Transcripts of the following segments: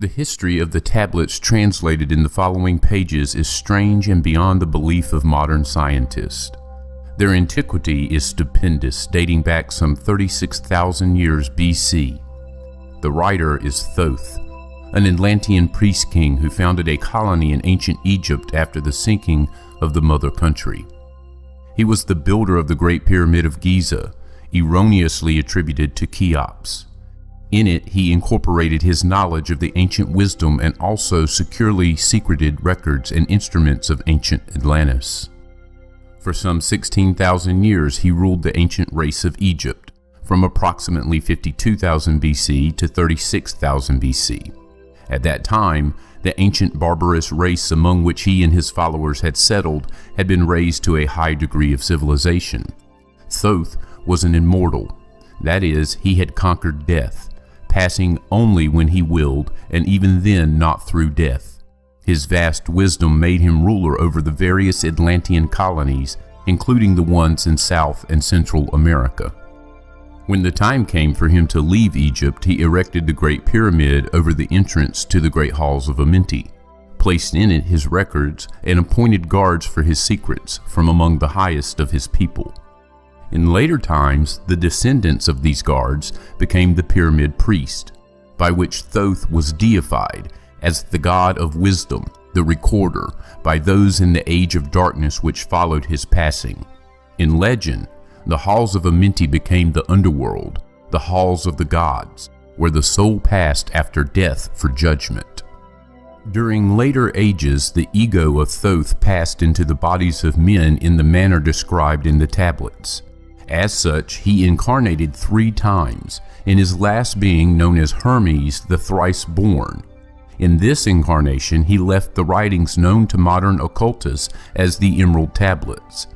The history of the tablets translated in the following pages is strange and beyond the belief of modern scientists. Their antiquity is stupendous, dating back some 36,000 years BC. The writer is Thoth, an Atlantean priest king who founded a colony in ancient Egypt after the sinking of the mother country. He was the builder of the Great Pyramid of Giza, erroneously attributed to Cheops. In it, he incorporated his knowledge of the ancient wisdom and also securely secreted records and instruments of ancient Atlantis. For some 16,000 years, he ruled the ancient race of Egypt, from approximately 52,000 BC to 36,000 BC. At that time, the ancient barbarous race among which he and his followers had settled had been raised to a high degree of civilization. Thoth was an immortal, that is, he had conquered death, passing only when he willed, and even then not through death. His vast wisdom made him ruler over the various Atlantean colonies, including the ones in South and Central America. When the time came for him to leave Egypt, he erected the Great Pyramid over the entrance to the Great Halls of Amenti, placed in it his records, and appointed guards for his secrets from among the highest of his people. In later times, the descendants of these guards became the Pyramid Priest, by which Thoth was deified as the god of wisdom, the recorder, by those in the age of darkness which followed his passing. In legend, the halls of Amenti became the underworld, the halls of the gods, where the soul passed after death for judgment. During later ages, the ego of Thoth passed into the bodies of men in the manner described in the tablets. As such, he incarnated 3 times, in his last being known as Hermes the Thrice-Born. In this incarnation, he left the writings known to modern occultists as the Emerald Tablets,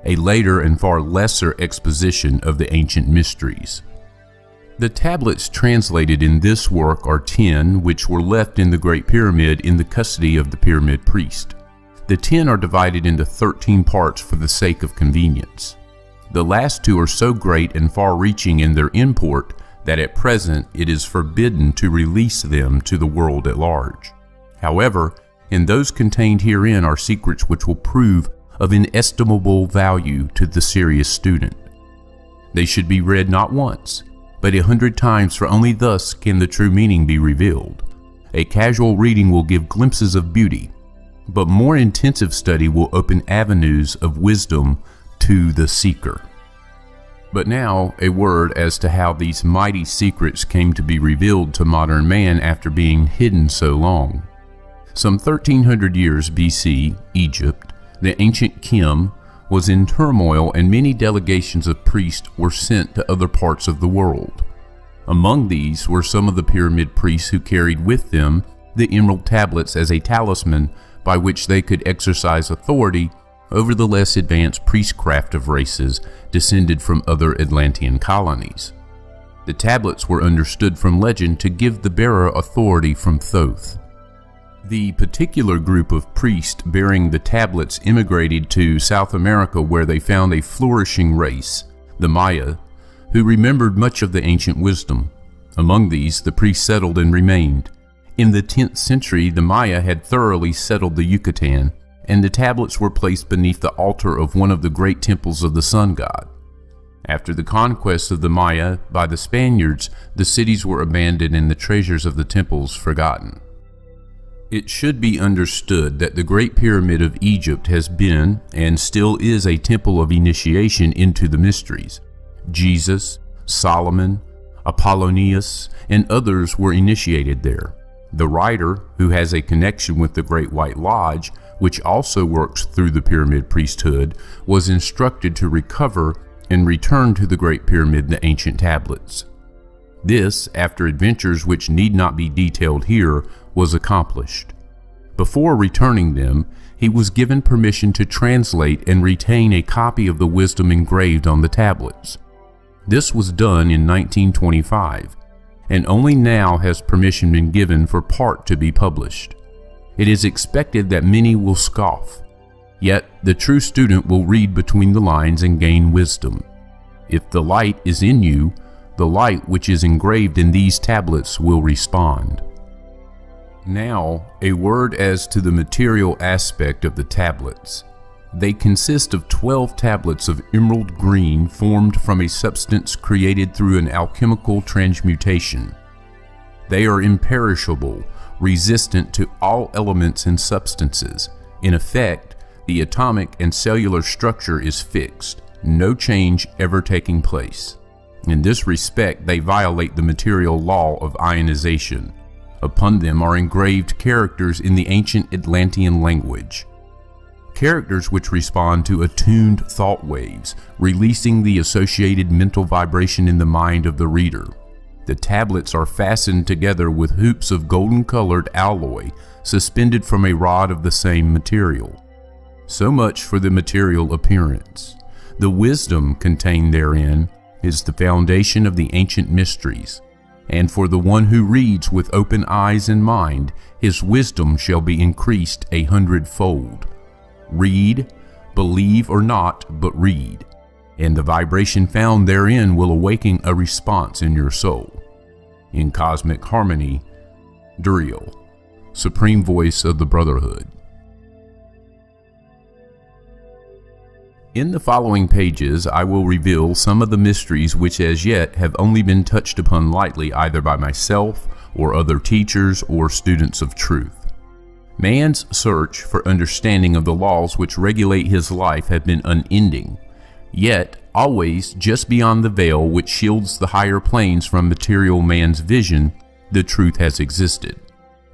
a later and far lesser exposition of the ancient mysteries. The tablets translated in this work are 10, which were left in the Great Pyramid in the custody of the Pyramid Priest. The 10 are divided into 13 parts for the sake of convenience. The last 2 are so great and far-reaching in their import that at present it is forbidden to release them to the world at large. However, in those contained herein are secrets which will prove of inestimable value to the serious student. They should be read not once, but 100 times, for only thus can the true meaning be revealed. A casual reading will give glimpses of beauty, but more intensive study will open avenues of wisdom to the seeker. But now, a word as to how these mighty secrets came to be revealed to modern man after being hidden so long. Some 1300 years BC, Egypt, the ancient Kim, was in turmoil, and many delegations of priests were sent to other parts of the world. Among these were some of the pyramid priests who carried with them the emerald tablets as a talisman by which they could exercise authority over the less advanced priestcraft of races descended from other Atlantean colonies. The tablets were understood from legend to give the bearer authority from Thoth. The particular group of priests bearing the tablets immigrated to South America, where they found a flourishing race, the Maya, who remembered much of the ancient wisdom. Among these, the priests settled and remained. In the 10th century, the Maya had thoroughly settled the Yucatan, and the tablets were placed beneath the altar of one of the great temples of the sun god. After the conquest of the Maya by the Spaniards, the cities were abandoned and the treasures of the temples forgotten. It should be understood that the Great Pyramid of Egypt has been, and still is, a temple of initiation into the mysteries. Jesus, Solomon, Apollonius, and others were initiated there. The writer, who has a connection with the Great White Lodge, which also works through the pyramid priesthood, was instructed to recover and return to the Great Pyramid the ancient tablets. This, after adventures which need not be detailed here, was accomplished. Before returning them, he was given permission to translate and retain a copy of the wisdom engraved on the tablets. This was done in 1925, and only now has permission been given for part to be published. It is expected that many will scoff, yet the true student will read between the lines and gain wisdom. If the light is in you, the light which is engraved in these tablets will respond. Now, a word as to the material aspect of the tablets. They consist of 12 tablets of emerald green formed from a substance created through an alchemical transmutation. They are imperishable, resistant to all elements and substances. In effect, the atomic and cellular structure is fixed, no change ever taking place. In this respect, they violate the material law of ionization. Upon them are engraved characters in the ancient Atlantean language. Characters which respond to attuned thought waves, releasing the associated mental vibration in the mind of the reader. The tablets are fastened together with hoops of golden-colored alloy suspended from a rod of the same material. So much for the material appearance. The wisdom contained therein is the foundation of the ancient mysteries. And for the one who reads with open eyes and mind, his wisdom shall be increased 100-fold. Read, believe or not, but read, and the vibration found therein will awaken a response in your soul. In cosmic harmony, Duriel, Supreme Voice of the Brotherhood. In the following pages, I will reveal some of the mysteries which as yet have only been touched upon lightly either by myself or other teachers or students of truth. Man's search for understanding of the laws which regulate his life have been unending, yet always just beyond the veil which shields the higher planes from material man's vision, the truth has existed,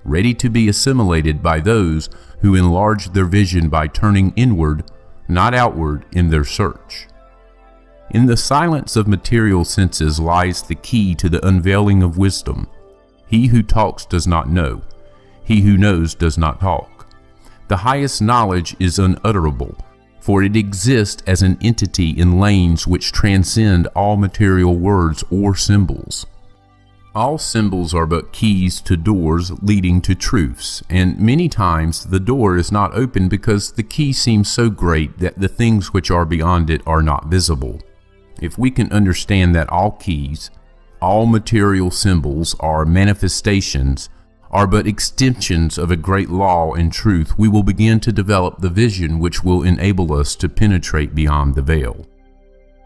ready to be assimilated by those who enlarge their vision by turning inward, not outward, in their search. In the silence of material senses lies the key to the unveiling of wisdom. He who talks does not know. He who knows does not talk. The highest knowledge is unutterable, for it exists as an entity in lanes which transcend all material words or symbols. All symbols are but keys to doors leading to truths, and many times the door is not opened because the key seems so great that the things which are beyond it are not visible. If we can understand that all keys, all material symbols are manifestations, are but extensions of a great law and truth, we will begin to develop the vision which will enable us to penetrate beyond the veil.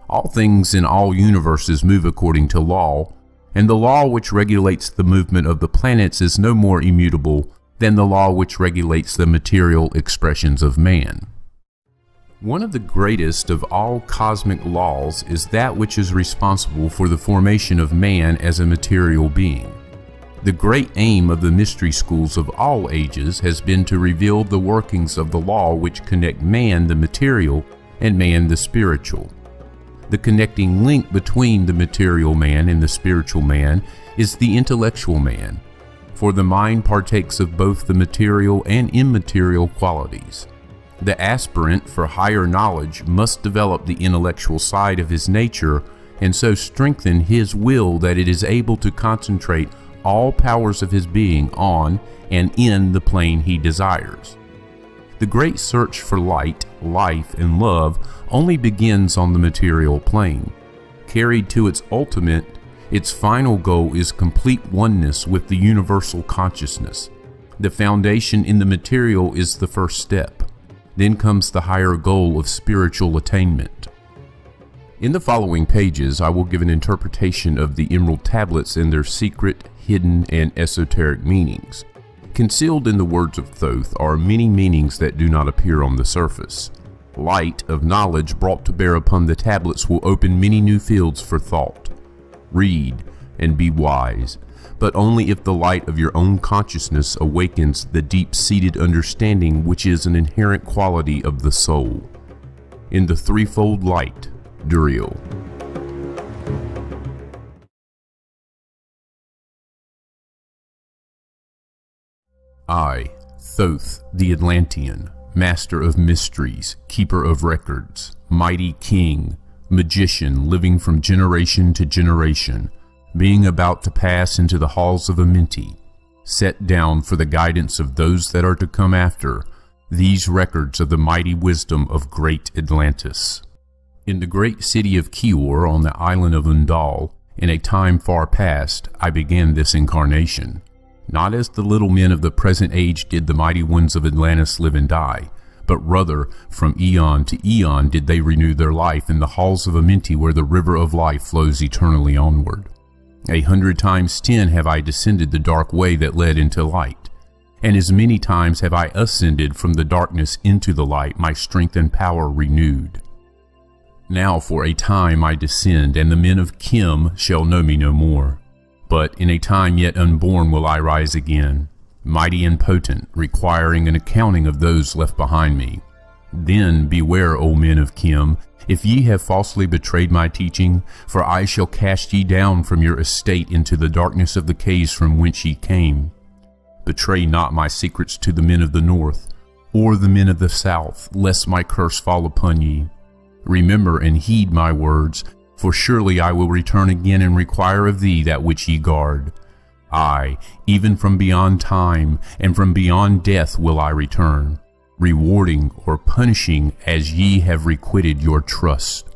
All things in all universes move according to law, and the law which regulates the movement of the planets is no more immutable than the law which regulates the material expressions of man. One of the greatest of all cosmic laws is that which is responsible for the formation of man as a material being. The great aim of the mystery schools of all ages has been to reveal the workings of the law which connect man the material and man the spiritual. The connecting link between the material man and the spiritual man is the intellectual man, for the mind partakes of both the material and immaterial qualities. The aspirant for higher knowledge must develop the intellectual side of his nature and so strengthen his will that it is able to concentrate all powers of his being on and in the plane he desires. The great search for light, life, and love only begins on the material plane. Carried to its ultimate, its final goal is complete oneness with the universal consciousness. The foundation in the material is the first step. Then comes the higher goal of spiritual attainment. In the following pages, I will give an interpretation of the Emerald Tablets and their secret, hidden, and esoteric meanings. Concealed in the words of Thoth are many meanings that do not appear on the surface. Light of knowledge brought to bear upon the tablets will open many new fields for thought. Read and be wise, but only if the light of your own consciousness awakens the deep-seated understanding which is an inherent quality of the soul. In the threefold light, Duriel. I, Thoth the Atlantean, master of mysteries, keeper of records, mighty king, magician living from generation to generation, being about to pass into the halls of Amenti, set down for the guidance of those that are to come after, these records of the mighty wisdom of great Atlantis. In the great city of Kior on the island of Undal, in a time far past, I began this incarnation. Not as the little men of the present age did the mighty ones of Atlantis live and die, but rather from eon to eon did they renew their life in the halls of Amenti, where the river of life flows eternally onward. 100 times 10 have I descended the dark way that led into light, and as many times have I ascended from the darkness into the light, my strength and power renewed. Now for a time I descend, and the men of Kim shall know me no more. But in a time yet unborn will I rise again, mighty and potent, requiring an accounting of those left behind me. Then beware, O men of Kim, if ye have falsely betrayed my teaching, for I shall cast ye down from your estate into the darkness of the caves from whence ye came. Betray not my secrets to the men of the north, or the men of the south, lest my curse fall upon ye. Remember and heed my words, for surely I will return again and require of thee that which ye guard. Aye, even from beyond time and from beyond death will I return, rewarding or punishing as ye have requited your trust.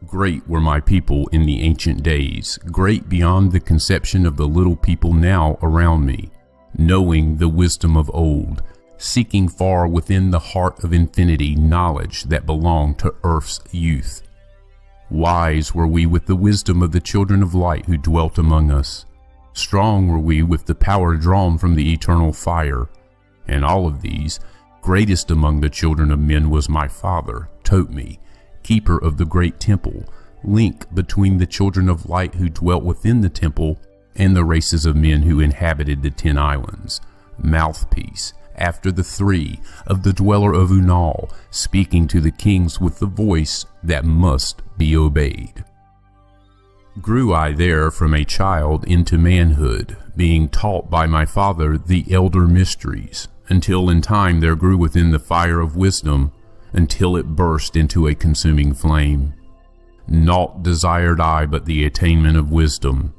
Great were my people in the ancient days, great beyond the conception of the little people now around me, knowing the wisdom of old, seeking far within the heart of infinity knowledge that belonged to earth's youth. Wise were we with the wisdom of the children of light who dwelt among us. Strong were we with the power drawn from the eternal fire. And all of these, greatest among the children of men was my father, Thoth, keeper of the great temple, link between the children of light who dwelt within the temple and the races of men who inhabited the 10 islands, mouthpiece, after the 3 of the dweller of Unal, speaking to the kings with the voice that must be obeyed. Grew I there from a child into manhood, being taught by my father the elder mysteries, until in time there grew within the fire of wisdom, until it burst into a consuming flame. Naught desired I but the attainment of wisdom,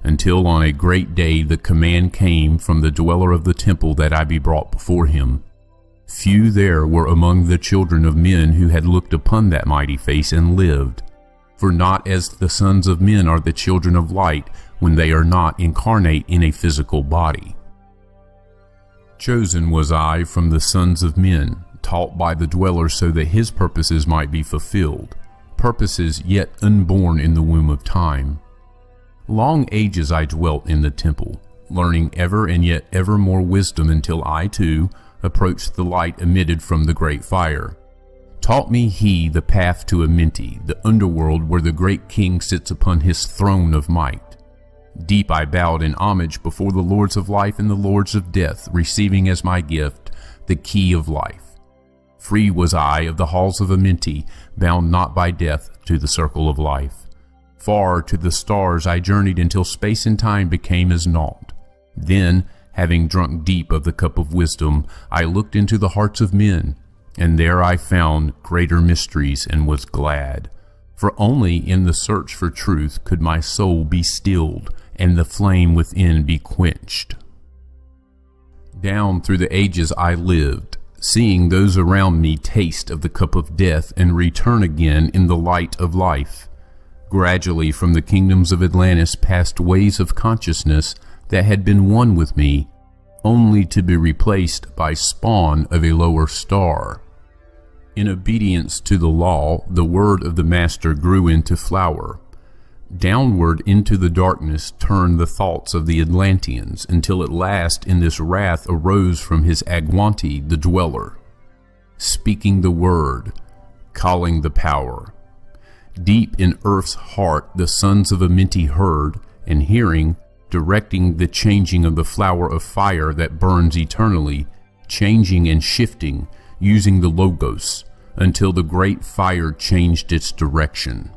until on a great day the command came from the dweller of the temple that I be brought before him. Few there were among the children of men who had looked upon that mighty face and lived, for not as the sons of men are the children of light when they are not incarnate in a physical body. Chosen was I from the sons of men, taught by the dweller so that his purposes might be fulfilled, purposes yet unborn in the womb of time. Long ages I dwelt in the temple, learning ever and yet ever more wisdom until I too approached the light emitted from the great fire. Taught me he the path to Amenti, the underworld where the great king sits upon his throne of might. Deep I bowed in homage before the lords of life and the lords of death, receiving as my gift the key of life. Free was I of the halls of Amenti, bound not by death to the circle of life. Far to the stars I journeyed until space and time became as naught. Then, having drunk deep of the cup of wisdom, I looked into the hearts of men, and there I found greater mysteries and was glad. For only in the search for truth could my soul be stilled and the flame within be quenched. Down through the ages I lived, seeing those around me taste of the cup of death and return again in the light of life. Gradually from the kingdoms of Atlantis passed ways of consciousness that had been one with me, only to be replaced by spawn of a lower star. In obedience to the law, the word of the Master grew into flower. Downward into the darkness turned the thoughts of the Atlanteans, until at last in this wrath arose from his Agwanti the dweller, speaking the word, calling the power. Deep in earth's heart the sons of Amenti heard, and hearing, directing the changing of the flower of fire that burns eternally, changing and shifting, using the Logos, until the great fire changed its direction.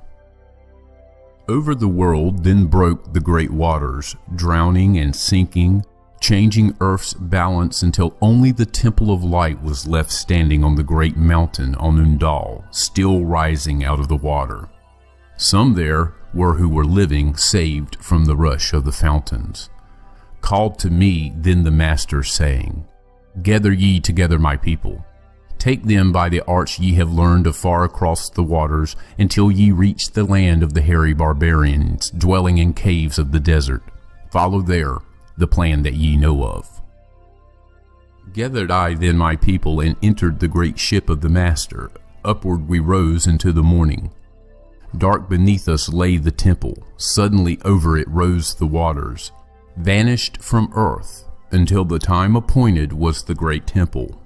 Over the world then broke the great waters, drowning and sinking, changing earth's balance until only the temple of light was left standing on the great mountain on Undal, still rising out of the water. Some there were who were living, saved from the rush of the fountains. Called to me then the Master, saying, Gather ye together my people. Take them by the arts ye have learned afar across the waters, until ye reach the land of the hairy barbarians, dwelling in caves of the desert. Follow there, the plan that ye know of. Gathered I then my people, and entered the great ship of the Master. Upward we rose into the morning. Dark beneath us lay the temple. Suddenly over it rose the waters, vanished from earth, until the time appointed was the great temple.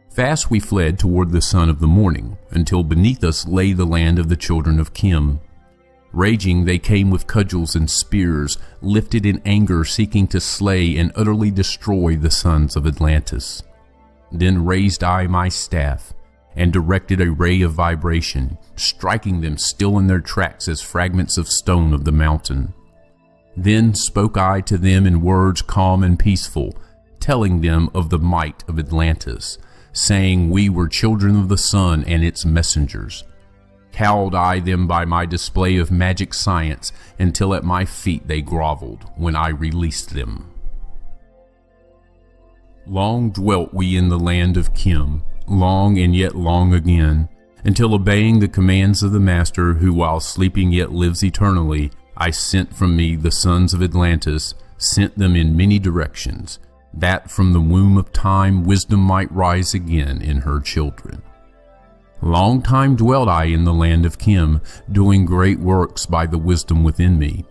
Fast we fled toward the sun of the morning, until beneath us lay the land of the children of Kim. Raging they came with cudgels and spears, lifted in anger, seeking to slay and utterly destroy the sons of Atlantis. Then raised I my staff, and directed a ray of vibration, striking them still in their tracks as fragments of stone of the mountain. Then spoke I to them in words calm and peaceful, telling them of the might of Atlantis, saying we were children of the sun and its messengers. Cowed I them by my display of magic science, until at my feet they groveled, when I released them. Long dwelt we in the land of Kim, long and yet long again, until obeying the commands of the Master, who while sleeping yet lives eternally, I sent from me the sons of Atlantis, sent them in many directions, that from the womb of time wisdom might rise again in her children. Long time dwelt I in the land of Kim, doing great works by the wisdom within me.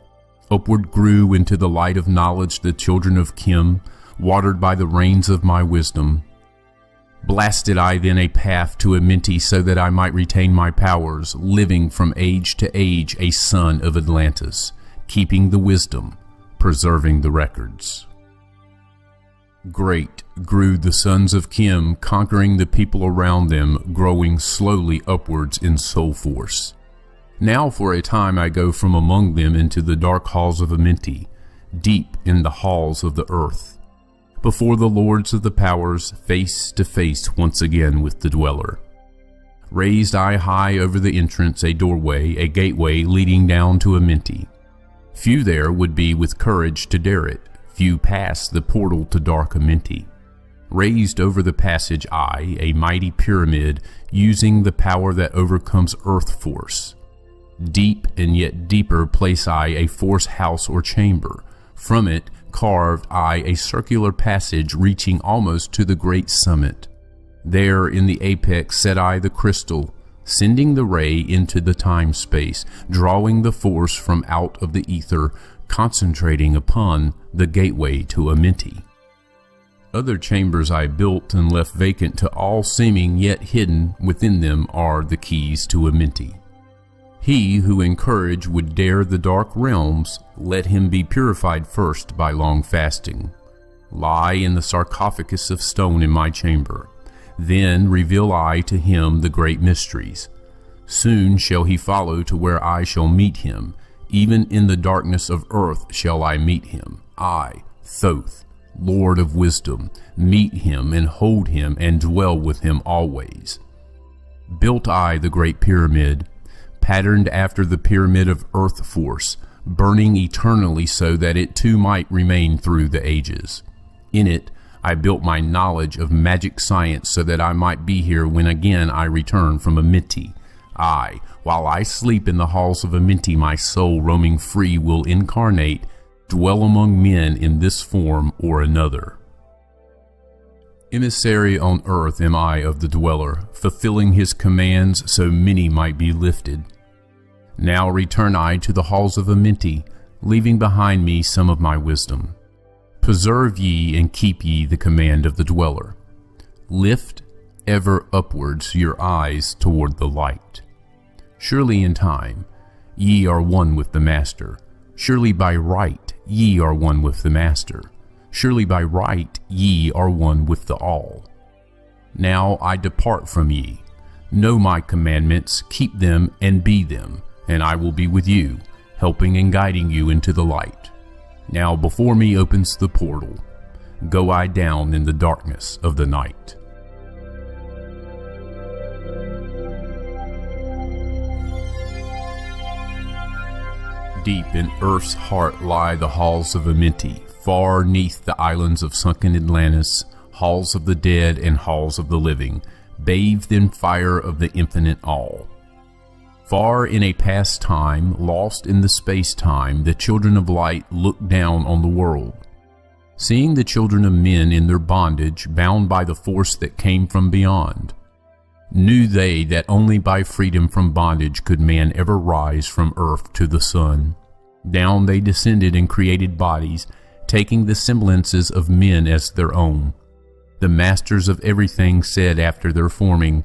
Upward grew into the light of knowledge the children of Kim, watered by the rains of my wisdom. Blasted I then a path to Amenti, so that I might retain my powers, living from age to age a son of Atlantis, keeping the wisdom, preserving the records. Great grew the sons of Kim, conquering the people around them, growing slowly upwards in soul force. Now for a time I go from among them into the dark halls of Amenti, deep in the halls of the earth, before the lords of the powers, face to face once again with the dweller. Raised I high over the entrance a doorway, a gateway leading down to Amenti. Few there would be with courage to dare it. Few pass the portal to dark Amenti. Raised over the passage I, a mighty pyramid, using the power that overcomes earth force. Deep and yet deeper place I a force house or chamber. From it carved I a circular passage reaching almost to the great summit. There in the apex set I the crystal, sending the ray into the time-space, drawing the force from out of the ether, concentrating upon the gateway to Amenti. Other chambers I built and left vacant to all seeming, yet hidden within them are the keys to Amenti. He who in courage would dare the dark realms, let him be purified first by long fasting. Lie in the sarcophagus of stone in my chamber. Then reveal I to him the great mysteries. Soon shall he follow to where I shall meet him. Even in the darkness of earth shall I meet him. I, Thoth, Lord of wisdom, meet him and hold him and dwell with him always. Built I the great pyramid, patterned after the pyramid of earth force, burning eternally so that it too might remain through the ages. In it I built my knowledge of magic science so that I might be here when again I return from Amenti. I, while I sleep in the halls of Amenti, my soul roaming free will incarnate, dwell among men in this form or another. Emissary on earth am I of the dweller, fulfilling his commands so many might be lifted. Now return I to the halls of Amenti, leaving behind me some of my wisdom. Preserve ye and keep ye the command of the dweller. Lift ever upwards your eyes toward the light. Surely in time ye are one with the Master. Surely by right ye are one with the Master. Surely by right ye are one with the All. Now I depart from ye. Know my commandments, keep them and be them, and I will be with you, helping and guiding you into the light. Now before me opens the portal. Go I down in the darkness of the night. Deep in earth's heart lie the halls of Amenti, far neath the islands of sunken Atlantis, halls of the dead and halls of the living, bathed in fire of the infinite all. Far in a past time, lost in the space-time, the children of light look down on the world. seeing the children of men in their bondage, bound by the force that came from beyond. Knew they that only by freedom from bondage could man ever rise from earth to the sun. Down they descended and created bodies, taking the semblances of men as their own. The masters of everything said after their forming,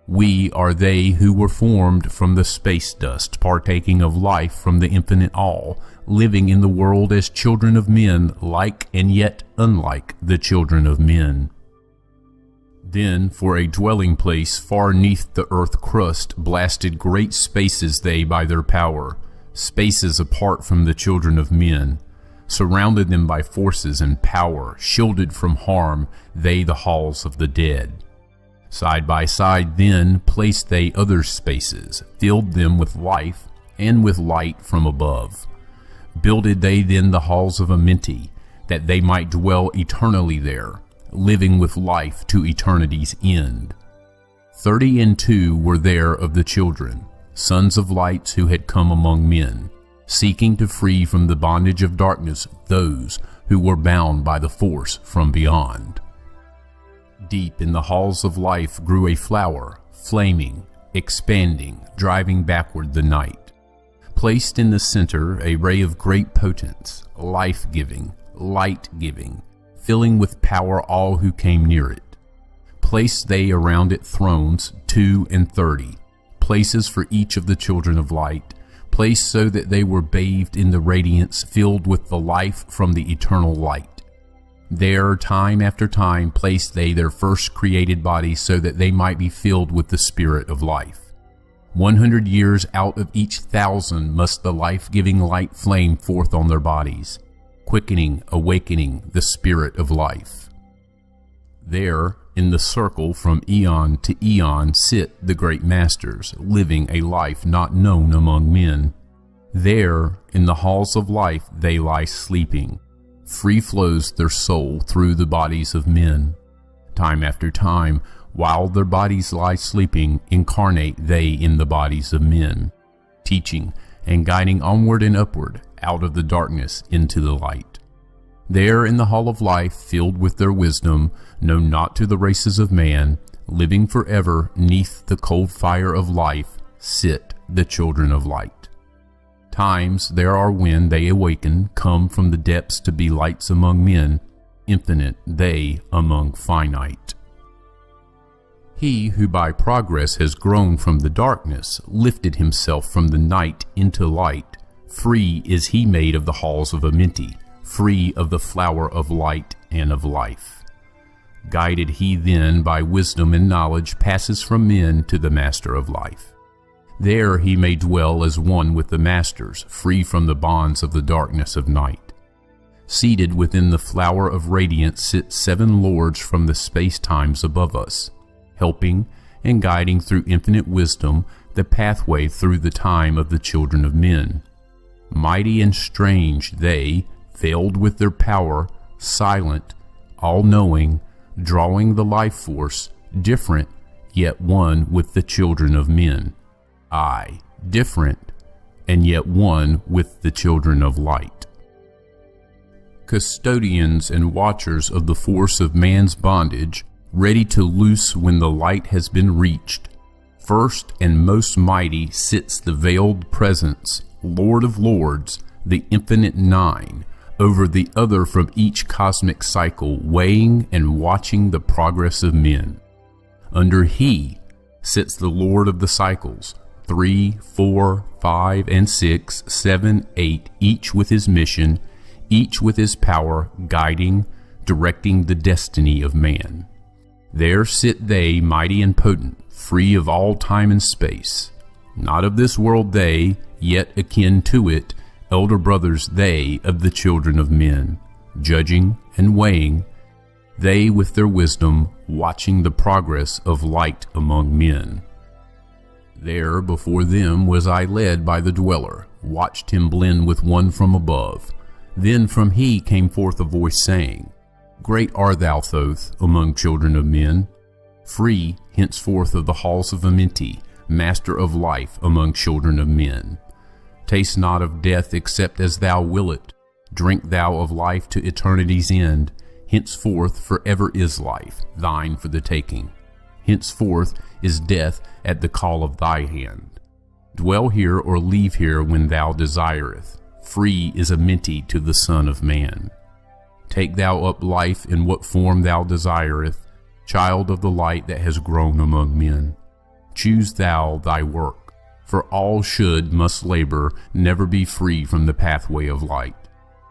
"We are they who were formed from the space dust, partaking of life from the infinite all, living in the world as children of men, like and yet unlike the children of men." Then for a dwelling place far neath the earth crust blasted great spaces they by their power, spaces apart from the children of men, surrounded them by forces and power, shielded from harm they the halls of the dead. Side by side then placed they other spaces, filled them with life and with light from above. Builded they then the halls of Ahmenu, that they might dwell eternally there, living with life to eternity's end. 32 were there of the children, sons of lights who had come among men, seeking to free from the bondage of darkness those who were bound by the force from beyond. Deep in the halls of life grew a flower, flaming, expanding, driving backward the night. Placed in the center a ray of great potence, life-giving, light-giving, filling with power all who came near it. Placed they around it thrones, 32, places for each of the children of light, placed so that they were bathed in the radiance filled with the life from the eternal light. There, time after time, placed they their first created bodies so that they might be filled with the spirit of life. 100 years out of each 1,000 must the life-giving light flame forth on their bodies, quickening, awakening the spirit of life. There, in the circle from eon to eon, sit the great masters, living a life not known among men. There, in the halls of life, they lie sleeping. Free flows their soul through the bodies of men. Time after time, while their bodies lie sleeping, incarnate they in the bodies of men, teaching and guiding onward and upward, out of the darkness into the light. There in the hall of life, filled with their wisdom, known not to the races of man, living forever neath the cold fire of life, sit the children of light. Times there are when they awaken, come from the depths to be lights among men, infinite they among finite. He who by progress has grown from the darkness, lifted himself from the night into light, free is he made of the halls of Ahmenu, free of the flower of light and of life. Guided he then by wisdom and knowledge passes from men to the master of life. There he may dwell as one with the masters, free from the bonds of the darkness of night. Seated within the flower of radiance sit 7 lords from the space-times above us, helping and guiding through infinite wisdom the pathway through the time of the children of men. Mighty and strange they, veiled with their power, silent, all-knowing, drawing the life force, different, yet one with the children of men. Aye, different, and yet one with the children of light. Custodians and watchers of the force of man's bondage, ready to loose when the light has been reached. First and most mighty sits the veiled presence, Lord of Lords, the infinite Nine, over the other from each cosmic cycle, weighing and watching the progress of men. Under he sits the Lord of the cycles, 3, 4, 5, and 6, 7, 8, each with his mission, each with his power, guiding, directing the destiny of man. There sit they, mighty and potent, free of all time and space. Not of this world they, yet akin to it, elder brothers they of the children of men, judging and weighing, they with their wisdom watching the progress of light among men. There before them was I led by the dweller, watched him blend with one from above. Then from he came forth a voice saying, Great art thou, Thoth, among children of men, free henceforth of the halls of Ahmenu, master of life among children of men. Taste not of death except as thou will it, Drink thou of life to eternity's end. Henceforth forever is life, thine for the taking. Henceforth is death at the call of thy hand. Dwell here or leave here when thou desireth. Free is Amenti to the Son of Man. Take thou up life in what form thou desireth, child of the light that has grown among men. Choose thou thy work, for all must labor, never be free from the pathway of light.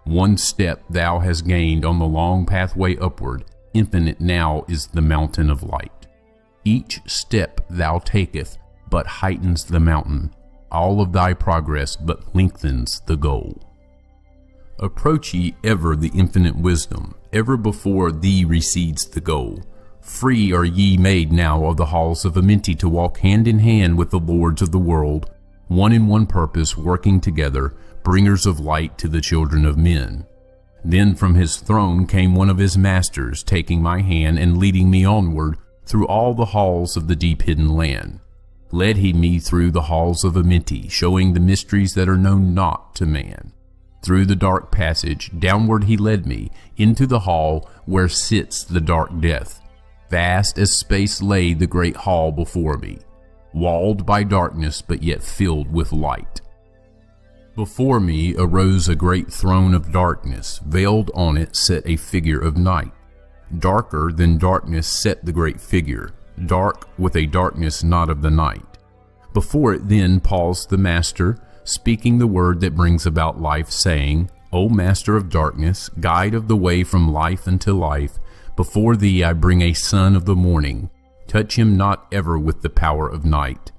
One step thou hast gained on the long pathway upward, infinite now is the mountain of light. Each step thou taketh but heightens the mountain, all of thy progress but lengthens the goal. Approach ye ever the infinite wisdom, ever before thee recedes the goal. Free are ye made now of the halls of Amenti to walk hand in hand with the lords of the world, one in one purpose, working together, bringers of light to the children of men. Then from his throne came one of his masters, taking my hand and leading me onward through all the halls of the deep hidden land. Led he me through the halls of Amenti, showing the mysteries that are known not to man. Through the dark passage, downward he led me, into the hall where sits the dark death. Vast as space lay the great hall before me, walled by darkness but yet filled with light. Before me arose a great throne of darkness, veiled on it sat a figure of night. Darker than darkness sat the great figure, dark with a darkness not of the night. Before it then paused the Master, speaking the word that brings about life, saying, O Master of darkness, guide of the way from life unto life, before thee I bring a son of the morning. Touch him not ever with the power of night.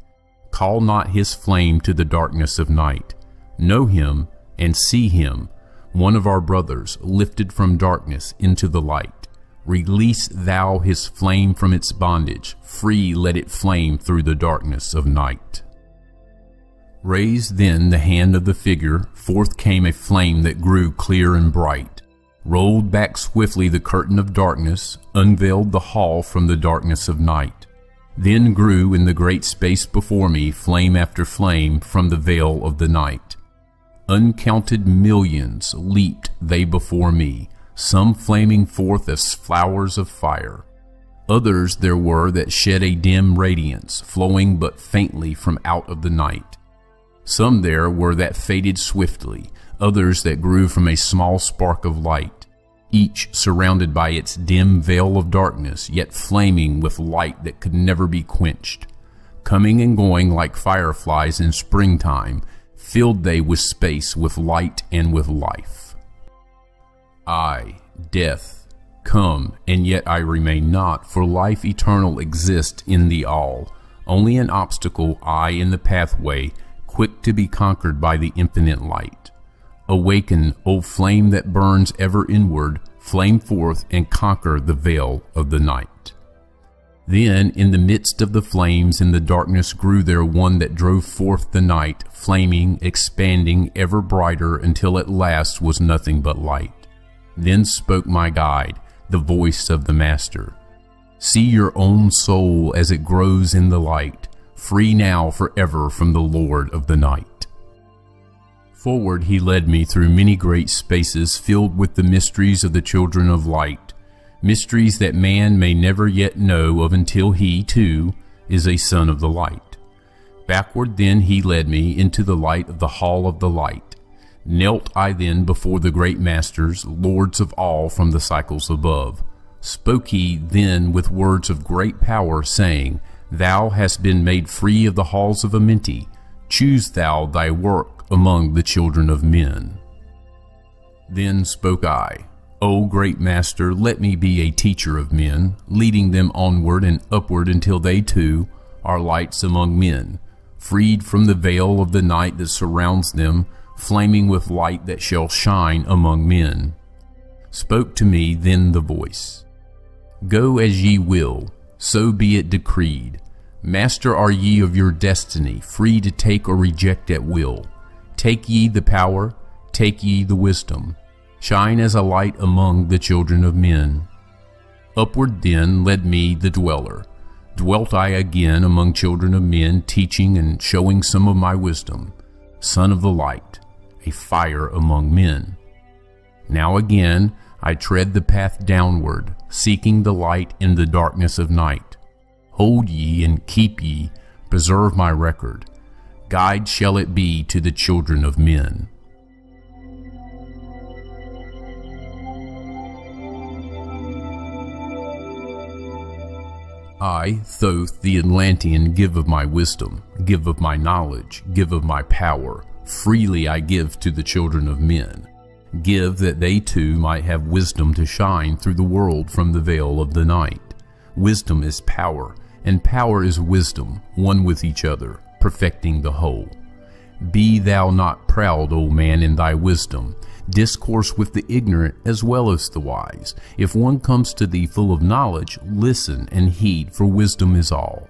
Call not his flame to the darkness of night. Know him and see him, one of our brothers, lifted from darkness into the light. Release thou his flame from its bondage, free let it flame through the darkness of night. Raised then the hand of the figure, forth came a flame that grew clear and bright, rolled back swiftly the curtain of darkness, unveiled the hall from the darkness of night. Then grew in the great space before me flame after flame from the veil of the night. Uncounted millions leaped they before me, some flaming forth as flowers of fire. Others there were that shed a dim radiance, flowing but faintly from out of the night. Some there were that faded swiftly, others that grew from a small spark of light, each surrounded by its dim veil of darkness, yet flaming with light that could never be quenched. Coming and going like fireflies in springtime, filled they with space, with light and with life. I, death, come, and yet I remain not, for life eternal exists in thee all, only an obstacle I in the pathway, quick to be conquered by the infinite light. Awaken, O flame that burns ever inward, flame forth and conquer the veil of the night. Then in the midst of the flames in the darkness grew there one that drove forth the night, flaming, expanding, ever brighter, until at last was nothing but light. Then spoke my guide, the voice of the Master. See your own soul as it grows in the light, free now forever from the Lord of the night. Forward he led me through many great spaces filled with the mysteries of the children of light, mysteries that man may never yet know of until he, too, is a son of the light. Backward then he led me into the light of the hall of the light. Knelt I then before the great masters, lords of all from the cycles above. Spoke he then with words of great power, saying, Thou hast been made free of the halls of Amenti. Choose thou thy work among the children of men. Then spoke I, O great Master, let me be a teacher of men, leading them onward and upward until they too are lights among men, freed from the veil of the night that surrounds them, flaming with light that shall shine among men. Spoke to me then the voice, Go as ye will, so be it decreed. Master are ye of your destiny, free to take or reject at will. Take ye the power, take ye the wisdom. Shine as a light among the children of men. Upward then led me the dweller. Dwelt I again among children of men, teaching and showing some of my wisdom. Son of the light, a fire among men. Now again I tread the path downward, seeking the light in the darkness of night. Hold ye and keep ye, preserve my record. Guide shall it be to the children of men. I, Thoth the Atlantean, give of my wisdom, give of my knowledge, give of my power. Freely I give to the children of men. Give that they too might have wisdom to shine through the world from the veil of the night. Wisdom is power, and power is wisdom, one with each other, perfecting the whole. Be thou not proud, O man, in thy wisdom. Discourse with the ignorant as well as the wise. If one comes to thee full of knowledge, listen and heed, for wisdom is all.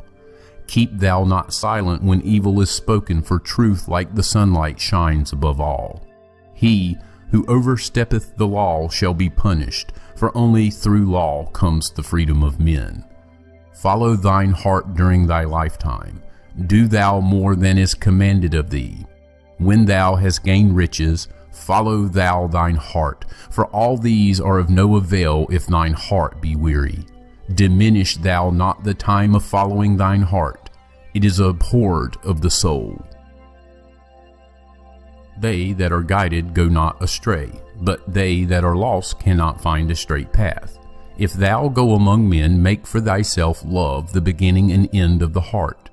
Keep thou not silent when evil is spoken, for truth like the sunlight shines above all. He who oversteppeth the law shall be punished, for only through law comes the freedom of men. Follow thine heart during thy lifetime. Do thou more than is commanded of thee. When thou hast gained riches, follow thou thine heart, for all these are of no avail if thine heart be weary. Diminish thou not the time of following thine heart. It is abhorred of the soul. They that are guided go not astray, but they that are lost cannot find a straight path. If thou go among men, make for thyself love, the beginning and end of the heart.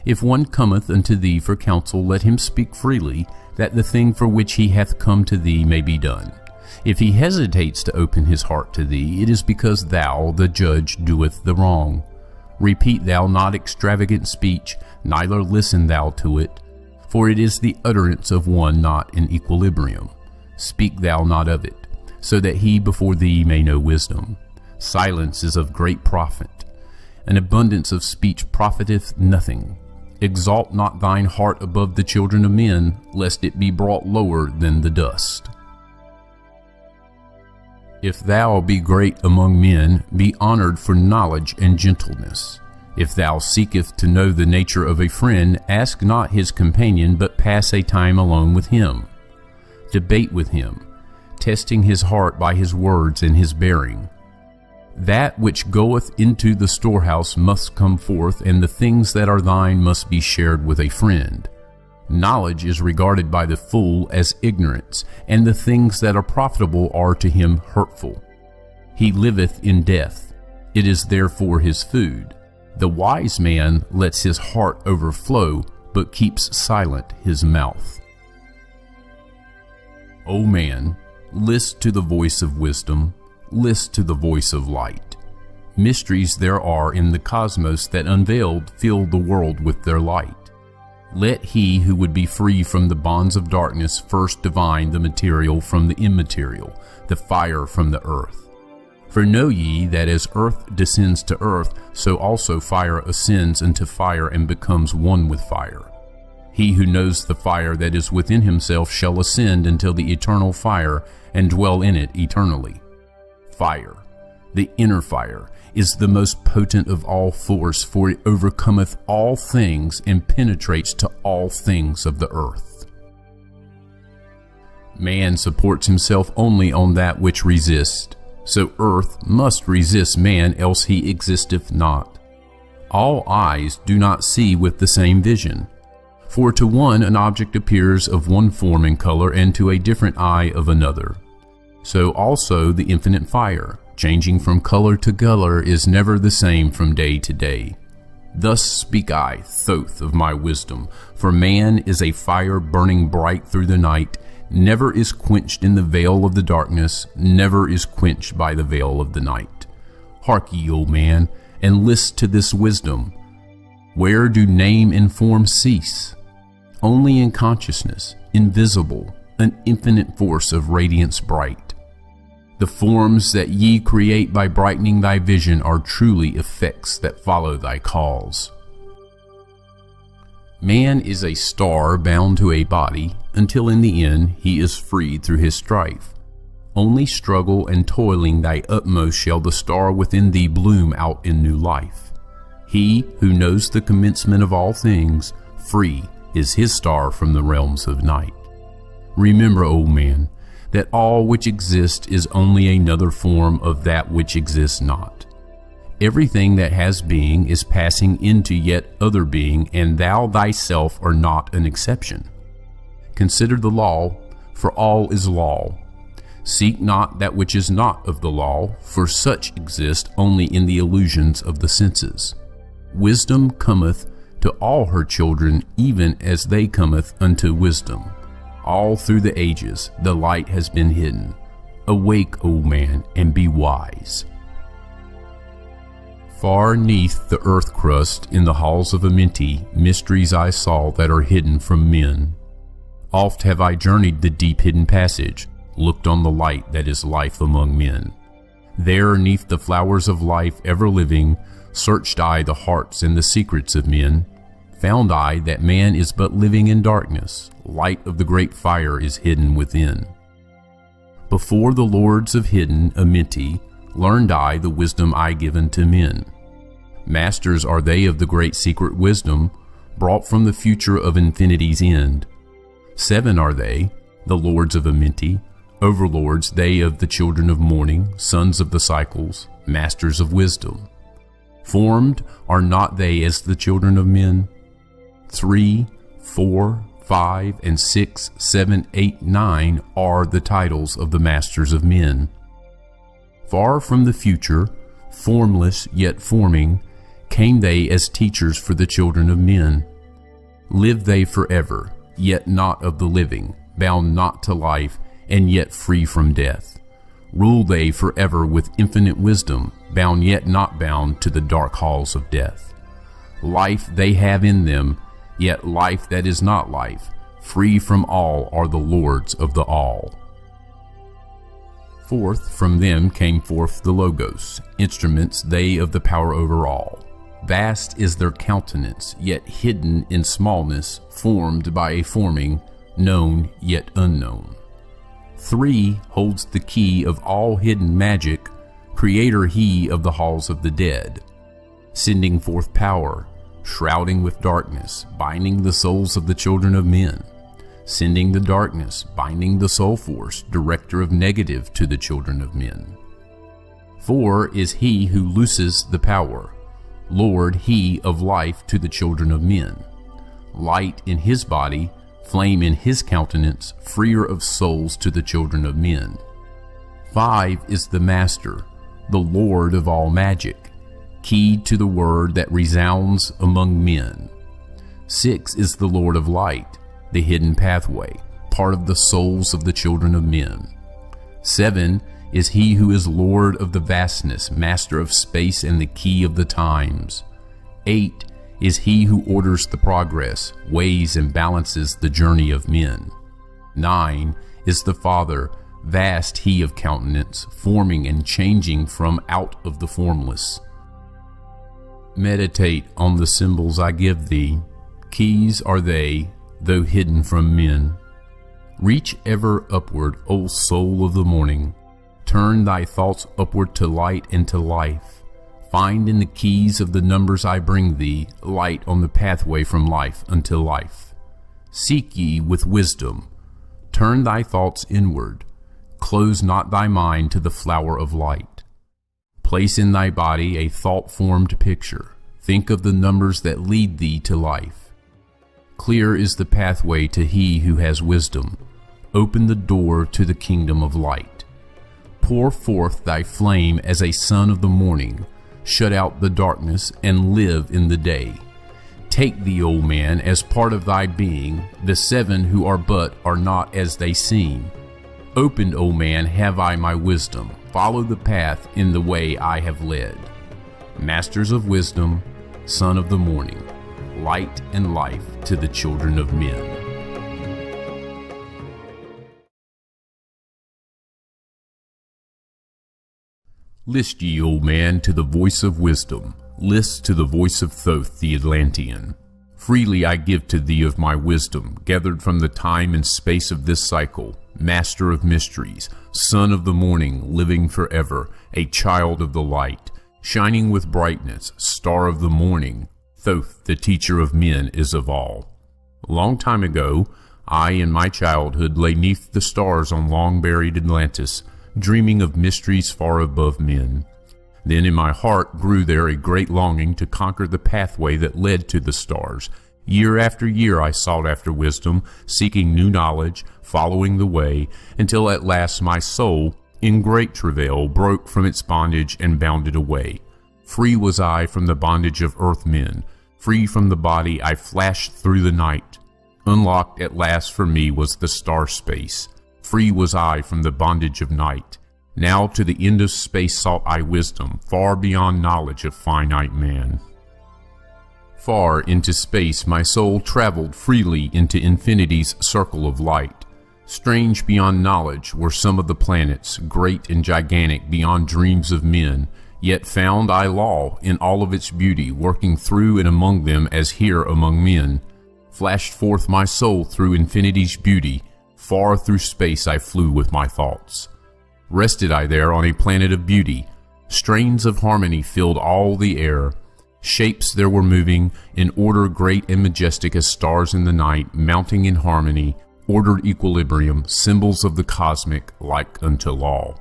If one cometh unto thee for counsel, let him speak freely, that the thing for which he hath come to thee may be done. If he hesitates to open his heart to thee, it is because thou, the judge, doeth the wrong. Repeat thou not extravagant speech, neither listen thou to it, for it is the utterance of one not in equilibrium. Speak thou not of it, so that he before thee may know wisdom. Silence is of great profit. An abundance of speech profiteth nothing. Exalt not thine heart above the children of men, lest it be brought lower than the dust. If thou be great among men, be honored for knowledge and gentleness. If thou seekest to know the nature of a friend, ask not his companion, but pass a time alone with him. Debate with him, testing his heart by his words and his bearing. That which goeth into the storehouse must come forth, and the things that are thine must be shared with a friend. Knowledge is regarded by the fool as ignorance, and the things that are profitable are to him hurtful. He liveth in death. It is therefore his food. The wise man lets his heart overflow, but keeps silent his mouth. O man, list to the voice of wisdom, list to the voice of light. Mysteries there are in the cosmos that unveiled fill the world with their light. Let he who would be free from the bonds of darkness first divine the material from the immaterial, the fire from the earth. For know ye that as earth descends to earth, so also fire ascends into fire and becomes one with fire. He who knows the fire that is within himself shall ascend until the eternal fire and dwell in it eternally. Fire, the inner fire, is the most potent of all force, for it overcometh all things and penetrates to all things of the earth. Man supports himself only on that which resists, so earth must resist man, else he existeth not. All eyes do not see with the same vision, for to one an object appears of one form and color, and to a different eye of another. So also the infinite fire, changing from color to color, is never the same from day to day. Thus speak I, Thoth, of my wisdom, for man is a fire burning bright through the night, never is quenched in the veil of the darkness, never is quenched by the veil of the night. Hark ye, O man, and list to this wisdom. Where do name and form cease? Only in consciousness, invisible, an infinite force of radiance bright. The forms that ye create by brightening thy vision are truly effects that follow thy cause. Man is a star bound to a body, until in the end he is freed through his strife. Only struggle and toiling thy utmost shall the star within thee bloom out in new life. He who knows the commencement of all things, free is his star from the realms of night. Remember, O man, that all which exists is only another form of that which exists not. Everything that has being is passing into yet other being, and thou thyself art not an exception. Consider the law, for all is law. Seek not that which is not of the law, for such exist only in the illusions of the senses. Wisdom cometh to all her children, even as they cometh unto wisdom. All through the ages the light has been hidden. Awake, O man, and be wise. Far neath the earth crust, in the halls of Amenti, mysteries I saw that are hidden from men. Oft have I journeyed the deep hidden passage, looked on the light that is life among men. There, neath the flowers of life ever living, searched I the hearts and the secrets of men. Found I that man is but living in darkness, light of the great fire is hidden within. Before the lords of hidden Amenti, learned I the wisdom I given to men. Masters are they of the great secret wisdom, brought from the future of infinity's end. 7 are they, the lords of Amenti, overlords they of the children of morning, sons of the cycles, masters of wisdom. Formed are not they as the children of men? 3, 4, 5, and 6, 7, 8, 9 are the titles of the masters of men. Far from the future, formless yet forming, came they as teachers for the children of men. Live they forever, yet not of the living, bound not to life, and yet free from death. Rule they forever with infinite wisdom, bound yet not bound to the dark halls of death. Life they have in them, yet life that is not life, free from all are the lords of the all. Forth from them came forth the Logos, instruments they of the power over all. Vast is their countenance, yet hidden in smallness, formed by a forming, known yet unknown. 3 holds the key of all hidden magic, creator he of the halls of the dead, sending forth power, shrouding with darkness, binding the souls of the children of men, sending the darkness, binding the soul force, director of negative to the children of men. 4 is he who looses the power, Lord he of life to the children of men, light in his body, flame in his countenance, freer of souls to the children of men. 5 is the Master, the Lord of all magic, key to the word that resounds among men. 6 is the Lord of light, the hidden pathway, part of the souls of the children of men. 7 is he who is Lord of the vastness, master of space and the key of the times. 8 is he who orders the progress, weighs and balances the journey of men. 9 is the Father, vast he of countenance, forming and changing from out of the formless. Meditate on the symbols I give thee. Keys are they, though hidden from men. Reach ever upward, O soul of the morning. Turn thy thoughts upward to light and to life. Find in the keys of the numbers I bring thee, light on the pathway from life unto life. Seek ye with wisdom. Turn thy thoughts inward. Close not thy mind to the flower of light. Place in thy body a thought-formed picture. Think of the numbers that lead thee to life. Clear is the pathway to he who has wisdom. Open the door to the kingdom of light. Pour forth thy flame as a sun of the morning. Shut out the darkness and live in the day. Take thee, O man, as part of thy being. The 7 who are but are not as they seem. Opened, O man, have I my wisdom. Follow the path in the way I have led. Masters of wisdom, son of the morning, light and life to the children of men. List ye, O man, to the voice of wisdom. List to the voice of Thoth the Atlantean. Freely I give to thee of my wisdom, gathered from the time and space of this cycle. Master of mysteries, son of the morning, living forever, a child of the light, shining with brightness, star of the morning. Thoth, the teacher of men, is of all. A long time ago, I in my childhood lay 'neath the stars on long-buried Atlantis, dreaming of mysteries far above men. Then in my heart grew there a great longing to conquer the pathway that led to the stars. Year after year I sought after wisdom, seeking new knowledge, following the way, until at last my soul, in great travail, broke from its bondage and bounded away. Free was I from the bondage of earthmen. Free from the body I flashed through the night. Unlocked at last for me was the star space. Free was I from the bondage of night. Now to the end of space sought I wisdom, far beyond knowledge of finite man. Far into space my soul traveled freely into infinity's circle of light. Strange beyond knowledge were some of the planets, great and gigantic beyond dreams of men. Yet found I law in all of its beauty, working through and among them as here among men. Flashed forth my soul through infinity's beauty, far through space I flew with my thoughts. Rested I there on a planet of beauty. Strains of harmony filled all the air. Shapes there were moving, in order great and majestic as stars in the night, mounting in harmony, ordered equilibrium, symbols of the cosmic, like unto law.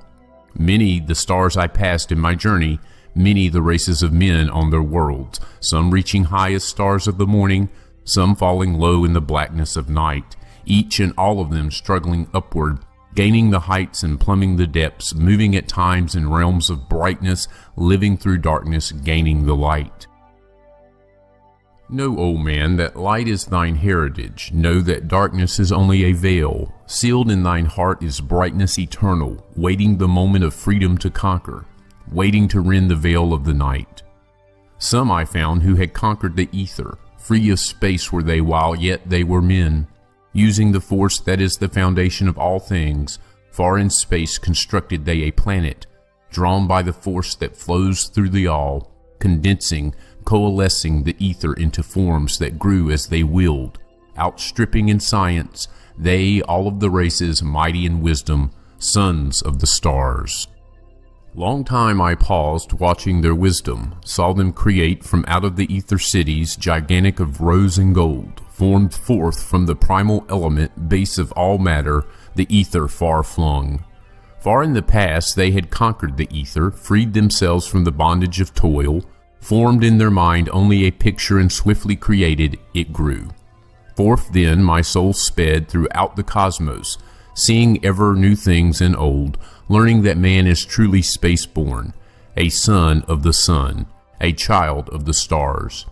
Many the stars I passed in my journey, many the races of men on their worlds, some reaching high as stars of the morning, some falling low in the blackness of night, each and all of them struggling upward, gaining the heights and plumbing the depths, moving at times in realms of brightness, living through darkness, gaining the light. Know, O man, that light is thine heritage. Know that darkness is only a veil. Sealed in thine heart is brightness eternal, waiting the moment of freedom to conquer, waiting to rend the veil of the night. Some I found who had conquered the ether. Free of space were they, while yet they were men. Using the force that is the foundation of all things, far in space constructed they a planet, drawn by the force that flows through the all, condensing, coalescing the ether into forms that grew as they willed, outstripping in science, they, all of the races, mighty in wisdom, sons of the stars. Long time I paused, watching their wisdom, saw them create from out of the ether cities, gigantic of rose and gold, formed forth from the primal element, base of all matter, the ether far flung. Far in the past they had conquered the ether, freed themselves from the bondage of toil, formed in their mind only a picture and swiftly created, it grew. Forth then my soul sped throughout the cosmos, seeing ever new things and old, learning that man is truly space-born, a son of the sun, a child of the stars.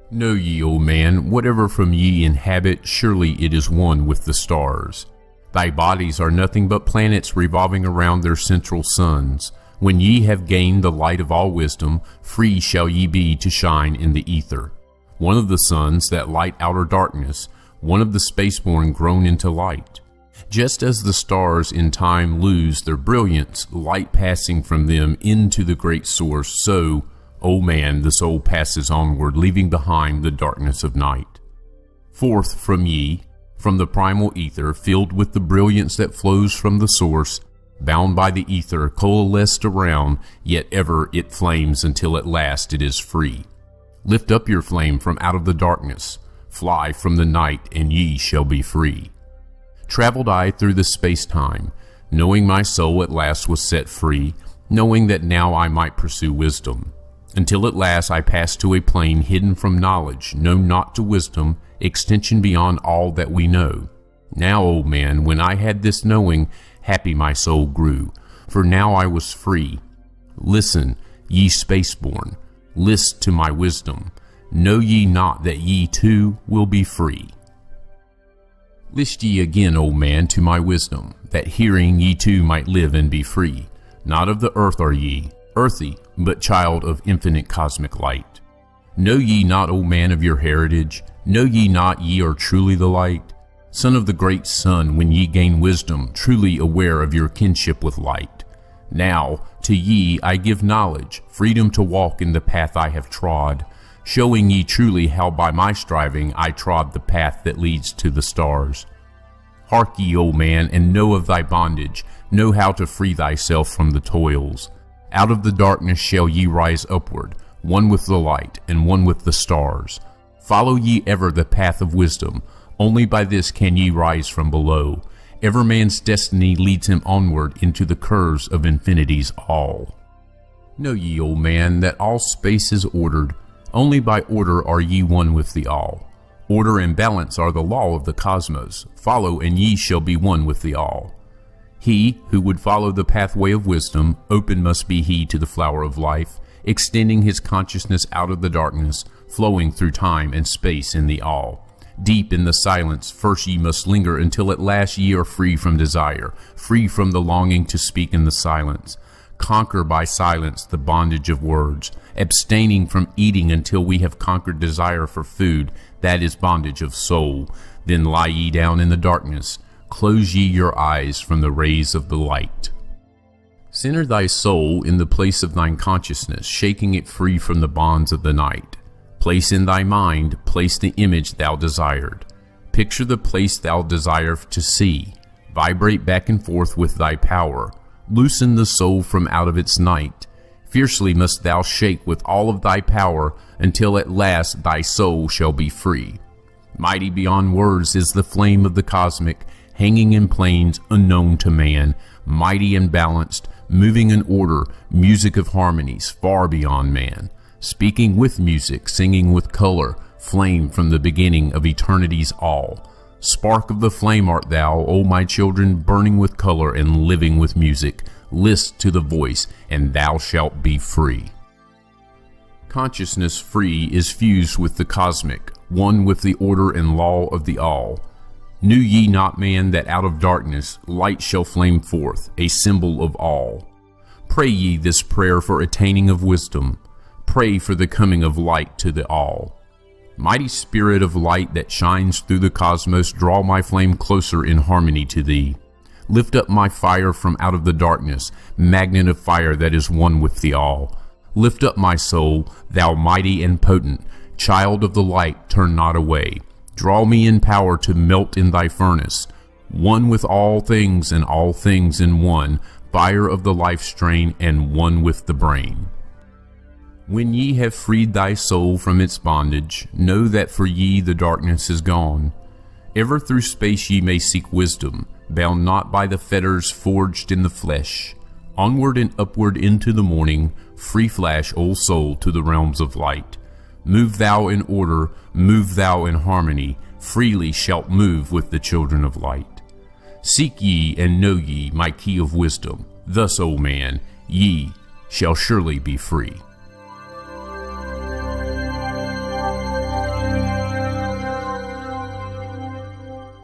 Know ye, O man, whatever from ye inhabit, surely it is one with the stars. Thy bodies are nothing but planets revolving around their central suns. When ye have gained the light of all wisdom, free shall ye be to shine in the ether. One of the suns that light outer darkness, one of the spaceborn grown into light. Just as the stars in time lose their brilliance, light passing from them into the great source, so, O man, the soul passes onward, leaving behind the darkness of night. Forth from ye, from the primal ether, filled with the brilliance that flows from the source, bound by the ether, coalesced around, yet ever it flames until at last it is free. Lift up your flame from out of the darkness, fly from the night, and ye shall be free. Traveled I through the space-time, knowing my soul at last was set free, knowing that now I might pursue wisdom. Until at last I passed to a plane hidden from knowledge, known not to wisdom, extension beyond all that we know. Now, O man, when I had this knowing, happy my soul grew, for now I was free. Listen, ye spaceborn, list to my wisdom. Know ye not that ye too will be free? List ye again, O man, to my wisdom, that hearing ye too might live and be free. Not of the earth are ye, earthy, but child of infinite cosmic light. Know ye not, O man, of your heritage? Know ye not ye are truly the light? Son of the great sun, when ye gain wisdom, truly aware of your kinship with light. Now, to ye I give knowledge, freedom to walk in the path I have trod, showing ye truly how by my striving I trod the path that leads to the stars. Hark ye, O man, and know of thy bondage, know how to free thyself from the toils. Out of the darkness shall ye rise upward, one with the light and one with the stars. Follow ye ever the path of wisdom, Only by this can ye rise from below. Ever man's destiny leads him onward into the curves of infinity's all. Know ye, O man, that all space is ordered. Only by order are ye one with the all. Order and balance are the law of the cosmos. Follow, and ye shall be one with the all. He who would follow the pathway of wisdom, open must be he to the flower of life, extending his consciousness out of the darkness, flowing through time and space in the all. Deep in the silence, first ye must linger until at last ye are free from desire, free from the longing to speak in the silence. Conquer by silence the bondage of words, abstaining from eating until we have conquered desire for food, that is bondage of soul. Then lie ye down in the darkness, close ye your eyes from the rays of the light. Center thy soul in the place of thine consciousness, shaking it free from the bonds of the night. Place in thy mind, place the image thou desired. Picture the place thou desire to see. Vibrate back and forth with thy power. Loosen the soul from out of its night. Fiercely must thou shake with all of thy power, until at last thy soul shall be free. Mighty beyond words is the flame of the cosmic, hanging in planes unknown to man, mighty and balanced, moving in order, music of harmonies far beyond man. Speaking with music, singing with color, flame from the beginning of eternity's all. Spark of the flame art thou, O my children, burning with color and living with music. List to the voice, and thou shalt be free. Consciousness free is fused with the cosmic, one with the order and law of the all. Knew ye not, man, that out of darkness light shall flame forth, a symbol of all? Pray ye this prayer for attaining of wisdom. Pray for the coming of light to the all. Mighty spirit of light that shines through the cosmos, draw my flame closer in harmony to thee. Lift up my fire from out of the darkness, magnet of fire that is one with the all. Lift up my soul, thou mighty and potent, child of the light, turn not away. Draw me in power to melt in thy furnace, one with all things and all things in one, fire of the life strain and one with the brain. When ye have freed thy soul from its bondage, know that for ye the darkness is gone. Ever through space ye may seek wisdom, bound not by the fetters forged in the flesh. Onward and upward into the morning, free flash, O soul, to the realms of light. Move thou in order, move thou in harmony, freely shalt move with the children of light. Seek ye and know ye my key of wisdom. Thus, O man, ye shall surely be free.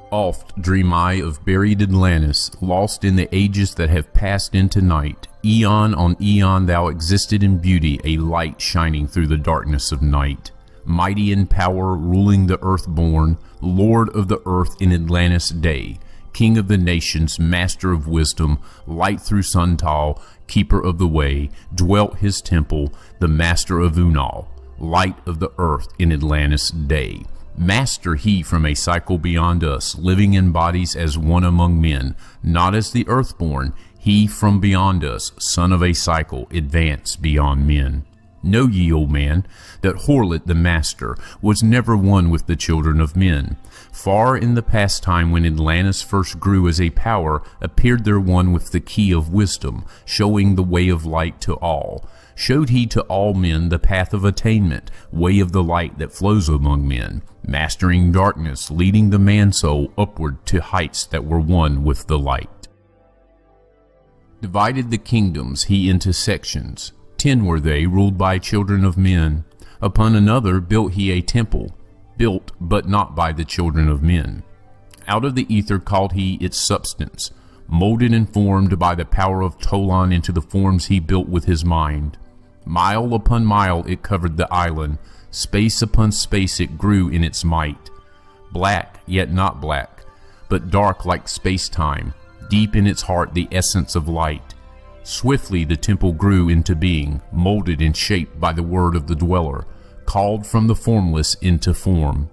Oft dream I of buried Atlantis, lost in the ages that have passed into night. Eon on eon thou existed in beauty, a light shining through the darkness of night. Mighty in power, ruling the earth born, Lord of the earth in Atlantis day. King of the nations, master of wisdom, light through Suntal, keeper of the way, dwelt his temple, the master of Unal, light of the earth in Atlantis day. Master he from a cycle beyond us, living in bodies as one among men, not as the earthborn, he from beyond us, son of a cycle, advance beyond men. Know ye, O man, that Horlet the master was never one with the children of men. Far in the past time when Atlantis first grew as a power, appeared there one with the key of wisdom, showing the way of light to all. Showed he to all men the path of attainment, way of the light that flows among men, mastering darkness, leading the man-soul upward to heights that were one with the light. Divided the kingdoms he into sections. 10 were they, ruled by children of men. Upon another built he a temple, built but not by the children of men. Out of the ether called he its substance, molded and formed by the power of Tolan into the forms he built with his mind. Mile upon mile it covered the island, space upon space it grew in its might. Black, yet not black, but dark like space-time, deep in its heart the essence of light. Swiftly the temple grew into being, molded and shaped by the word of the dweller, called from the formless into form.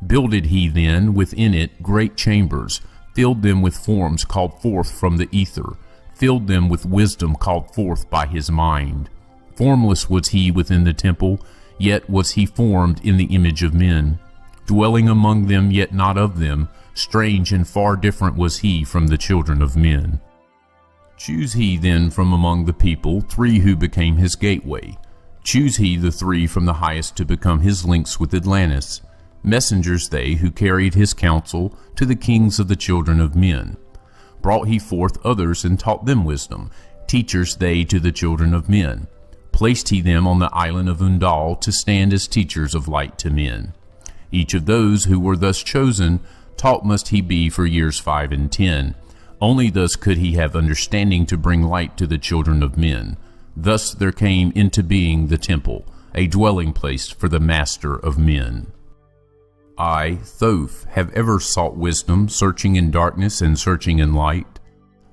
Builded he then within it great chambers, filled them with forms called forth from the ether, filled them with wisdom called forth by his mind. Formless was he within the temple, yet was he formed in the image of men. dwelling among them, yet not of them. Strange and far different was he from the children of men. Choose he then from among the people 3 who became his gateway. Choose he the 3 from the highest to become his links with Atlantis. Messengers they who carried his counsel to the kings of the children of men. Brought he forth others and taught them wisdom, teachers they to the children of men. Placed he them on the island of Undal to stand as teachers of light to men. Each of those who were thus chosen, taught must he be for years 5 and 10. Only thus could he have understanding to bring light to the children of men. Thus there came into being the temple, a dwelling place for the master of men. I, Thoth, have ever sought wisdom, searching in darkness and searching in light.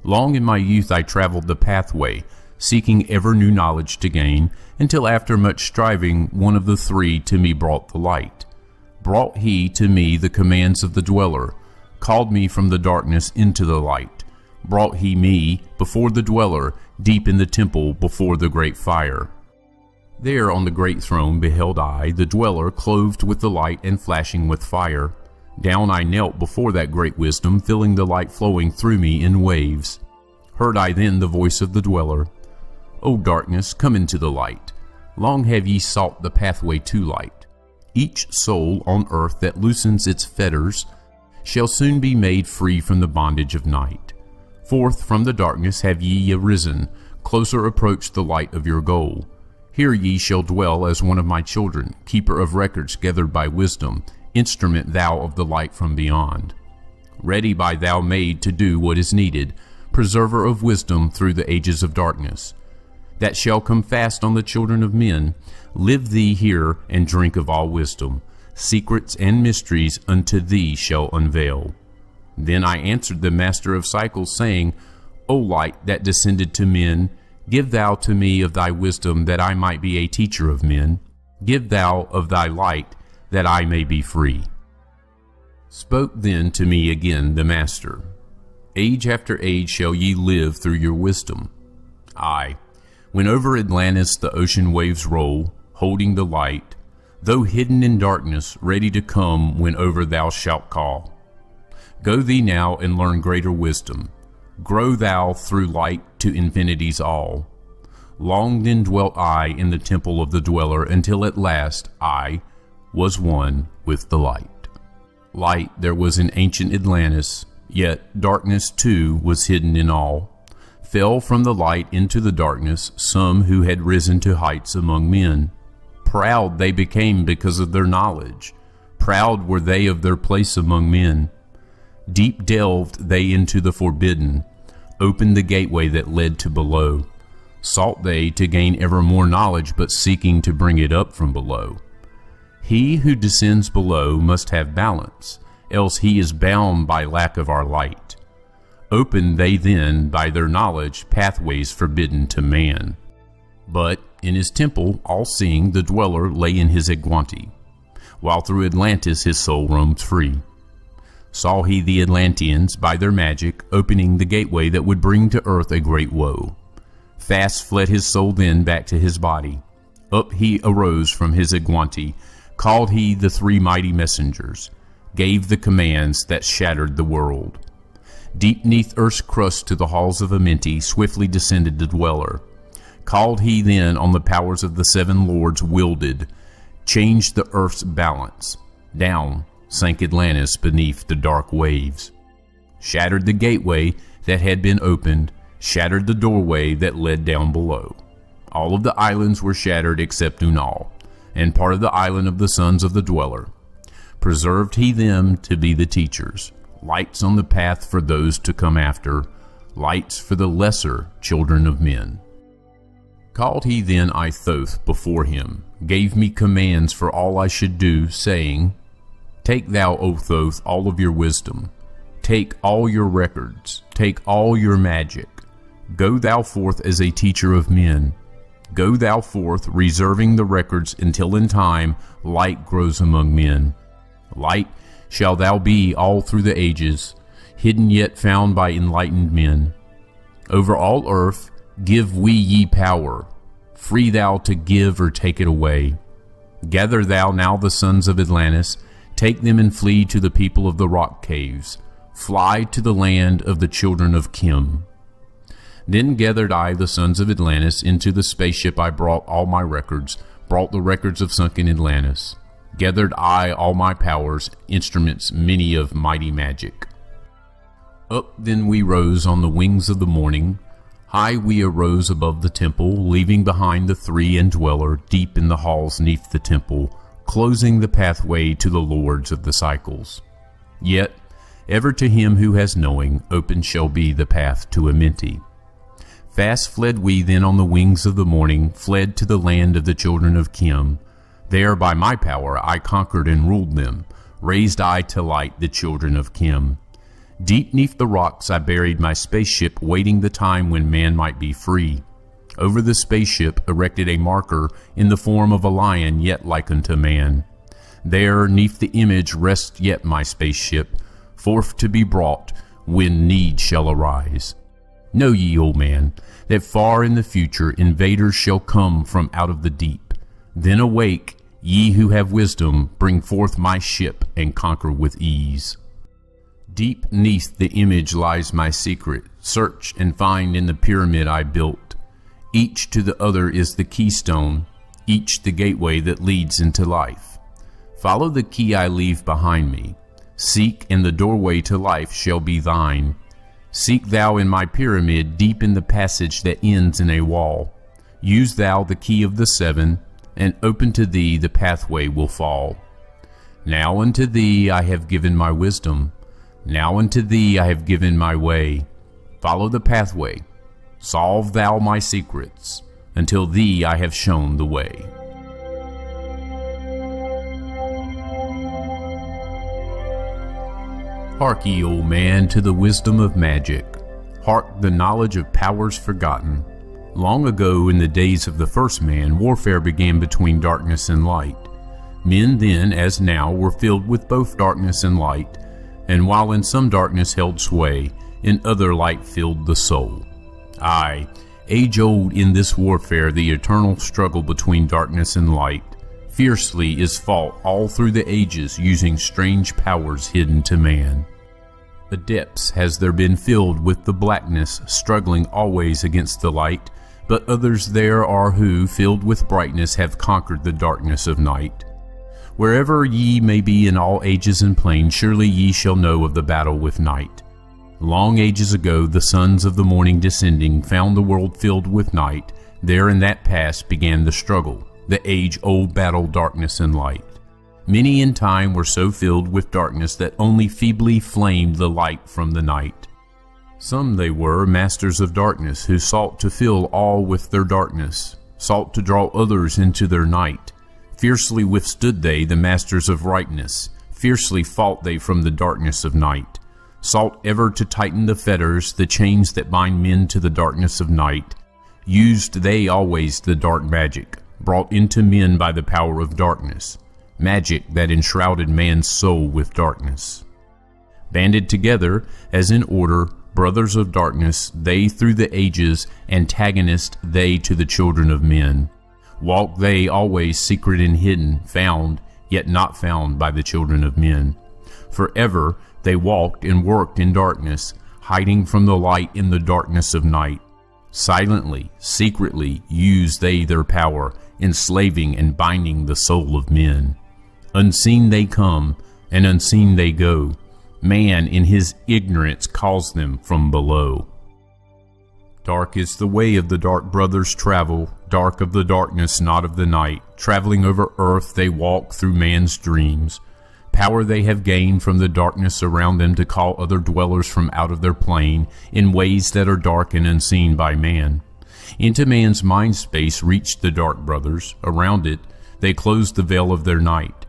Long in my youth I traveled the pathway, seeking ever new knowledge to gain, until after much striving one of the 3 to me brought the light. Brought he to me the commands of the dweller, called me from the darkness into the light. Brought he me before the dweller, deep in the temple before the great fire. There on the great throne beheld I the dweller clothed with the light and flashing with fire. Down I knelt before that great wisdom, feeling the light flowing through me in waves. Heard I then the voice of the dweller, O darkness, come into the light. Long have ye sought the pathway to light. Each soul on earth that loosens its fetters shall soon be made free from the bondage of night. Forth from the darkness have ye arisen, closer approached the light of your goal. Here ye shall dwell as one of my children, keeper of records gathered by wisdom, instrument thou of the light from beyond. Ready by thou made to do what is needed, preserver of wisdom through the ages of darkness. That shall come fast on the children of men. Live thee here and drink of all wisdom. Secrets and mysteries unto thee shall unveil. Then I answered the master of cycles, saying, O light that descended to men, give thou to me of thy wisdom, that I might be a teacher of men. Give thou of thy light, that I may be free. Spoke then to me again the master, Age after age shall ye live through your wisdom. Aye, when over Atlantis the ocean waves roll, holding the light, though hidden in darkness, ready to come when over thou shalt call. Go thee now and learn greater wisdom. Grow thou through light to infinity's all. Long then dwelt I in the temple of the dweller, until at last I was one with the light. Light there was in ancient Atlantis, yet darkness too was hidden in all. Fell from the light into the darkness some who had risen to heights among men. Proud they became because of their knowledge. Proud were they of their place among men. Deep delved they into the forbidden, opened the gateway that led to below. Sought they to gain ever more knowledge, but seeking to bring it up from below. He who descends below must have balance, else he is bound by lack of our light. Opened they then by their knowledge pathways forbidden to man. But in his temple, all-seeing, the dweller lay in his Egwanti, while through Atlantis his soul roamed free. Saw he the Atlanteans, by their magic, opening the gateway that would bring to earth a great woe. Fast fled his soul then back to his body. Up he arose from his Egwanti, called he the three mighty messengers, gave the commands that shattered the world. Deep neath earth's crust to the halls of Amenti swiftly descended the dweller. Called he then on the powers of the seven lords wielded, changed the earth's balance. Down sank Atlantis beneath the dark waves. Shattered the gateway that had been opened, shattered the doorway that led down below. All of the islands were shattered except Unal, and part of the island of the sons of the dweller. Preserved he them to be the teachers, lights on the path for those to come after, lights for the lesser children of men. Called he then I Thoth before him, gave me commands for all I should do, saying, Take thou, O Thoth, all of your wisdom, take all your records, take all your magic. Go thou forth as a teacher of men. Go thou forth, reserving the records until in time light grows among men. Light shall thou be all through the ages, hidden yet found by enlightened men. Over all earth give we ye power, free thou to give or take it away. Gather thou now the sons of Atlantis, Take them and flee to the people of the rock caves. Fly to the land of the children of Kim. Then gathered I the sons of Atlantis into the spaceship. I brought all my records, brought the records of sunken Atlantis. Gathered I all my powers, instruments many of mighty magic. Up then we rose on the wings of the morning. High we arose above the temple, leaving behind the three indweller deep in the halls neath the temple, closing the pathway to the lords of the cycles. Yet, ever to him who has knowing, open shall be the path to Amenti. Fast fled we then on the wings of the morning, fled to the land of the children of Kim. There by my power I conquered and ruled them, raised I to light the children of Kim. Deep neath the rocks I buried my spaceship, waiting the time when man might be free. Over the spaceship erected a marker in the form of a lion yet like unto man. There neath the image rests yet my spaceship, forth to be brought when need shall arise. Know ye, O man, that far in the future invaders shall come from out of the deep. Then awake, ye who have wisdom, bring forth my ship and conquer with ease. Deep neath the image lies my secret. Search and find in the pyramid I built. Each to the other is the keystone, each the gateway that leads into life. Follow the key I leave behind me. Seek, and the doorway to life shall be thine. Seek thou in my pyramid, deep in the passage that ends in a wall. Use thou the key of the seven, and open to thee the pathway will fall. Now unto thee I have given my wisdom. Now unto thee I have given my way. Follow the pathway. Solve thou my secrets. Until thee I have shown the way. Hark ye, O man, to the wisdom of magic. Hark the knowledge of powers forgotten. Long ago, in the days of the first man, warfare began between darkness and light. Men then, as now, were filled with both darkness and light, and while in some darkness held sway, in other light filled the soul. Aye, age-old in this warfare, the eternal struggle between darkness and light, fiercely is fought all through the ages, using strange powers hidden to man. The depths has there been filled with the blackness, struggling always against the light, but others there are who, filled with brightness, have conquered the darkness of night. Wherever ye may be in all ages and planes, surely ye shall know of the battle with night. Long ages ago, the sons of the morning descending found the world filled with night. There in that past began the struggle, the age-old battle, darkness and light. Many in time were so filled with darkness that only feebly flamed the light from the night. Some they were, masters of darkness, who sought to fill all with their darkness, sought to draw others into their night. Fiercely withstood they, the masters of rightness, fiercely fought they from the darkness of night, sought ever to tighten the fetters, the chains that bind men to the darkness of night. Used they always the dark magic, brought into men by the power of darkness, magic that enshrouded man's soul with darkness. Banded together, as in order, brothers of darkness, they through the ages, antagonist they to the children of men. Walk they always secret and hidden, found, yet not found by the children of men. Forever they walked and worked in darkness, hiding from the light in the darkness of night. Silently, secretly used they their power, enslaving and binding the soul of men. Unseen they come, and unseen they go. Man in his ignorance calls them from below. Dark is the way of the dark brothers travel, dark of the darkness, not of the night. Traveling over earth they walk through man's dreams. Power they have gained from the darkness around them to call other dwellers from out of their plane in ways that are dark and unseen by man. Into man's mind space reached the dark brothers. Around it they closed the veil of their night.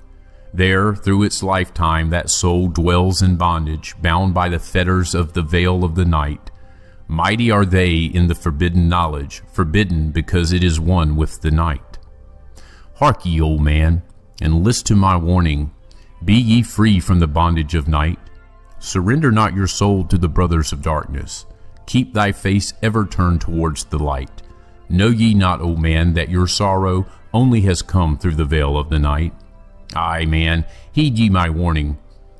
There, through its lifetime, that soul dwells in bondage, bound by the fetters of the veil of the night. Mighty are they in the forbidden knowledge, forbidden because it is one with the night. Hark ye, old man, and list to my warning. Be ye free from the bondage of night. Surrender not your soul to the brothers of darkness. Keep thy face ever turned towards the light. Know ye not, O man, that your sorrow only has come through the veil of the night? Aye, man, heed ye my warning.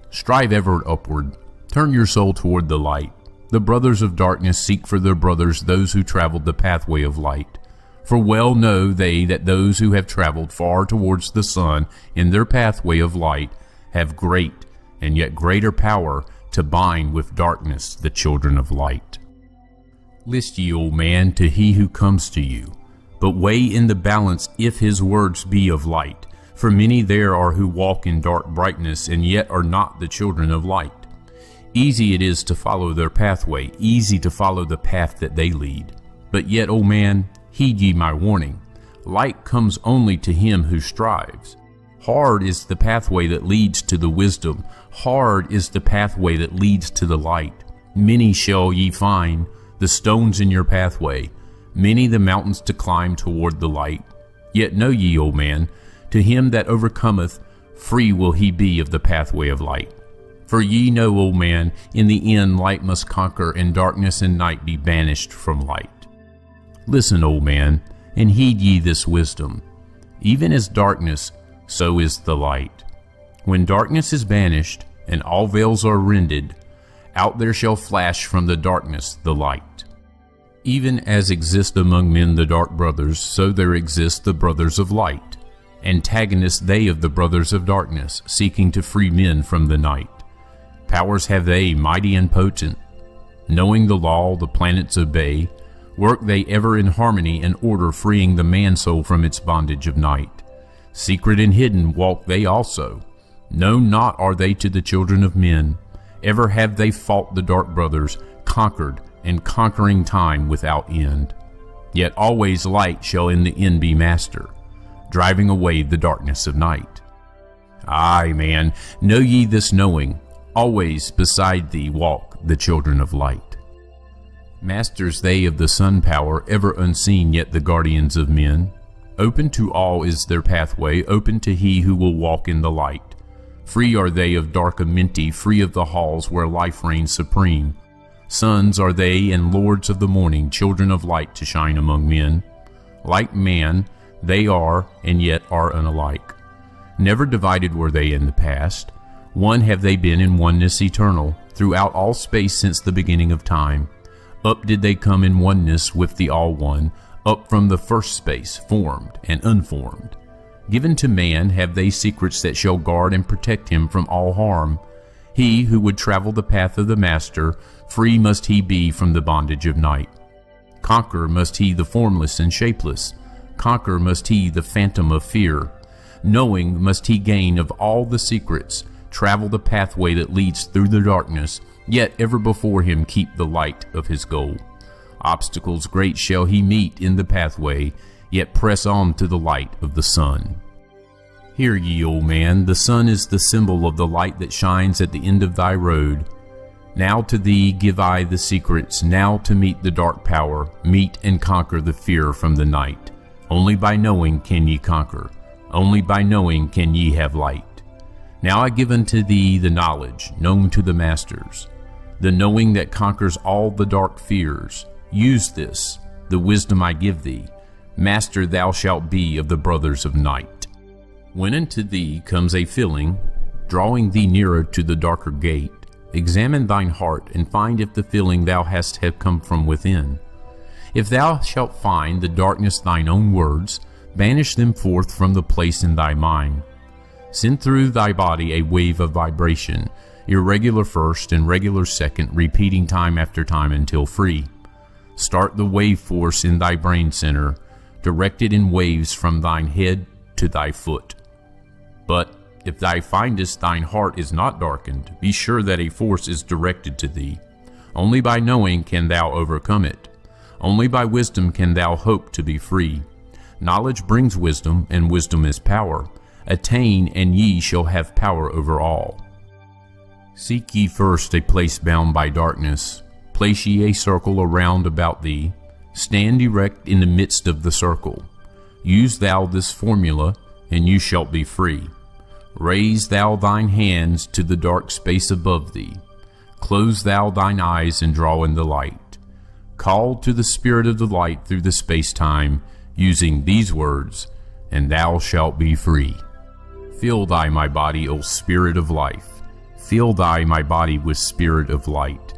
Strive ever upward. Turn your soul toward the light. The brothers of darkness seek for their brothers those who traveled the pathway of light. For well know they that those who have traveled far towards the sun in their pathway of light have great and yet greater power to bind with darkness the children of light. List ye, O man, to he who comes to you, but weigh in the balance if his words be of light. For many there are who walk in dark brightness, and yet are not the children of light. Easy it is to follow their pathway, easy to follow the path that they lead. But yet, O man, heed ye my warning. Light comes only to him who strives. Hard is the pathway that leads to the wisdom. Hard is the pathway that leads to the light. Many shall ye find the stones in your pathway, many the mountains to climb toward the light. Yet know ye, O man, to him that overcometh, free will he be of the pathway of light. For ye know, O man, in the end light must conquer, and darkness and night be banished from light. Listen, O man, and heed ye this wisdom. Even as darkness, so is the light. When darkness is banished, and all veils are rended, out there shall flash from the darkness the light. Even as exist among men the dark brothers, so there exist the brothers of light. Antagonists they of the brothers of darkness, seeking to free men from the night. Powers have they, mighty and potent. Knowing the law, the planets obey. Work they ever in harmony and order, freeing the man-soul from its bondage of night. Secret and hidden walk they also. Known not are they to the children of men. Ever have they fought the dark brothers, conquered, and conquering time without end. Yet always light shall in the end be master, driving away the darkness of night. Aye, man, know ye this knowing, always beside thee walk the children of light. Masters they of the sun power, ever unseen yet the guardians of men. Open to all is their pathway, open to he who will walk in the light. Free are they of dark Amenti, free of the halls where life reigns supreme. Sons are they and lords of the morning, children of light to shine among men. Like man, they are and yet are unalike. Never divided were they in the past. One have they been in oneness eternal, throughout all space since the beginning of time. Up did they come in oneness with the All-One, up from the first space, formed and unformed. Given to man have they secrets that shall guard and protect him from all harm. He who would travel the path of the Master, free must he be from the bondage of night. Conquer must he the formless and shapeless. Conquer must he the phantom of fear. Knowing must he gain of all the secrets, travel the pathway that leads through the darkness, yet ever before him keep the light of his goal. Obstacles great shall he meet in the pathway, yet press on to the light of the sun. Hear ye, O man, the sun is the symbol of the light that shines at the end of thy road. Now to thee give I the secrets, now to meet the dark power, meet and conquer the fear from the night. Only by knowing can ye conquer, only by knowing can ye have light. Now I give unto thee the knowledge, known to the masters, the knowing that conquers all the dark fears. Use this, the wisdom I give thee. Master thou shalt be of the brothers of night. When unto thee comes a feeling, drawing thee nearer to the darker gate, examine thine heart, and find if the feeling thou hast have come from within. If thou shalt find the darkness thine own words, banish them forth from the place in thy mind. Send through thy body a wave of vibration, irregular first and regular second, repeating time after time until free. Start the wave force in thy brain center, directed in waves from thine head to thy foot. But if thou findest thine heart is not darkened, be sure that a force is directed to thee. Only by knowing can thou overcome it. Only by wisdom can thou hope to be free. Knowledge brings wisdom, and wisdom is power. Attain, and ye shall have power over all. Seek ye first a place bound by darkness. Place ye a circle around about thee. Stand erect in the midst of the circle. Use thou this formula, and you shalt be free. Raise thou thine hands to the dark space above thee. Close thou thine eyes and draw in the light. Call to the spirit of the light through the space-time, using these words, and thou shalt be free. Fill thy my body, O Spirit of life. Fill thy my body with spirit of light.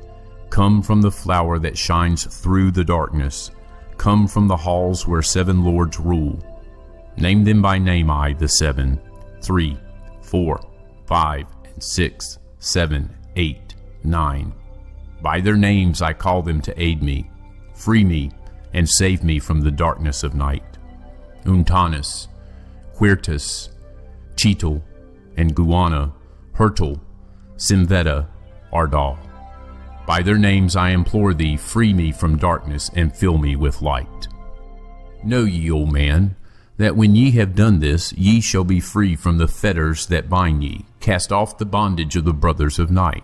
Come from the flower that shines through the darkness. Come from the halls where 7 lords rule. Name them by name, I, the 7. 3, 4, 5, and 6, 7, 8, 9. By their names I call them to aid me, free me, and save me from the darkness of night. Untanus, Quirtus, Cheetal, and Guana, Hurtle, Simveta, Ardal. By their names I implore thee, free me from darkness and fill me with light. Know ye, O man, that when ye have done this, ye shall be free from the fetters that bind ye, cast off the bondage of the brothers of night.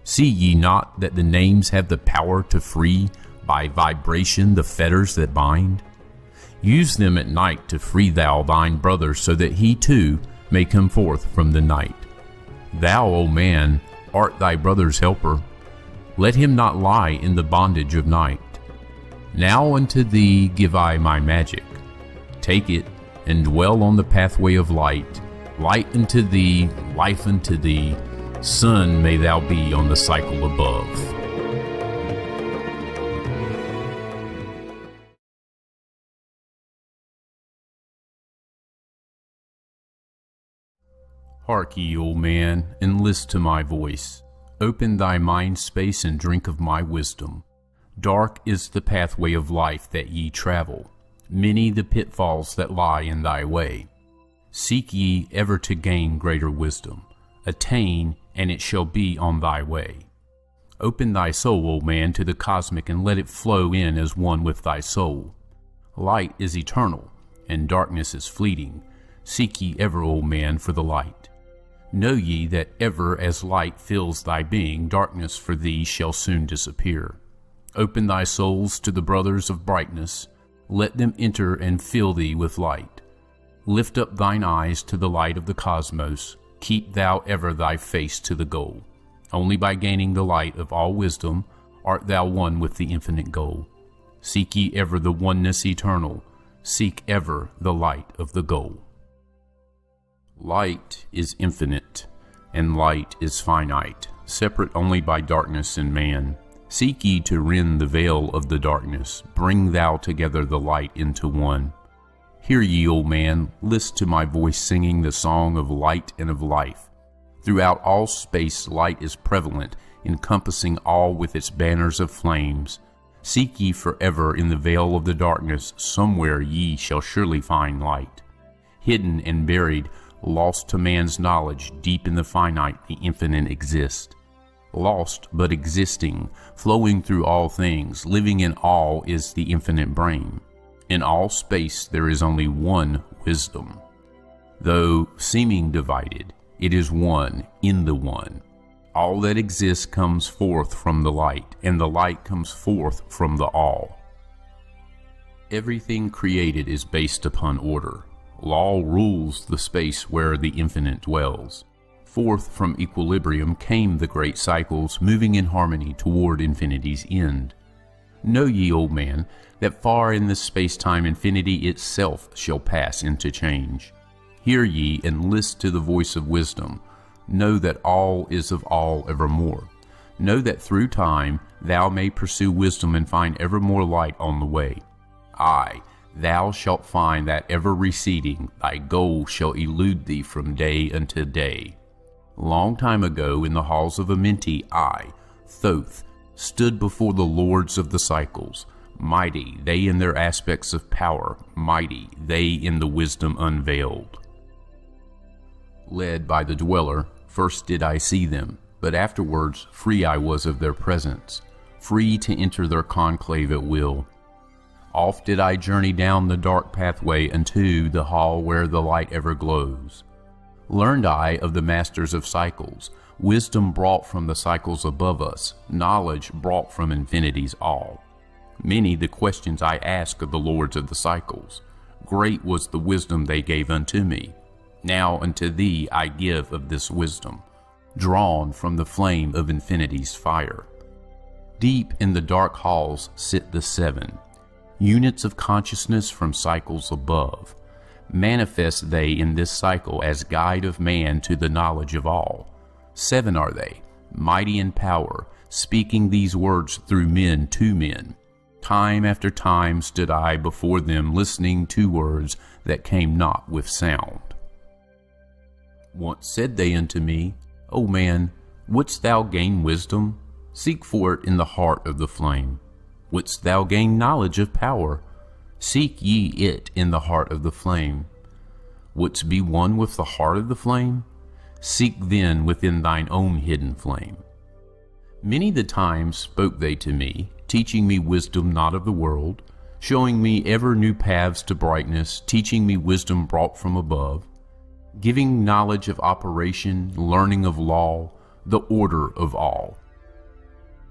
See ye not that the names have the power to free by vibration the fetters that bind? Use them at night to free thou thine brother, so that he too may come forth from the night. Thou, O man, art thy brother's helper. Let him not lie in the bondage of night. Now unto thee give I my magic. Take it, and dwell on the pathway of light. Light unto thee, life unto thee, sun may thou be on the cycle above. Hark ye, O man, and list to my voice. Open thy mind space and drink of my wisdom. Dark is the pathway of life that ye travel, many the pitfalls that lie in thy way. Seek ye ever to gain greater wisdom. Attain, and it shall be on thy way. Open thy soul, O man, to the cosmic, and let it flow in as one with thy soul. Light is eternal, and darkness is fleeting. Seek ye ever, O man, for the light. Know ye that ever as light fills thy being, darkness for thee shall soon disappear. Open thy souls to the brothers of brightness. Let them enter and fill thee with light. Lift up thine eyes to the light of the cosmos. Keep thou ever thy face to the goal. Only by gaining the light of all wisdom art thou one with the infinite goal. Seek ye ever the oneness eternal. Seek ever the light of the goal. Light is infinite, and light is finite, separate only by darkness and man. Seek ye to rend the veil of the darkness. Bring thou together the light into one. Hear ye, O man, list to my voice singing the song of light and of life. Throughout all space light is prevalent, encompassing all with its banners of flames. Seek ye forever in the veil of the darkness. Somewhere ye shall surely find light. Hidden and buried, lost to man's knowledge, deep in the finite, the infinite exists. Lost but existing, flowing through all things, living in all is the infinite brain. In all space there is only one wisdom. Though seeming divided, it is one in the one. All that exists comes forth from the light, and the light comes forth from the all. Everything created is based upon order. Law rules the space where the infinite dwells. Forth from equilibrium came the great cycles, moving in harmony toward infinity's end. Know ye, O man, that far in this space-time infinity itself shall pass into change. Hear ye and list to the voice of wisdom. Know that all is of all evermore. Know that through time thou may pursue wisdom and find ever more light on the way. Aye, thou shalt find that ever receding, thy goal shall elude thee from day unto day. Long time ago in the halls of Amenti, I, Thoth, stood before the lords of the cycles. Mighty, they in their aspects of power, mighty, they in the wisdom unveiled. Led by the dweller, first did I see them, but afterwards free I was of their presence, free to enter their conclave at will. Oft did I journey down the dark pathway unto the hall where the light ever glows. Learned I of the masters of cycles, wisdom brought from the cycles above us, knowledge brought from infinity's all. Many the questions I asked of the lords of the cycles. Great was the wisdom they gave unto me. Now unto thee I give of this wisdom, drawn from the flame of infinity's fire. Deep in the dark halls sit the 7, units of consciousness from cycles above. Manifest they in this cycle as guide of man to the knowledge of all. 7 are they, mighty in power, speaking these words through men to men. Time after time stood I before them, listening to words that came not with sound. Once said they unto me, O man, wouldst thou gain wisdom? Seek for it in the heart of the flame. Wouldst thou gain knowledge of power? Seek ye it in the heart of the flame. Wouldst be one with the heart of the flame? Seek then within thine own hidden flame. Many the times spoke they to me, teaching me wisdom not of the world, showing me ever new paths to brightness, teaching me wisdom brought from above, giving knowledge of operation, learning of law, the order of all.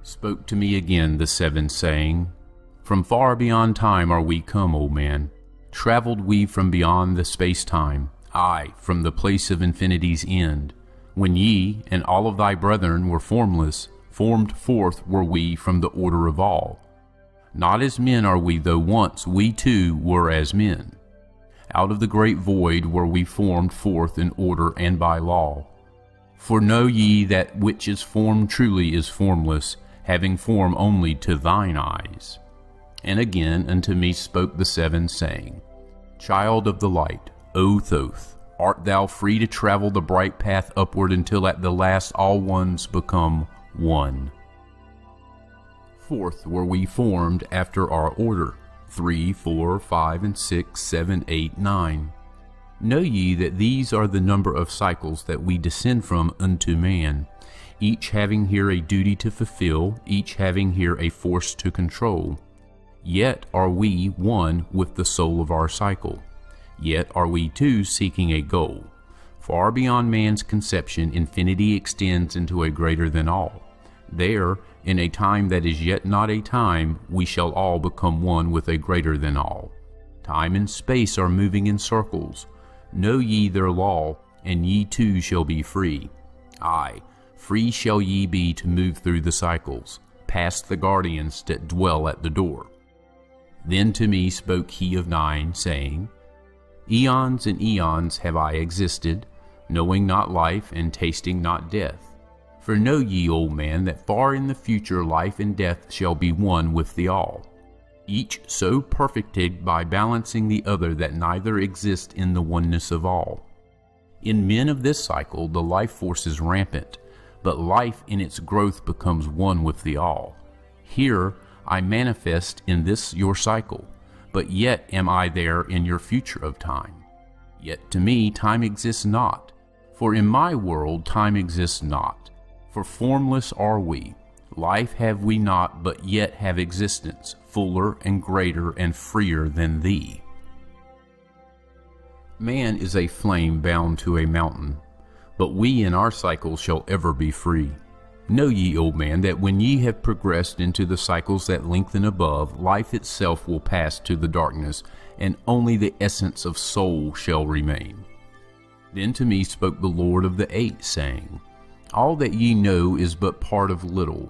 Spoke to me again the 7, saying, From far beyond time are we come, O man. Traveled we from beyond the space-time, aye, from the place of infinity's end. When ye and all of thy brethren were formless, formed forth were we from the order of all. Not as men are we, though once we too were as men. Out of the great void were we formed forth in order and by law. For know ye that which is formed truly is formless, having form only to thine eyes. And again unto me spoke the 7, saying, Child of the light, O Thoth, art thou free to travel the bright path upward until at the last all ones become one. 4th were we formed after our order, 3, 4, 5, and 6, 7, 8, 9. Know ye that these are the number of cycles that we descend from unto man, each having here a duty to fulfill, each having here a force to control. Yet are we one with the soul of our cycle. Yet are we too seeking a goal. Far beyond man's conception, infinity extends into a greater than all. There, in a time that is yet not a time, we shall all become one with a greater than all. Time and space are moving in circles. Know ye their law, and ye too shall be free. Aye, free shall ye be to move through the cycles, past the guardians that dwell at the door. Then to me spoke he of 9, saying, Eons and eons have I existed, knowing not life and tasting not death. For know ye, old man, that far in the future life and death shall be one with the all, each so perfected by balancing the other that neither exist in the oneness of all. In men of this cycle the life force is rampant, but life in its growth becomes one with the all. Here I manifest in this your cycle, but yet am I there in your future of time. Yet to me time exists not, for in my world time exists not. For formless are we, life have we not, but yet have existence, fuller and greater and freer than thee. Man is a flame bound to a mountain, but we in our cycle shall ever be free. Know ye, old man, that when ye have progressed into the cycles that lengthen above, life itself will pass to the darkness, and only the essence of soul shall remain. Then to me spoke the Lord of the 8, saying, All that ye know is but part of little.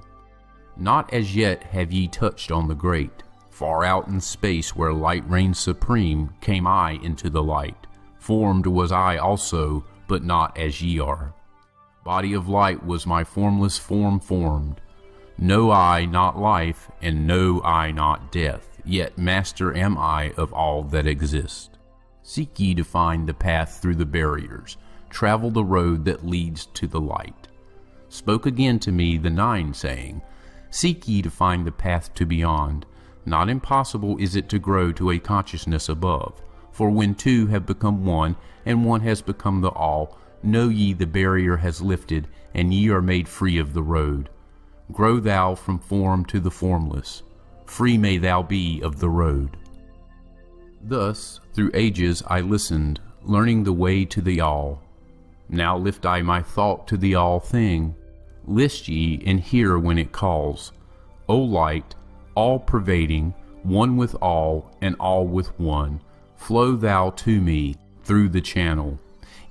Not as yet have ye touched on the great. Far out in space where light reigns supreme, came I into the light. Formed was I also, but not as ye are. Body of light was my formless form formed. Know I not life, and know I not death, yet master am I of all that exist. Seek ye to find the path through the barriers, travel the road that leads to the light. Spoke again to me the 9, saying, Seek ye to find the path to beyond. Not impossible is it to grow to a consciousness above. For when two have become one, and one has become the all, know ye the barrier has lifted, and ye are made free of the road. Grow thou from form to the formless. Free may thou be of the road. Thus, through ages I listened, learning the way to the all. Now lift I my thought to the all thing. List ye and hear when it calls. O light, all-pervading, one with all, and all with one, flow thou to me through the channel.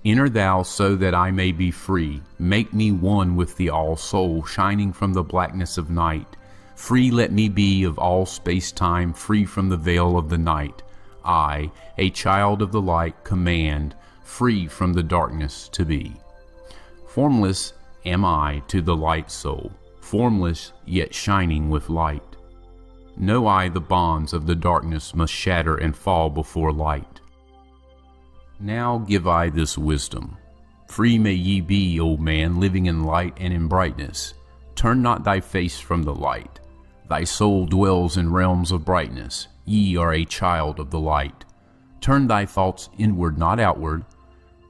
Enter thou so that I may be free. Make me one with the all-soul, shining from the blackness of night. Free let me be of all space-time, free from the veil of the night. I, a child of the light, command, free from the darkness to be. Formless am I to the light soul, formless yet shining with light. Know I the bonds of the darkness must shatter and fall before light. Now give I this wisdom. Free may ye be, O man, living in light and in brightness. Turn not thy face from the light. Thy soul dwells in realms of brightness. Ye are a child of the light. Turn thy thoughts inward, not outward.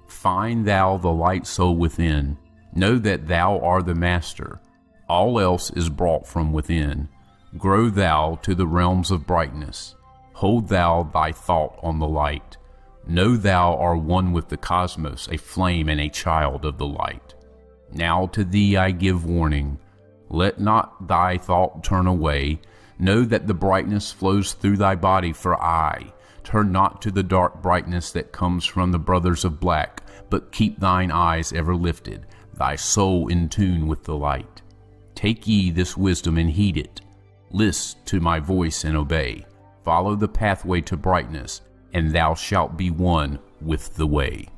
Find thou the light soul within. Know that thou art the master. All else is brought from within. Grow thou to the realms of brightness. Hold thou thy thought on the light. Know thou art one with the cosmos, a flame and a child of the light. Now to thee I give warning. Let not thy thought turn away. Know that the brightness flows through thy body, for I. Turn not to the dark brightness that comes from the brothers of black, but keep thine eyes ever lifted, thy soul in tune with the light. Take ye this wisdom and heed it. List to my voice and obey. Follow the pathway to brightness, and thou shalt be one with the way.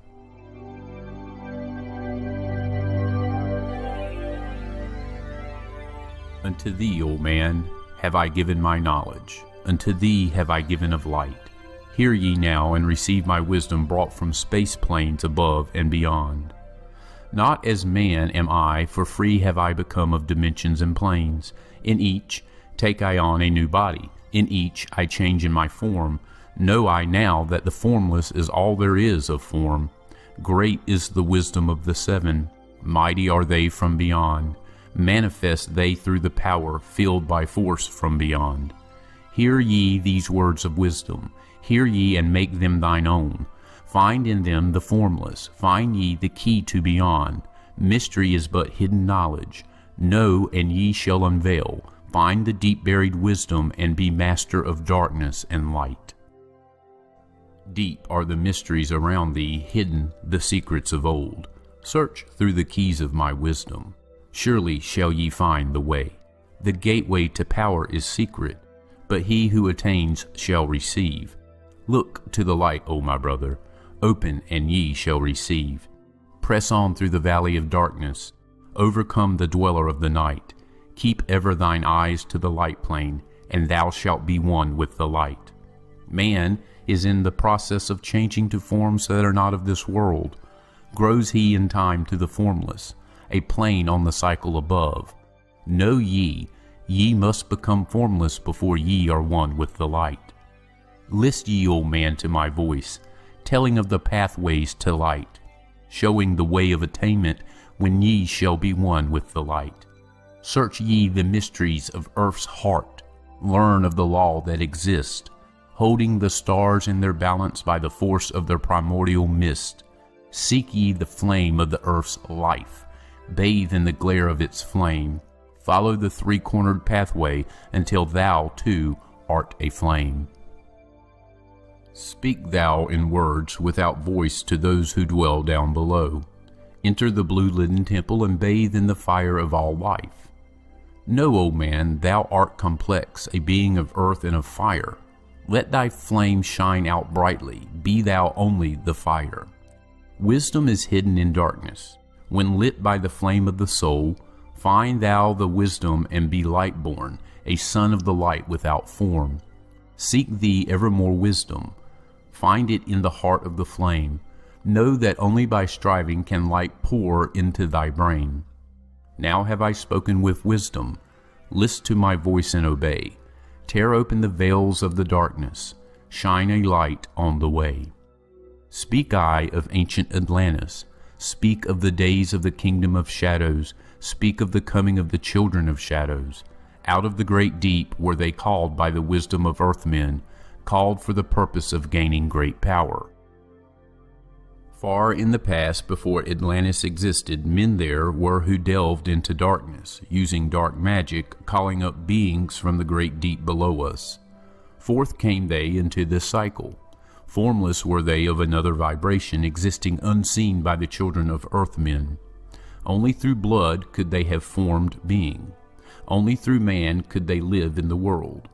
Unto thee, O man, have I given my knowledge. Unto thee have I given of light. Hear ye now, and receive my wisdom brought from space planes above and beyond. Not as man am I, for free have I become of dimensions and planes. In each take I on a new body. In each I change in my form. Know I now that the formless is all there is of form. Great is the wisdom of the seven. Mighty are they from beyond. Manifest they through the power, filled by force from beyond. Hear ye these words of wisdom. Hear ye and make them thine own. Find in them the formless. Find ye the key to beyond. Mystery is but hidden knowledge. Know, and ye shall unveil. Find the deep-buried wisdom, and be master of darkness and light. Deep are the mysteries around thee, hidden the secrets of old. Search through the keys of my wisdom. Surely shall ye find the way. The gateway to power is secret, but he who attains shall receive. Look to the light, O my brother. Open, and ye shall receive. Press on through the valley of darkness. Overcome the dweller of the night. Keep ever thine eyes to the light plane, and thou shalt be one with the light. Man is in the process of changing to forms that are not of this world. Grows he in time to the formless, a plane on the cycle above. Know ye, ye must become formless before ye are one with the light. List ye, O man, to my voice, telling of the pathways to light, showing the way of attainment when ye shall be one with the light. Search ye the mysteries of earth's heart, learn of the law that exists, holding the stars in their balance by the force of their primordial mist. Seek ye the flame of the earth's life, bathe in the glare of its flame. Follow the three-cornered pathway until thou, too, art a flame. Speak thou in words without voice to those who dwell down below. Enter the blue-litten temple and bathe in the fire of all life. Know, O man, thou art complex, a being of earth and of fire. Let thy flame shine out brightly, be thou only the fire. Wisdom is hidden in darkness. When lit by the flame of the soul, find thou the wisdom and be light-born, a son of the light without form. Seek thee ever more wisdom. Find it in the heart of the flame. Know that only by striving can light pour into thy brain. Now have I spoken with wisdom. List to my voice and obey. Tear open the veils of the darkness. Shine a light on the way. Speak I of ancient Atlantis. Speak of the days of the kingdom of shadows. Speak of the coming of the children of shadows. Out of the great deep were they called by the wisdom of earthmen, called for the purpose of gaining great power. Far in the past, before Atlantis existed, men there were who delved into darkness, using dark magic, calling up beings from the great deep below us. Forth came they into this cycle. Formless were they of another vibration, existing unseen by the children of earthmen. Only through blood could they have formed being. Only through man could they live in the world.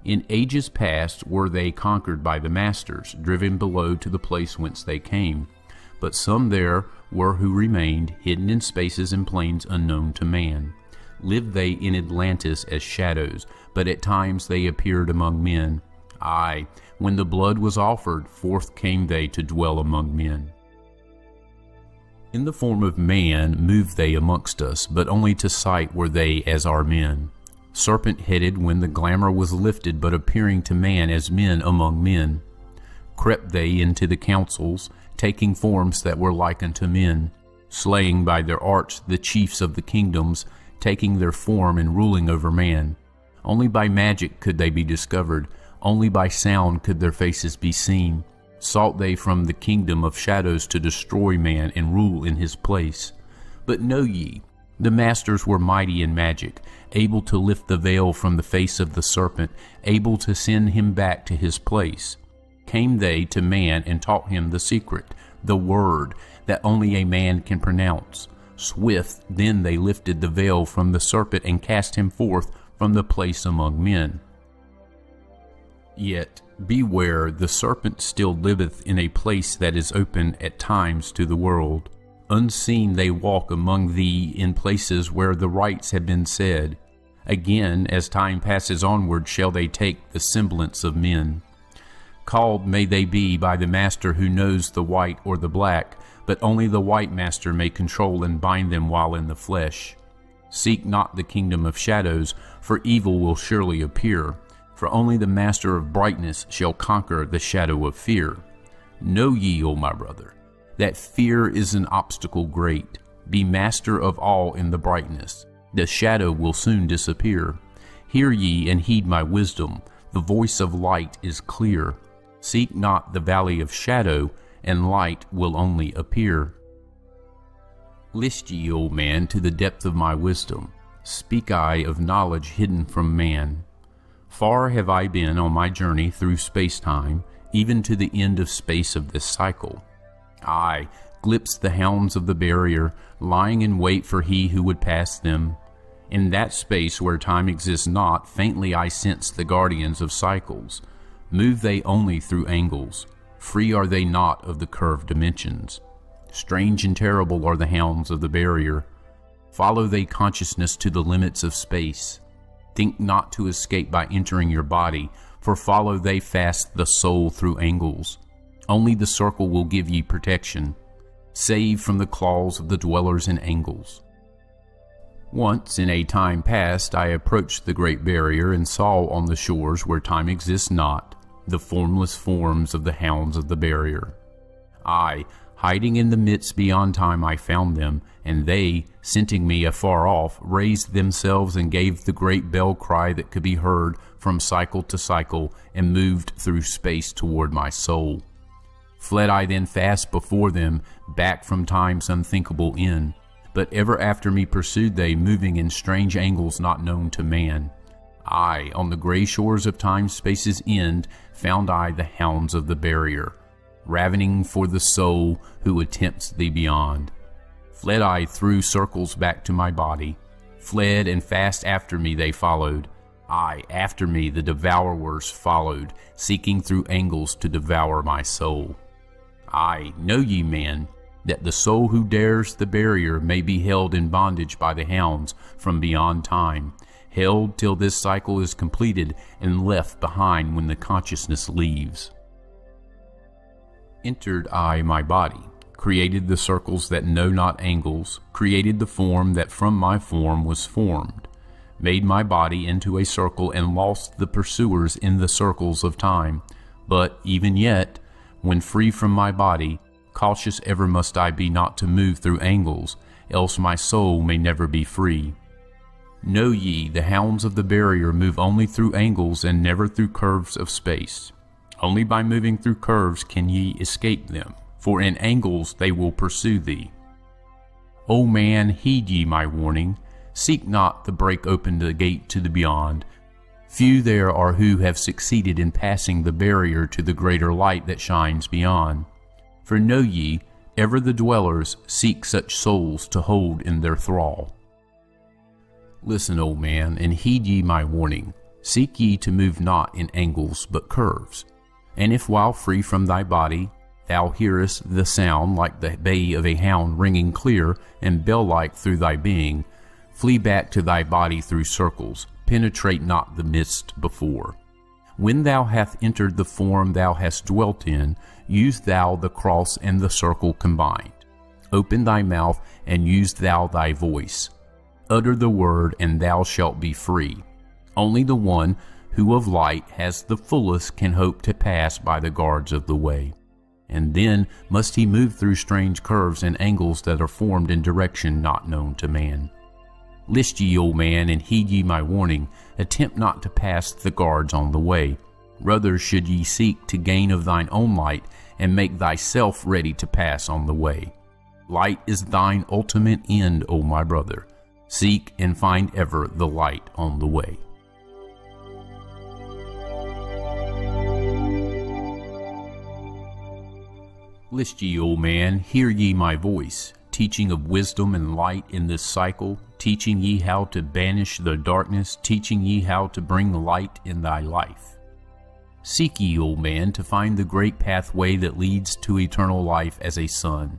In ages past were they conquered by the masters, driven below to the place whence they came. But some there were who remained, hidden in spaces and plains unknown to man. Lived they in Atlantis as shadows, but at times they appeared among men. Aye, when the blood was offered, forth came they to dwell among men. In the form of man moved they amongst us, but only to sight were they as our men. Serpent-headed when the glamour was lifted, but appearing to man as men among men. Crept they into the councils, taking forms that were like unto men, slaying by their arts the chiefs of the kingdoms, taking their form and ruling over man. Only by magic could they be discovered, only by sound could their faces be seen. Sought they from the kingdom of shadows to destroy man and rule in his place. But know ye, the masters were mighty in magic, able to lift the veil from the face of the serpent, able to send him back to his place. Came they to man and taught him the secret, the word that only a man can pronounce. Swift then they lifted the veil from the serpent and cast him forth from the place among men. Yet beware, the serpent still liveth in a place that is open at times to the world. Unseen they walk among thee in places where the rites have been said. Again, as time passes onward, shall they take the semblance of men. Called may they be by the master who knows the white or the black, but only the white master may control and bind them while in the flesh. Seek not the kingdom of shadows, for evil will surely appear, for only the master of brightness shall conquer the shadow of fear. Know ye, O my brother, that fear is an obstacle great. Be master of all in the brightness. The shadow will soon disappear. Hear ye and heed my wisdom. The voice of light is clear. Seek not the valley of shadow, and light will only appear. List ye, O man, to the depth of my wisdom. Speak I of knowledge hidden from man. Far have I been on my journey through space-time, even to the end of space of this cycle. I glimpsed the hounds of the barrier, lying in wait for he who would pass them. In that space where time exists not, faintly I sense the guardians of cycles. Move they only through angles. Free are they not of the curved dimensions. Strange and terrible are the hounds of the barrier. Follow they consciousness to the limits of space. Think not to escape by entering your body, for follow they fast the soul through angles. Only the circle will give ye protection. Save from the claws of the dwellers in angles. Once, in a time past, I approached the great barrier and saw on the shores where time exists not, the formless forms of the hounds of the barrier. I, hiding in the midst beyond time, I found them, and they, scenting me afar off, raised themselves and gave the great bell cry that could be heard from cycle to cycle and moved through space toward my soul. Fled I then fast before them, back from time's unthinkable end. But ever after me pursued they, moving in strange angles not known to man. I, on the gray shores of time-space's end, found I the hounds of the barrier, ravening for the soul who attempts thee beyond. Fled I through circles back to my body. Fled, and fast after me they followed. Aye, after me the devourers followed, seeking through angles to devour my soul. Aye, know ye, man, that the soul who dares the barrier may be held in bondage by the hounds from beyond time, held till this cycle is completed and left behind when the consciousness leaves. Entered I my body, created the circles that know not angles, created the form that from my form was formed, made my body into a circle and lost the pursuers in the circles of time. But even yet, when free from my body, cautious ever must I be not to move through angles, else my soul may never be free. Know ye, the hounds of the barrier move only through angles and never through curves of space. Only by moving through curves can ye escape them, for in angles they will pursue thee. O man, heed ye my warning. Seek not to break open the gate to the beyond. Few there are who have succeeded in passing the barrier to the greater light that shines beyond. For know ye, ever the dwellers seek such souls to hold in their thrall. Listen, O man, and heed ye my warning. Seek ye to move not in angles but curves. And if while free from thy body thou hearest the sound like the bay of a hound ringing clear and bell-like through thy being, flee back to thy body through circles, penetrate not the midst before. When thou hast entered the form thou hast dwelt in, use thou the cross and the circle combined. Open thy mouth and use thou thy voice. Utter the word and thou shalt be free. Only the one who of light has the fullest can hope to pass by the guards of the way. And then must he move through strange curves and angles that are formed in direction not known to man. List ye, O man, and heed ye my warning. Attempt not to pass the guards on the way. Rather should ye seek to gain of thine own light, and make thyself ready to pass on the way. Light is thine ultimate end, O my brother. Seek and find ever the light on the way. List ye, O man, hear ye my voice, teaching of wisdom and light in this cycle, teaching ye how to banish the darkness, teaching ye how to bring light in thy life. Seek ye, O man, to find the great pathway that leads to eternal life as a son.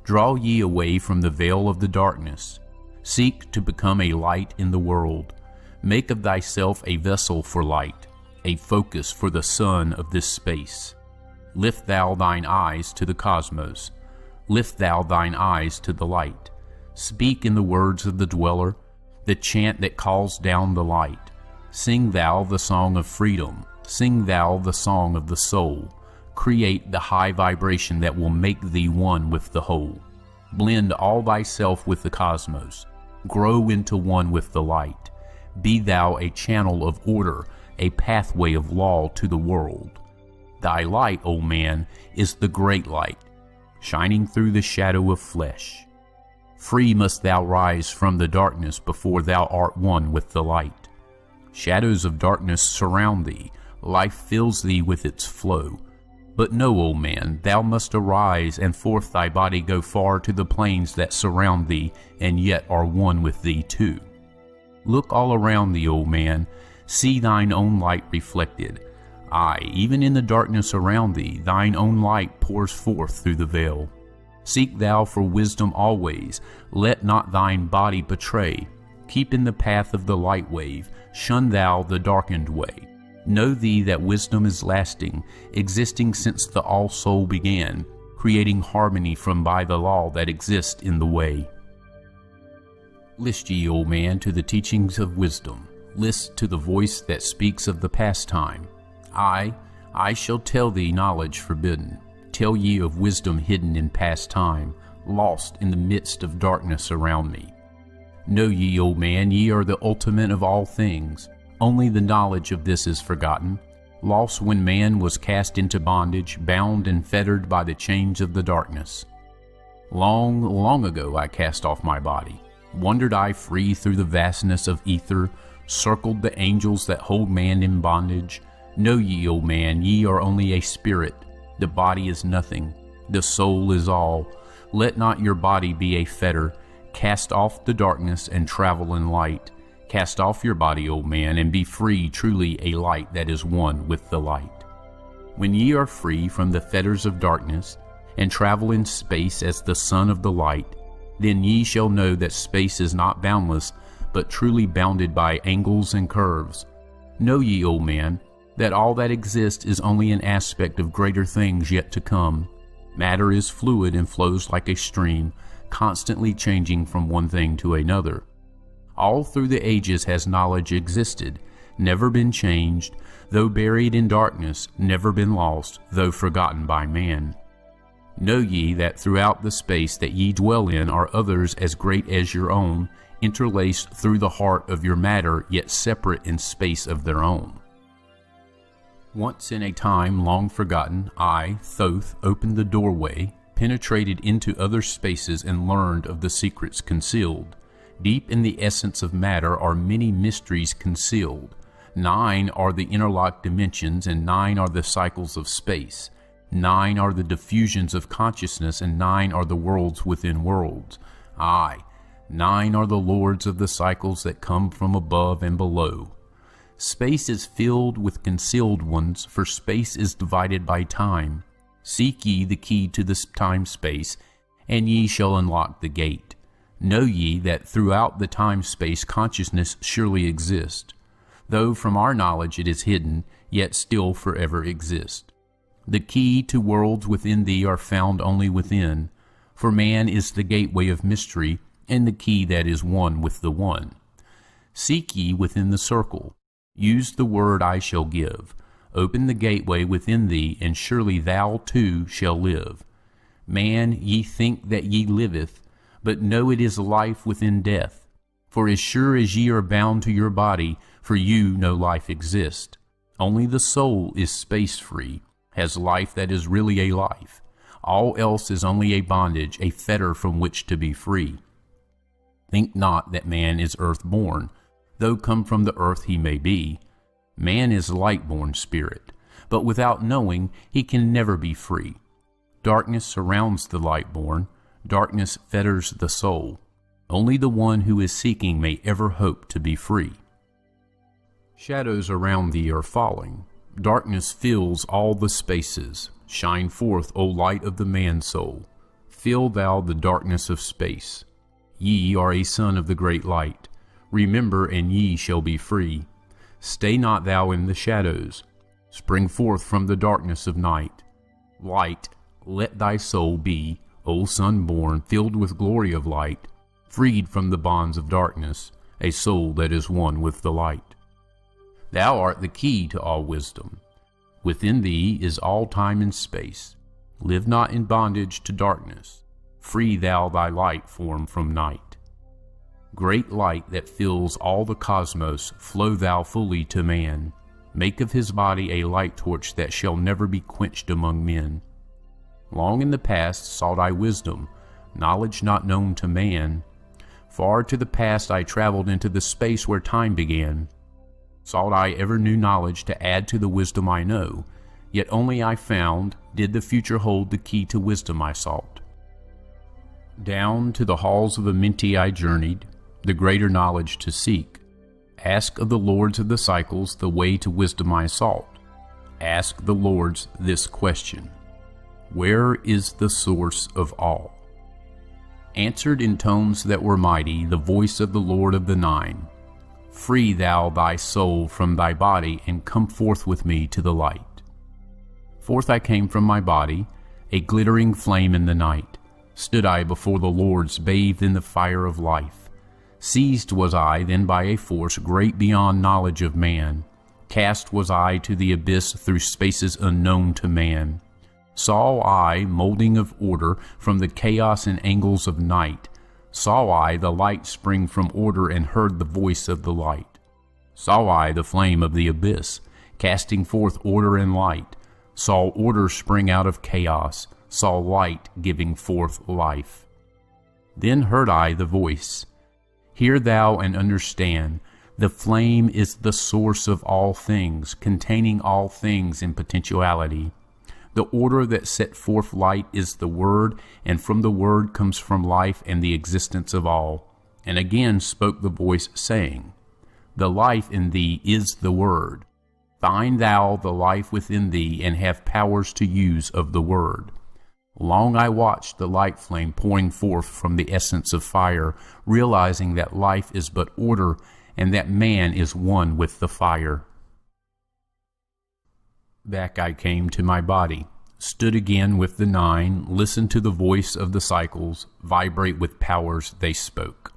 Draw ye away from the veil of the darkness. Seek to become a light in the world. Make of thyself a vessel for light, a focus for the sun of this space. Lift thou thine eyes to the cosmos. Lift thou thine eyes to the light. Speak in the words of the dweller, the chant that calls down the light. Sing thou the song of freedom. Sing thou the song of the soul. Create the high vibration that will make thee one with the whole. Blend all thyself with the cosmos. Grow into one with the light. Be thou a channel of order, a pathway of law to the world. Thy light, O man, is the great light, shining through the shadow of flesh. Free must thou rise from the darkness before thou art one with the light. Shadows of darkness surround thee, life fills thee with its flow. But know, O man, thou must arise, and forth thy body go far to the plains that surround thee, and yet are one with thee too. Look all around thee, O man, see thine own light reflected. Aye, even in the darkness around thee, thine own light pours forth through the veil. Seek thou for wisdom always, let not thine body betray. Keep in the path of the light wave, shun thou the darkened way. Know thee that wisdom is lasting, existing since the all-soul began, creating harmony from by the law that exists in the way. List ye, O man, to the teachings of wisdom. List to the voice that speaks of the pastime. I shall tell thee knowledge forbidden. Tell ye of wisdom hidden in past time, lost in the midst of darkness around me. Know ye, O man, ye are the ultimate of all things. Only the knowledge of this is forgotten, lost when man was cast into bondage, bound and fettered by the chains of the darkness. Long, long ago I cast off my body. Wandered I free through the vastness of ether, circled the angels that hold man in bondage. Know ye, O man, ye are only a spirit. The body is nothing. The soul is all. Let not your body be a fetter. Cast off the darkness and travel in light. Cast off your body, O man, and be free, truly a light that is one with the light. When ye are free from the fetters of darkness, and travel in space as the son of the light, then ye shall know that space is not boundless, but truly bounded by angles and curves. Know ye, O man, that all that exists is only an aspect of greater things yet to come. Matter is fluid and flows like a stream, constantly changing from one thing to another. All through the ages has knowledge existed, never been changed, though buried in darkness, never been lost, though forgotten by man. Know ye that throughout the space that ye dwell in are others as great as your own, interlaced through the heart of your matter, yet separate in space of their own. Once in a time long forgotten, I, Thoth, opened the doorway, penetrated into other spaces and learned of the secrets concealed. Deep in the essence of matter are many mysteries concealed. 9 are the interlocked dimensions, and 9 are the cycles of space. 9 are the diffusions of consciousness, and 9 are the worlds within worlds. Aye, 9 are the lords of the cycles that come from above and below. Space is filled with concealed ones, for space is divided by time. Seek ye the key to this time-space, and ye shall unlock the gate. Know ye that throughout the time-space consciousness surely exists. Though from our knowledge it is hidden, yet still forever exists. The key to worlds within thee are found only within, for man is the gateway of mystery, and the key that is one with the One. Seek ye within the circle. Use the word I shall give. Open the gateway within thee, and surely thou too shall live. Man, ye think that ye liveth, but know it is life within death. For as sure as ye are bound to your body, for you no life exists. Only the soul is space-free, has life that is really a life. All else is only a bondage, a fetter from which to be free. Think not that man is earth-born, though come from the earth he may be. Man is light-born spirit, but without knowing he can never be free. Darkness surrounds the light-born, darkness fetters the soul. Only the one who is seeking may ever hope to be free. Shadows around thee are falling. Darkness fills all the spaces. Shine forth, O light of the man-soul. Fill thou the darkness of space. Ye are a son of the great light. Remember, and ye shall be free. Stay not thou in the shadows. Spring forth from the darkness of night. Light, let thy soul be, O son born, filled with glory of light, freed from the bonds of darkness, a soul that is one with the light. Thou art the key to all wisdom. Within thee is all time and space. Live not in bondage to darkness. Free thou thy light form from night. Great light that fills all the cosmos, flow thou fully to man. Make of his body a light torch that shall never be quenched among men. Long in the past sought I wisdom, knowledge not known to man. Far to the past I traveled into the space where time began. Sought I ever new knowledge to add to the wisdom I know, yet only I found, did the future hold the key to wisdom I sought. Down to the halls of Amenti I journeyed, the greater knowledge to seek. Ask of the lords of the cycles the way to wisdom I sought. Ask the lords this question: where is the source of all? Answered in tones that were mighty the voice of the Lord of the Nine: free thou thy soul from thy body, and come forth with me to the light. Forth I came from my body, a glittering flame in the night. Stood I before the Lords, bathed in the fire of life. Seized was I then by a force great beyond knowledge of man. Cast was I to the abyss through spaces unknown to man. Saw I molding of order from the chaos and angles of night. Saw I the light spring from order, and heard the voice of the light. Saw I the flame of the abyss, casting forth order and light. Saw order spring out of chaos, saw light giving forth life. Then heard I the voice: hear thou and understand, the flame is the source of all things, containing all things in potentiality. The order that set forth light is the Word, and from the Word comes from life and the existence of all. And again spoke the voice, saying, the life in thee is the Word. Find thou the life within thee, and have powers to use of the Word. Long I watched the light flame pouring forth from the essence of fire, realizing that life is but order, and that man is one with the fire. Back I came to my body, stood again with the Nine, listened to the voice of the cycles, vibrate with powers they spoke.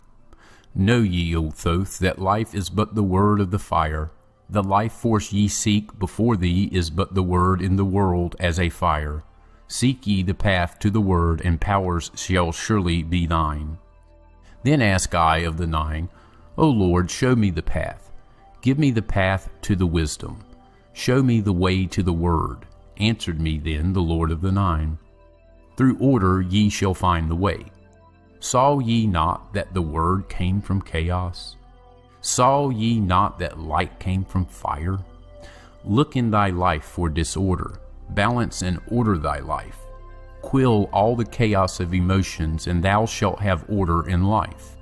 Know ye, O Thoth, that life is but the word of the fire. The life force ye seek before thee is but the word in the world as a fire. Seek ye the path to the word, and powers shall surely be thine. Then ask I of the Nine, O Lord, show me the path. Give me the path to the wisdom. Show me the way to the word. Answered me then the Lord of the Nine: through order ye shall find the way. Saw ye not that the word came from chaos? Saw ye not that light came from fire? Look in thy life for disorder. Balance and order thy life. Quill all the chaos of emotions, and thou shalt have order in life.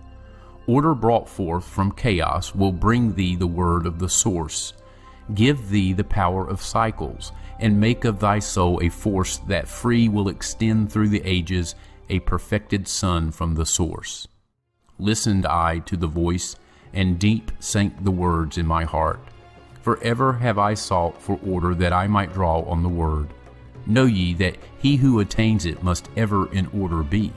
order brought forth from chaos will bring thee the word of the source, give thee the power of cycles, and make of thy soul a force that free will extend through the ages, a perfected sun from the source. Listened I to the voice, and deep sank the words in my heart. Forever have I sought for order that I might draw on the word. Know ye that he who attains it must ever in order be.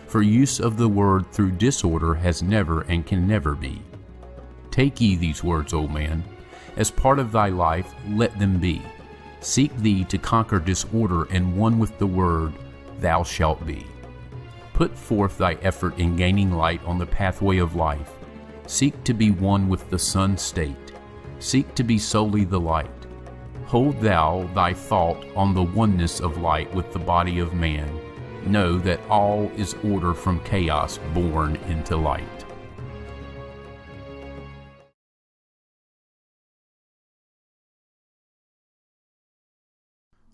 For use of the word through disorder has never and can never be. Take ye these words, O man, as part of thy life, let them be. Seek thee to conquer disorder, and one with the word thou shalt be. Put forth thy effort in gaining light on the pathway of life. Seek to be one with the sun state. Seek to be solely the light. Hold thou thy thought on the oneness of light with the body of man. Know that all is order from chaos born into light.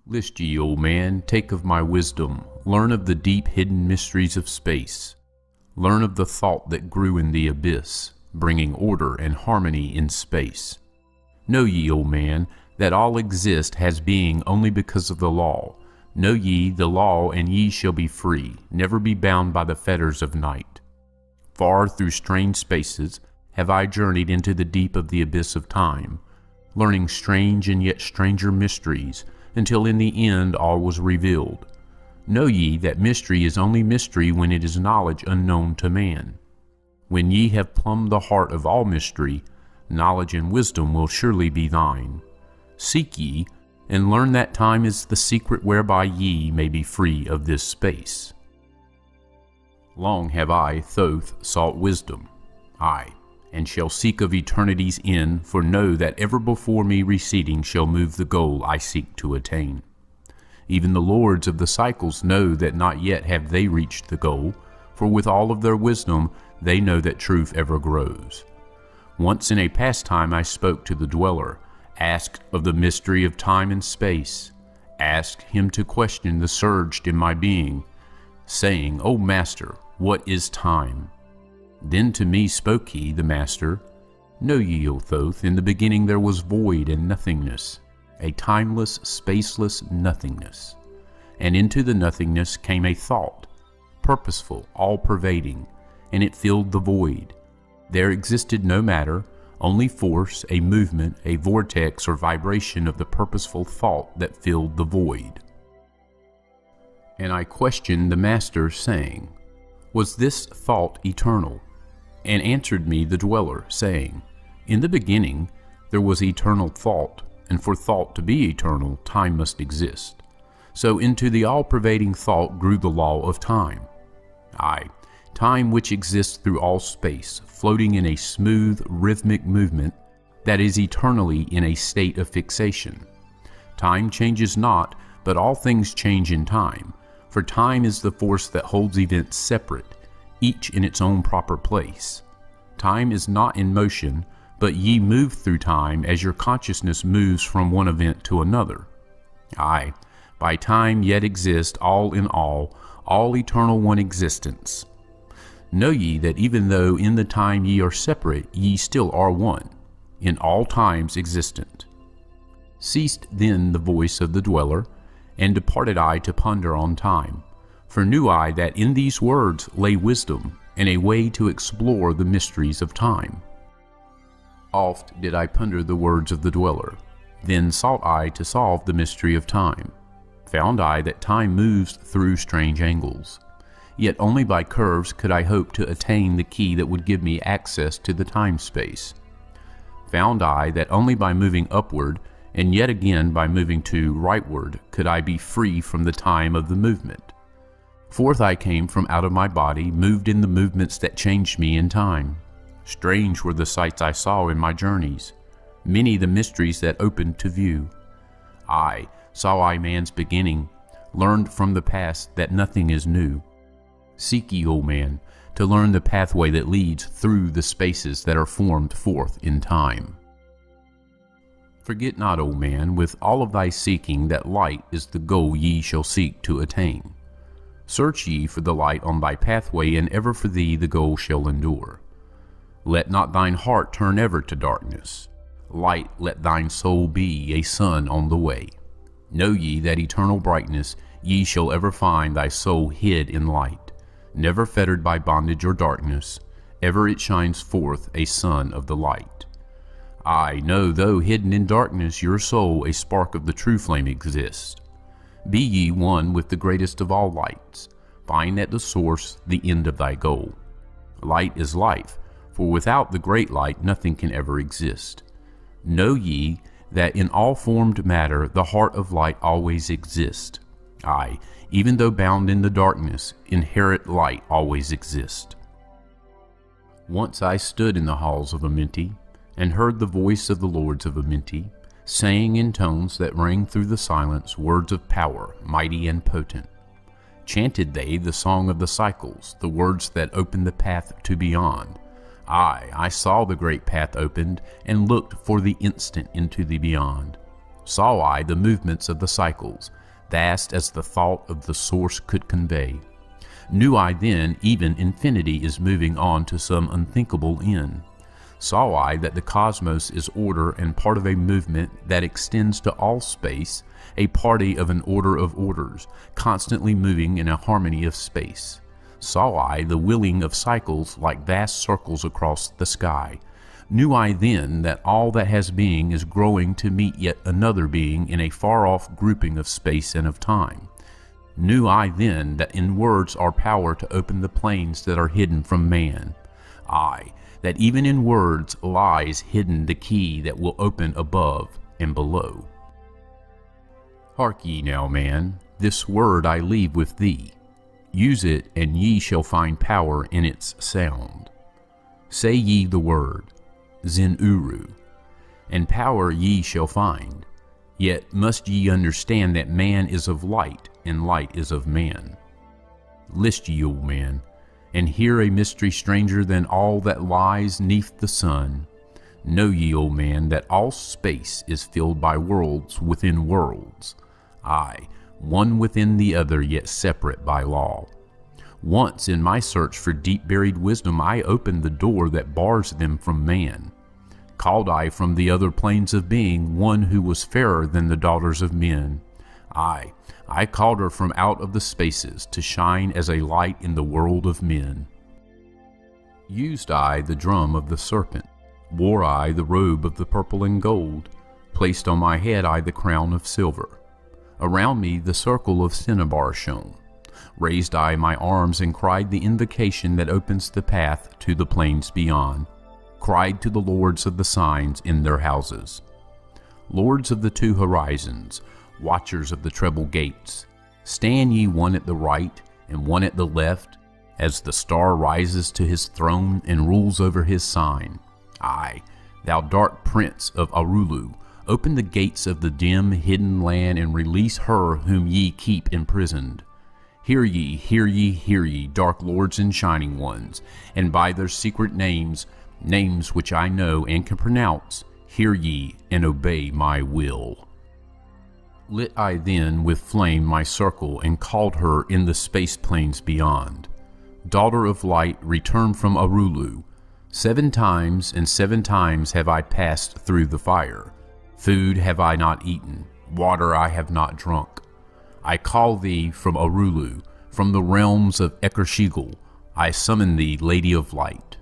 List ye, O man, take of my wisdom, learn of the deep hidden mysteries of space. Learn of the thought that grew in the abyss, bringing order and harmony in space. Know ye, O man, that all exist has being only because of the law. Know ye the law, and ye shall be free, never be bound by the fetters of night. Far through strange spaces have I journeyed into the deep of the abyss of time, learning strange and yet stranger mysteries, until in the end all was revealed. Know ye that mystery is only mystery when it is knowledge unknown to man. When ye have plumbed the heart of all mystery, knowledge and wisdom will surely be thine. Seek ye, and learn that time is the secret whereby ye may be free of this space. Long have I, Thoth, sought wisdom, aye, and shall seek of eternity's end, for know that ever before me receding shall move the goal I seek to attain. Even the lords of the cycles know that not yet have they reached the goal, for with all of their wisdom they know that truth ever grows. Once in a past time I spoke to the dweller, asked of the mystery of time and space, asked him to question the surged in my being, saying, O Master, what is time? Then to me spoke he, the Master, Know ye, O Thoth, in the beginning there was void and nothingness, a timeless, spaceless nothingness. And into the nothingness came a thought, purposeful, all-pervading, and it filled the void. There existed no matter, only force, a movement, a vortex or vibration of the purposeful thought that filled the void. And I questioned the Master, saying, Was this thought eternal? And answered me the dweller, saying, In the beginning there was eternal thought, and for thought to be eternal, time must exist. So into the all-pervading thought grew the law of time. Aye, time which exists through all space, floating in a smooth, rhythmic movement that is eternally in a state of fixation. Time changes not, but all things change in time, for time is the force that holds events separate, each in its own proper place. Time is not in motion, but ye move through time as your consciousness moves from one event to another. Aye, by time yet exist all in all eternal one existence. Know ye that even though in the time ye are separate, ye still are one, in all times existent. Ceased then the voice of the dweller, and departed I to ponder on time. For knew I that in these words lay wisdom, and a way to explore the mysteries of time. Oft did I ponder the words of the dweller, then sought I to solve the mystery of time. Found I that time moves through strange angles, yet only by curves could I hope to attain the key that would give me access to the time-space. Found I that only by moving upward, and yet again by moving to rightward, could I be free from the time of the movement. Forth I came from out of my body, moved in the movements that changed me in time. Strange were the sights I saw in my journeys, many the mysteries that opened to view. Aye, saw I man's beginning, learned from the past that nothing is new. Seek ye, O man, to learn the pathway that leads through the spaces that are formed forth in time. Forget not, O man, with all of thy seeking, that light is the goal ye shall seek to attain. Search ye for the light on thy pathway, and ever for thee the goal shall endure. Let not thine heart turn ever to darkness. Light let thine soul be, a sun on the way. Know ye that eternal brightness ye shall ever find thy soul hid in light, never fettered by bondage or darkness, ever it shines forth a sun of the light. I know though hidden in darkness your soul a spark of the true flame exists. Be ye one with the greatest of all lights, find at the source the end of thy goal. Light is life, for without the great light nothing can ever exist. Know ye that in all formed matter the heart of light always exists. Aye, even though bound in the darkness, inherent light always exists. Once I stood in the halls of Amenti, and heard the voice of the lords of Amenti, saying in tones that rang through the silence words of power, mighty and potent. Chanted they the song of the cycles, the words that opened the path to beyond. Aye, I saw the great path opened, and looked for the instant into the beyond. Saw I the movements of the cycles, vast as the thought of the source could convey. Knew I then even infinity is moving on to some unthinkable end. Saw I that the cosmos is order and part of a movement that extends to all space, a party of an order of orders, constantly moving in a harmony of space. Saw I the wheeling of cycles like vast circles across the sky. Knew I then that all that has being is growing to meet yet another being in a far-off grouping of space and of time. Knew I then that in words are power to open the planes that are hidden from man. Aye, that even in words lies hidden the key that will open above and below. Hark ye now, man, this word I leave with thee. Use it, and ye shall find power in its sound. Say ye the word, Zen-Uru, and power ye shall find. Yet must ye understand that man is of light, and light is of man. List ye, old man, and hear a mystery stranger than all that lies neath the sun. Know ye, old man, that all space is filled by worlds within worlds. Aye, one within the other, yet separate by law. Once in my search for deep-buried wisdom I opened the door that bars them from man. Called I from the other planes of being one who was fairer than the daughters of men. Aye, I called her from out of the spaces to shine as a light in the world of men. Used I the drum of the serpent, wore I the robe of the purple and gold, placed on my head I the crown of silver. Around me the circle of cinnabar shone. Raised I my arms and cried the invocation that opens the path to the plains beyond. Cried to the lords of the signs in their houses. Lords of the two horizons, watchers of the treble gates, stand ye one at the right and one at the left, as the star rises to his throne and rules over his sign. Aye, thou dark prince of Arulu, open the gates of the dim, hidden land and release her whom ye keep imprisoned. Hear ye, hear ye, hear ye, dark lords and shining ones, and by their secret names, names which I know and can pronounce, hear ye and obey my will. Lit I then with flame my circle and called her in the space plains beyond. Daughter of light, return from Arulu. 7 times and 7 times have I passed through the fire. Food have I not eaten, water I have not drunk. I call thee from Arulu, from the realms of Ekershigal. I summon thee, Lady of Light.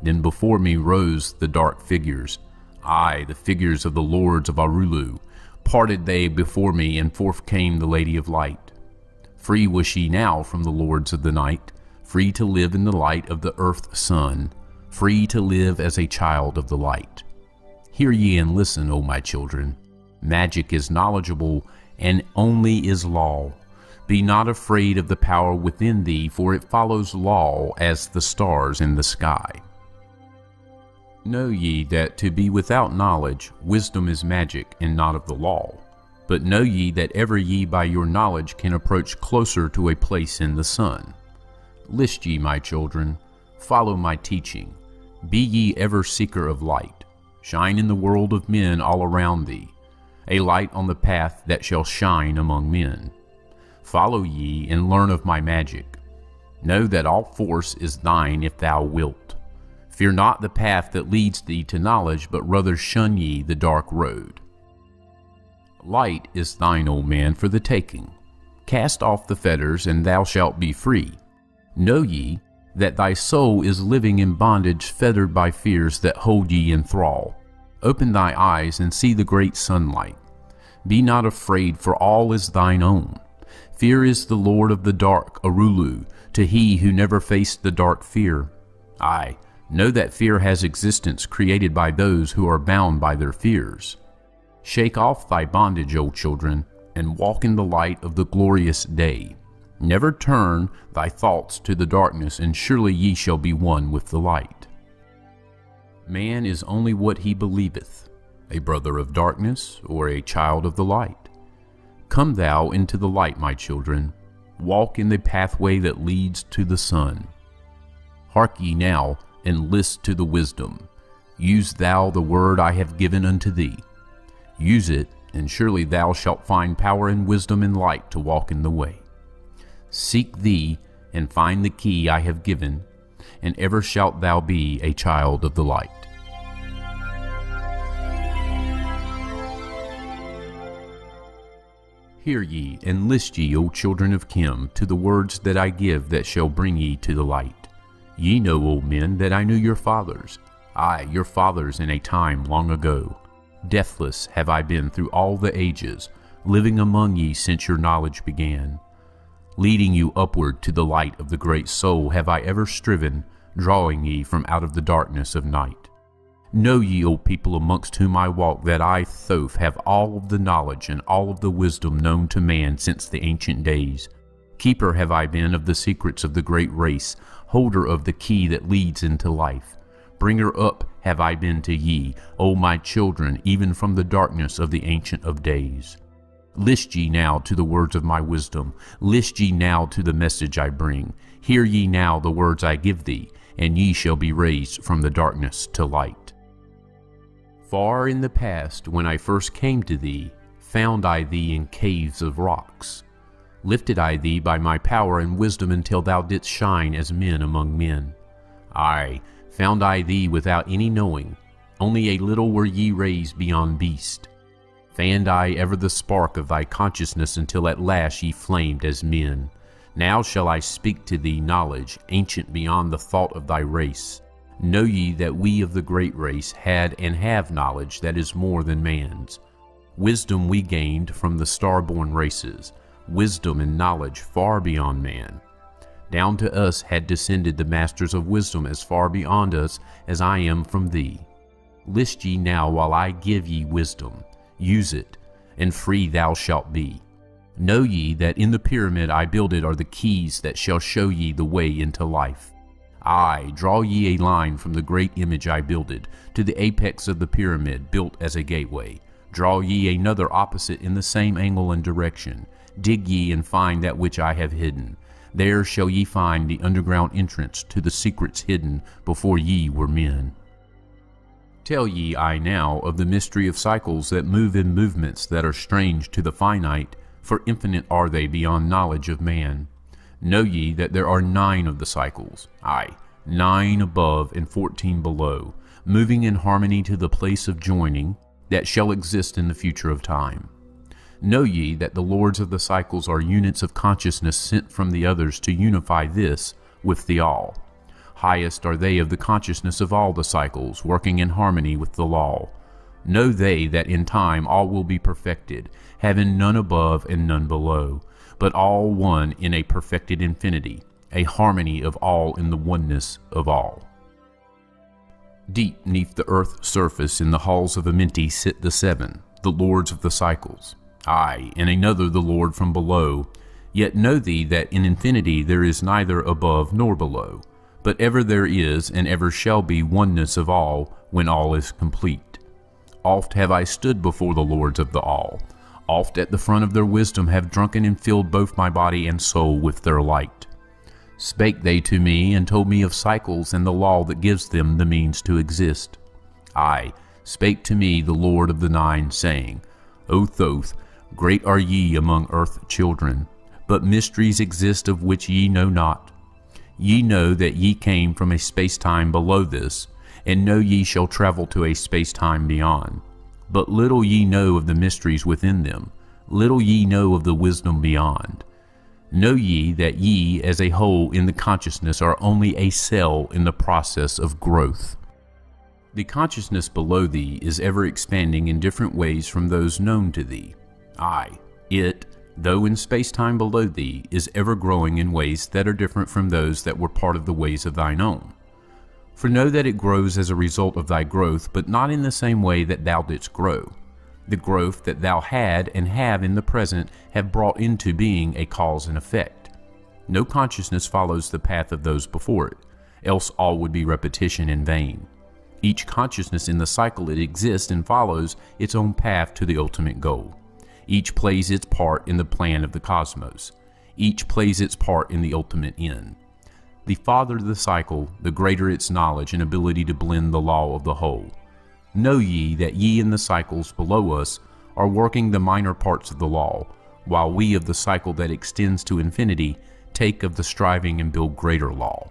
Then before me rose the dark figures, aye, the figures of the lords of Arulu. Parted they before me, and forth came the Lady of Light. Free was she now from the lords of the night, free to live in the light of the earth sun, free to live as a child of the light. Hear ye and listen, O my children. Magic is knowledgeable, and only is law. Be not afraid of the power within thee, for it follows law as the stars in the sky. Know ye that to be without knowledge, wisdom is magic and not of the law. But know ye that ever ye by your knowledge can approach closer to a place in the sun. List ye, my children, follow my teaching. Be ye ever seeker of light. Shine in the world of men all around thee, a light on the path that shall shine among men. Follow ye and learn of my magic. Know that all force is thine if thou wilt. Fear not the path that leads thee to knowledge, but rather shun ye the dark road. Light is thine, O man, for the taking. Cast off the fetters, and thou shalt be free. Know ye that thy soul is living in bondage, fettered by fears that hold ye in thrall. Open thy eyes and see the great sunlight. Be not afraid, for all is thine own. Fear is the lord of the dark, Arulu, to he who never faced the dark fear. Aye, know that fear has existence, created by those who are bound by their fears. Shake off thy bondage, O children, and walk in the light of the glorious day. Never turn thy thoughts to the darkness, and surely ye shall be one with the light. Man is only what he believeth, a brother of darkness, or a child of the light. Come thou into the light, my children. Walk in the pathway that leads to the sun. Hark ye now, and list to the wisdom. Use thou the word I have given unto thee. Use it, and surely thou shalt find power and wisdom and light to walk in the way. Seek thee, and find the key I have given, and ever shalt thou be a child of the light. Hear ye, and list ye, O children of Kim, to the words that I give that shall bring ye to the light. Ye know, O men, that I knew your fathers, aye, your fathers in a time long ago. Deathless have I been through all the ages, living among ye since your knowledge began. Leading you upward to the light of the great soul have I ever striven, drawing ye from out of the darkness of night. Know ye, O people amongst whom I walk, that I, Thoth, have all of the knowledge and all of the wisdom known to man since the ancient days. Keeper have I been of the secrets of the great race, holder of the key that leads into life. Bringer up have I been to ye, O my children, even from the darkness of the Ancient of Days. List ye now to the words of my wisdom. List ye now to the message I bring. Hear ye now the words I give thee, and ye shall be raised from the darkness to light. Far in the past, when I first came to thee, found I thee in caves of rocks. Lifted I thee by my power and wisdom until thou didst shine as men among men. Aye, found I thee without any knowing, only a little were ye raised beyond beast. Fanned I ever the spark of thy consciousness until at last ye flamed as men. Now shall I speak to thee knowledge, ancient beyond the thought of thy race. Know ye that we of the great race had and have knowledge that is more than man's. Wisdom we gained from the star-born races, wisdom and knowledge far beyond man. Down to us had descended the masters of wisdom as far beyond us as I am from thee. List ye now while I give ye wisdom. Use it, and free thou shalt be. Know ye that in the pyramid I builded are the keys that shall show ye the way into life. Aye, draw ye a line from the great image I builded to the apex of the pyramid built as a gateway. Draw ye another opposite in the same angle and direction. Dig ye and find that which I have hidden. There shall ye find the underground entrance to the secrets hidden before ye were men. Tell ye I now of the mystery of cycles that move in movements that are strange to the finite, for infinite are they beyond knowledge of man. Know ye that there are 9 of the cycles, aye, 9 above and 14 below, moving in harmony to the place of joining that shall exist in the future of time. Know ye that the lords of the cycles are units of consciousness sent from the others to unify this with the all. Highest are they of the consciousness of all the cycles, working in harmony with the law. Know they that in time all will be perfected, having none above and none below, but all one in a perfected infinity, a harmony of all in the oneness of all. Deep neath the earth's surface in the halls of Amenti sit the 7, the lords of the cycles. Aye, and another the Lord from below. Yet know thee that in infinity there is neither above nor below, but ever there is and ever shall be oneness of all when all is complete. Oft have I stood before the lords of the all. Oft at the front of their wisdom have drunken and filled both my body and soul with their light. Spake they to me and told me of cycles and the law that gives them the means to exist. Aye, spake to me the Lord of the 9, saying, O Thoth, great are ye among earth children, but mysteries exist of which ye know not. Ye know that ye came from a space-time below this, and know ye shall travel to a space-time beyond. But little ye know of the mysteries within them, little ye know of the wisdom beyond. Know ye that ye as a whole in the consciousness are only a cell in the process of growth. The consciousness below thee is ever expanding in different ways from those known to thee. Aye, it, though in space-time below thee, is ever growing in ways that are different from those that were part of the ways of thine own. For know that it grows as a result of thy growth, but not in the same way that thou didst grow. The growth that thou had and have in the present have brought into being a cause and effect. No consciousness follows the path of those before it, else all would be repetition in vain. Each consciousness in the cycle it exists and follows its own path to the ultimate goal. Each plays its part in the plan of the cosmos. Each plays its part in the ultimate end. The farther the cycle, the greater its knowledge and ability to blend the law of the whole. Know ye that ye in the cycles below us are working the minor parts of the law, while we of the cycle that extends to infinity take of the striving and build greater law.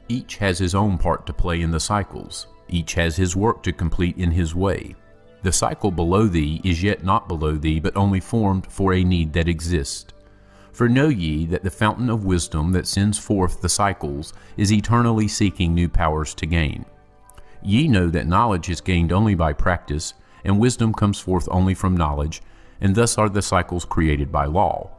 Each has his own part to play in the cycles. Each has his work to complete in his way. The cycle below thee is yet not below thee, but only formed for a need that exists. For know ye that the fountain of wisdom that sends forth the cycles is eternally seeking new powers to gain. Ye know that knowledge is gained only by practice, and wisdom comes forth only from knowledge, and thus are the cycles created by law.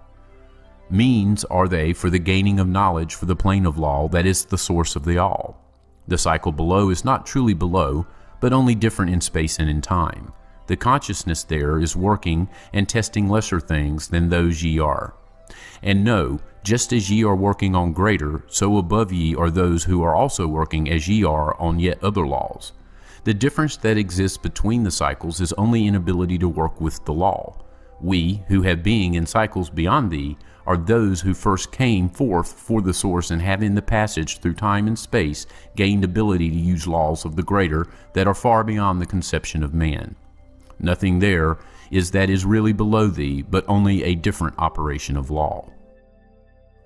Means are they for the gaining of knowledge for the plane of law that is the source of the all. The cycle below is not truly below, but only different in space and in time. The consciousness there is working and testing lesser things than those ye are. And know, just as ye are working on greater, so above ye are those who are also working as ye are on yet other laws. The difference that exists between the cycles is only in ability to work with the law. We, who have being in cycles beyond thee, are those who first came forth for the source and have in the passage through time and space gained ability to use laws of the greater that are far beyond the conception of man. Nothing there is that is really below thee, but only a different operation of law.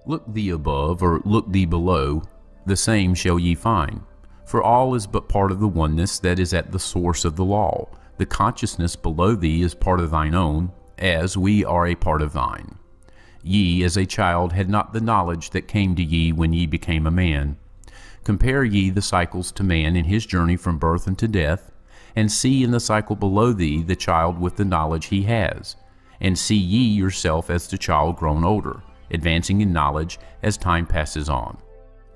Look thee above, or look thee below, the same shall ye find. For all is but part of the oneness that is at the source of the law. The consciousness below thee is part of thine own, as we are a part of thine. Ye, as a child, had not the knowledge that came to ye when ye became a man. Compare ye the cycles to man in his journey from birth unto death, and see in the cycle below thee the child with the knowledge he has, and see ye yourself as the child grown older, advancing in knowledge as time passes on.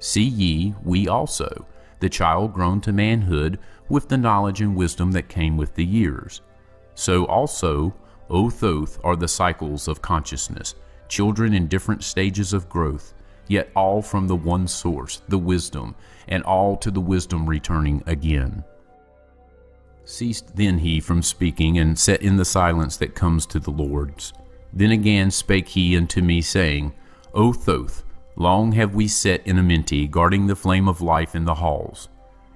See ye, we also, the child grown to manhood with the knowledge and wisdom that came with the years. So also, O Thoth, are the cycles of consciousness, children in different stages of growth, yet all from the one source, the wisdom, and all to the wisdom returning again. Ceased then he from speaking, and sat in the silence that comes to the Lord's. Then again spake he unto me, saying, O Thoth, long have we set in Amenti, guarding the flame of life in the halls.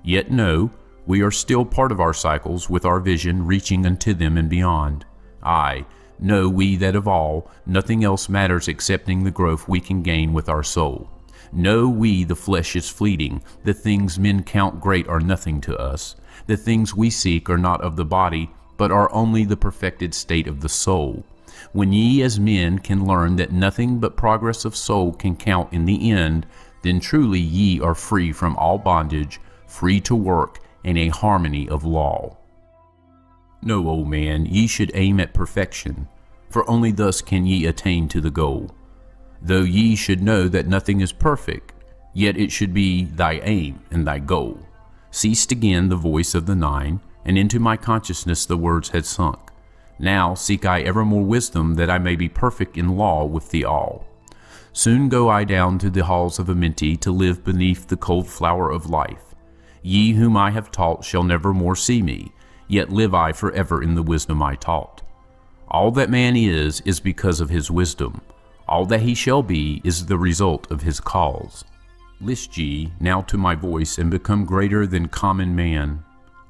Yet know, we are still part of our cycles, with our vision reaching unto them and beyond. Aye, know we that of all, nothing else matters excepting the growth we can gain with our soul. Know we the flesh is fleeting, the things men count great are nothing to us. The things we seek are not of the body, but are only the perfected state of the soul. When ye as men can learn that nothing but progress of soul can count in the end, then truly ye are free from all bondage, free to work in a harmony of law. Know, O man, ye should aim at perfection, for only thus can ye attain to the goal. Though ye should know that nothing is perfect, yet it should be thy aim and thy goal. Ceased again the voice of the nine, and into my consciousness the words had sunk. Now seek I ever more wisdom, that I may be perfect in law with the all. Soon go I down to the halls of Amenti, to live beneath the cold flower of life. Ye whom I have taught shall never more see me, yet live I forever in the wisdom I taught. All that man is because of his wisdom. All that he shall be is the result of his cause. List ye now to my voice, and become greater than common man.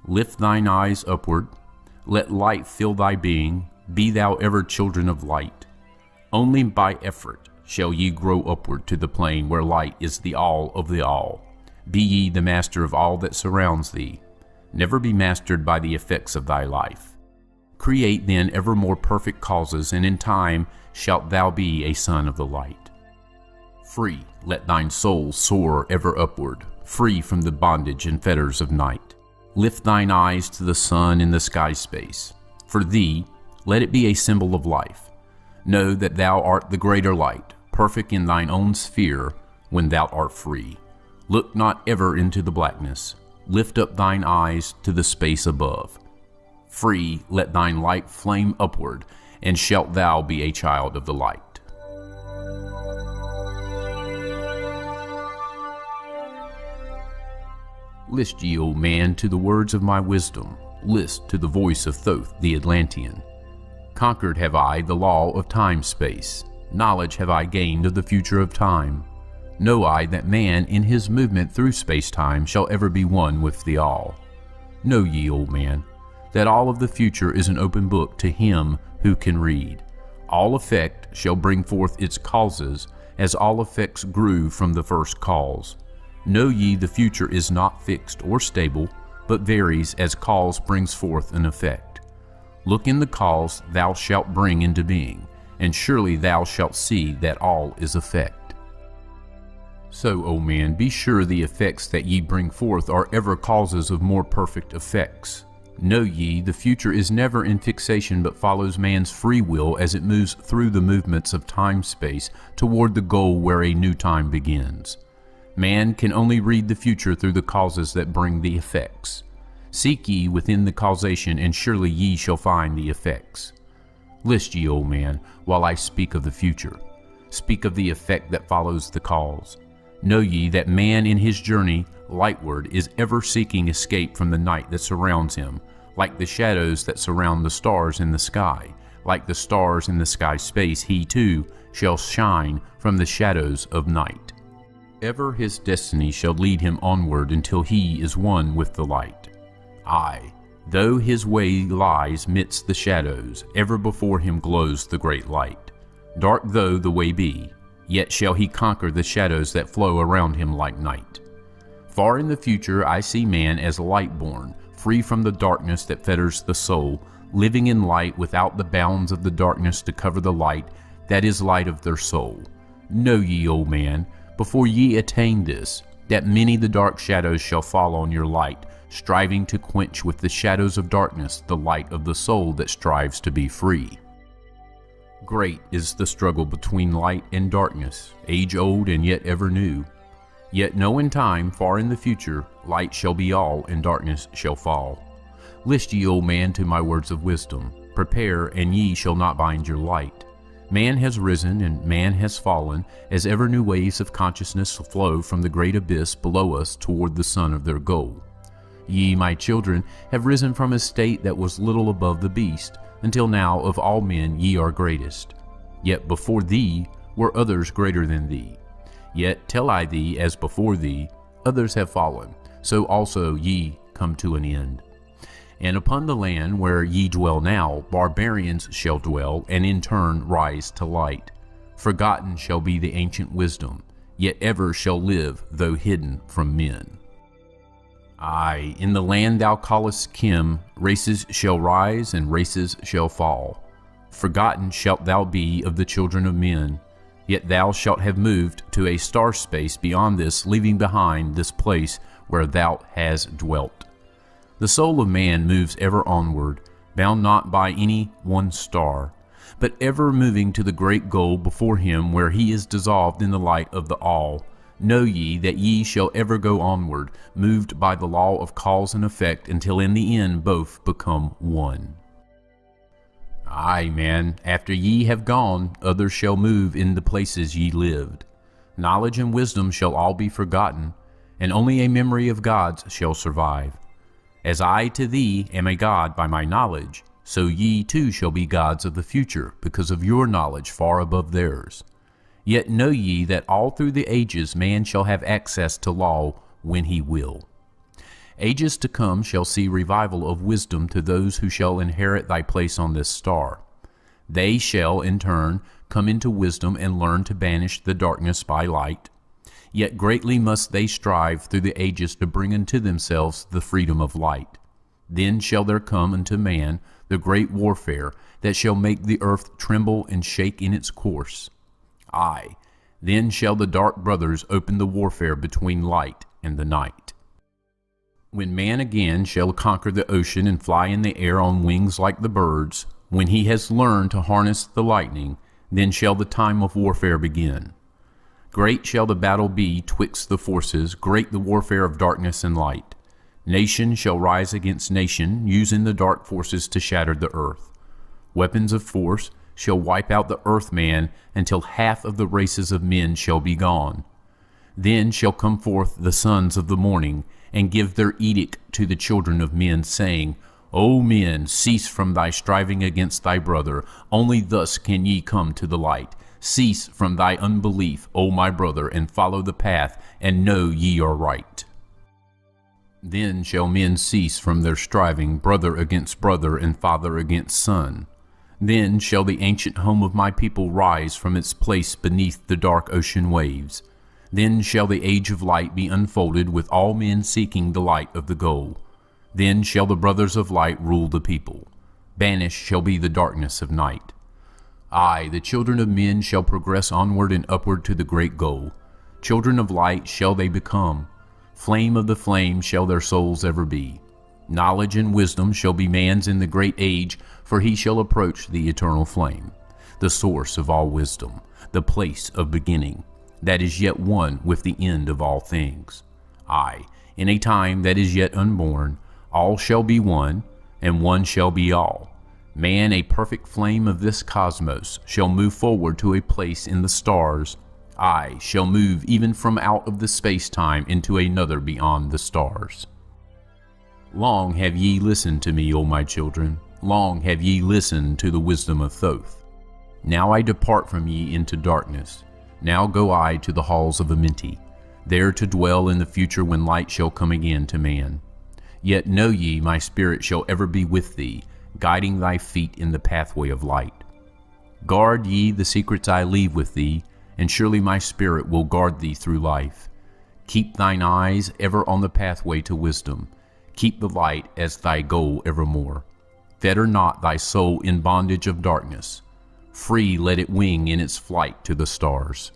Lift thine eyes upward. Let light fill thy being. Be thou ever children of light. Only by effort shall ye grow upward to the plane where light is the all of the all. Be ye the master of all that surrounds thee. Never be mastered by the effects of thy life. Create then ever more perfect causes, and in time shalt thou be a son of the light. Free, let thine soul soar ever upward, free from the bondage and fetters of night. Lift thine eyes to the sun in the sky space. For thee, let it be a symbol of life. Know that thou art the greater light, perfect in thine own sphere when thou art free. Look not ever into the blackness. Lift up thine eyes to the space above. Free, let thine light flame upward, and shalt thou be a child of the light. List ye, O man, to the words of my wisdom. List to the voice of Thoth the Atlantean. Conquered have I the law of time-space. Knowledge have I gained of the future of time. Know I that man in his movement through space-time shall ever be one with the all. Know ye, old man, that all of the future is an open book to him who can read. All effect shall bring forth its causes, as all effects grew from the first cause. Know ye the future is not fixed or stable, but varies as cause brings forth an effect. Look in the cause thou shalt bring into being, and surely thou shalt see that all is effect. So, O man, be sure the effects that ye bring forth are ever causes of more perfect effects. Know ye, the future is never in fixation but follows man's free will as it moves through the movements of time-space toward the goal where a new time begins. Man can only read the future through the causes that bring the effects. Seek ye within the causation, and surely ye shall find the effects. List ye, O man, while I speak of the future. Speak of the effect that follows the cause. Know ye that man in his journey lightward is ever seeking escape from the night that surrounds him, like the shadows that surround the stars in the sky. Like the stars in the sky space, he too shall shine from the shadows of night. Ever his destiny shall lead him onward until he is one with the light. Aye, though his way lies midst the shadows, ever before him glows the great light. Dark though the way be, yet shall he conquer the shadows that flow around him like night. Far in the future I see man as light-born, free from the darkness that fetters the soul, living in light without the bounds of the darkness to cover the light that is light of their soul. Know ye, O man, before ye attain this, that many the dark shadows shall fall on your light, striving to quench with the shadows of darkness the light of the soul that strives to be free. Great is the struggle between light and darkness, age-old and yet ever new. Yet know in time, far in the future, light shall be all and darkness shall fall. List ye, O man, to my words of wisdom. Prepare, and ye shall not bind your light. Man has risen and man has fallen, as ever new waves of consciousness flow from the great abyss below us toward the sun of their goal. Ye, my children, have risen from a state that was little above the beast, until now of all men ye are greatest. Yet before thee were others greater than thee. Yet tell I thee, as before thee, others have fallen, so also ye come to an end. And upon the land where ye dwell now, barbarians shall dwell, and in turn rise to light. Forgotten shall be the ancient wisdom, yet ever shall live, though hidden from men. Aye, in the land thou callest Kim, races shall rise and races shall fall. Forgotten shalt thou be of the children of men, yet thou shalt have moved to a star space beyond this, leaving behind this place where thou hast dwelt. The soul of man moves ever onward, bound not by any one star, but ever moving to the great goal before him where he is dissolved in the light of the all. Know ye that ye shall ever go onward, moved by the law of cause and effect, until in the end both become one. Aye, man, after ye have gone, others shall move in the places ye lived. Knowledge and wisdom shall all be forgotten, and only a memory of gods shall survive. As I to thee am a god by my knowledge, so ye too shall be gods of the future, because of your knowledge far above theirs. Yet know ye that all through the ages man shall have access to law when he will. Ages to come shall see revival of wisdom to those who shall inherit thy place on this star. They shall, in turn, come into wisdom and learn to banish the darkness by light. Yet greatly must they strive through the ages to bring unto themselves the freedom of light. Then shall there come unto man the great warfare that shall make the earth tremble and shake in its course. Aye, then shall the dark brothers open the warfare between light and the night. When man again shall conquer the ocean and fly in the air on wings like the birds, when he has learned to harness the lightning, then shall the time of warfare begin. Great shall the battle be twixt the forces, great the warfare of darkness and light. Nation shall rise against nation, using the dark forces to shatter the earth. Weapons of force shall wipe out the earth man until half of the races of men shall be gone. Then shall come forth the sons of the morning, and give their edict to the children of men, saying, O men, cease from thy striving against thy brother, only thus can ye come to the light. Cease from thy unbelief, O my brother, and follow the path, and know ye are right. Then shall men cease from their striving, brother against brother, and father against son. Then shall the ancient home of my people rise from its place beneath the dark ocean waves. Then shall the age of light be unfolded, with all men seeking the light of the goal. Then shall the brothers of light rule the people. Banished shall be the darkness of night. Aye, the children of men shall progress onward and upward to the great goal. Children of light shall they become. Flame of the flame shall their souls ever be. Knowledge and wisdom shall be man's in the great age, for he shall approach the eternal flame, the source of all wisdom, the place of beginning, that is yet one with the end of all things. Aye, in a time that is yet unborn, all shall be one, and one shall be all. Man, a perfect flame of this cosmos, shall move forward to a place in the stars. I shall move even from out of the space-time into another beyond the stars. Long have ye listened to me, O my children. Long have ye listened to the wisdom of Thoth. Now I depart from ye into darkness. Now go I to the halls of Amenti, there to dwell in the future when light shall come again to man. Yet know ye, my spirit shall ever be with thee, guiding thy feet in the pathway of light. Guard ye the secrets I leave with thee, and surely my spirit will guard thee through life. Keep thine eyes ever on the pathway to wisdom. Keep the light as thy goal evermore. Fetter not thy soul in bondage of darkness. Free let it wing in its flight to the stars.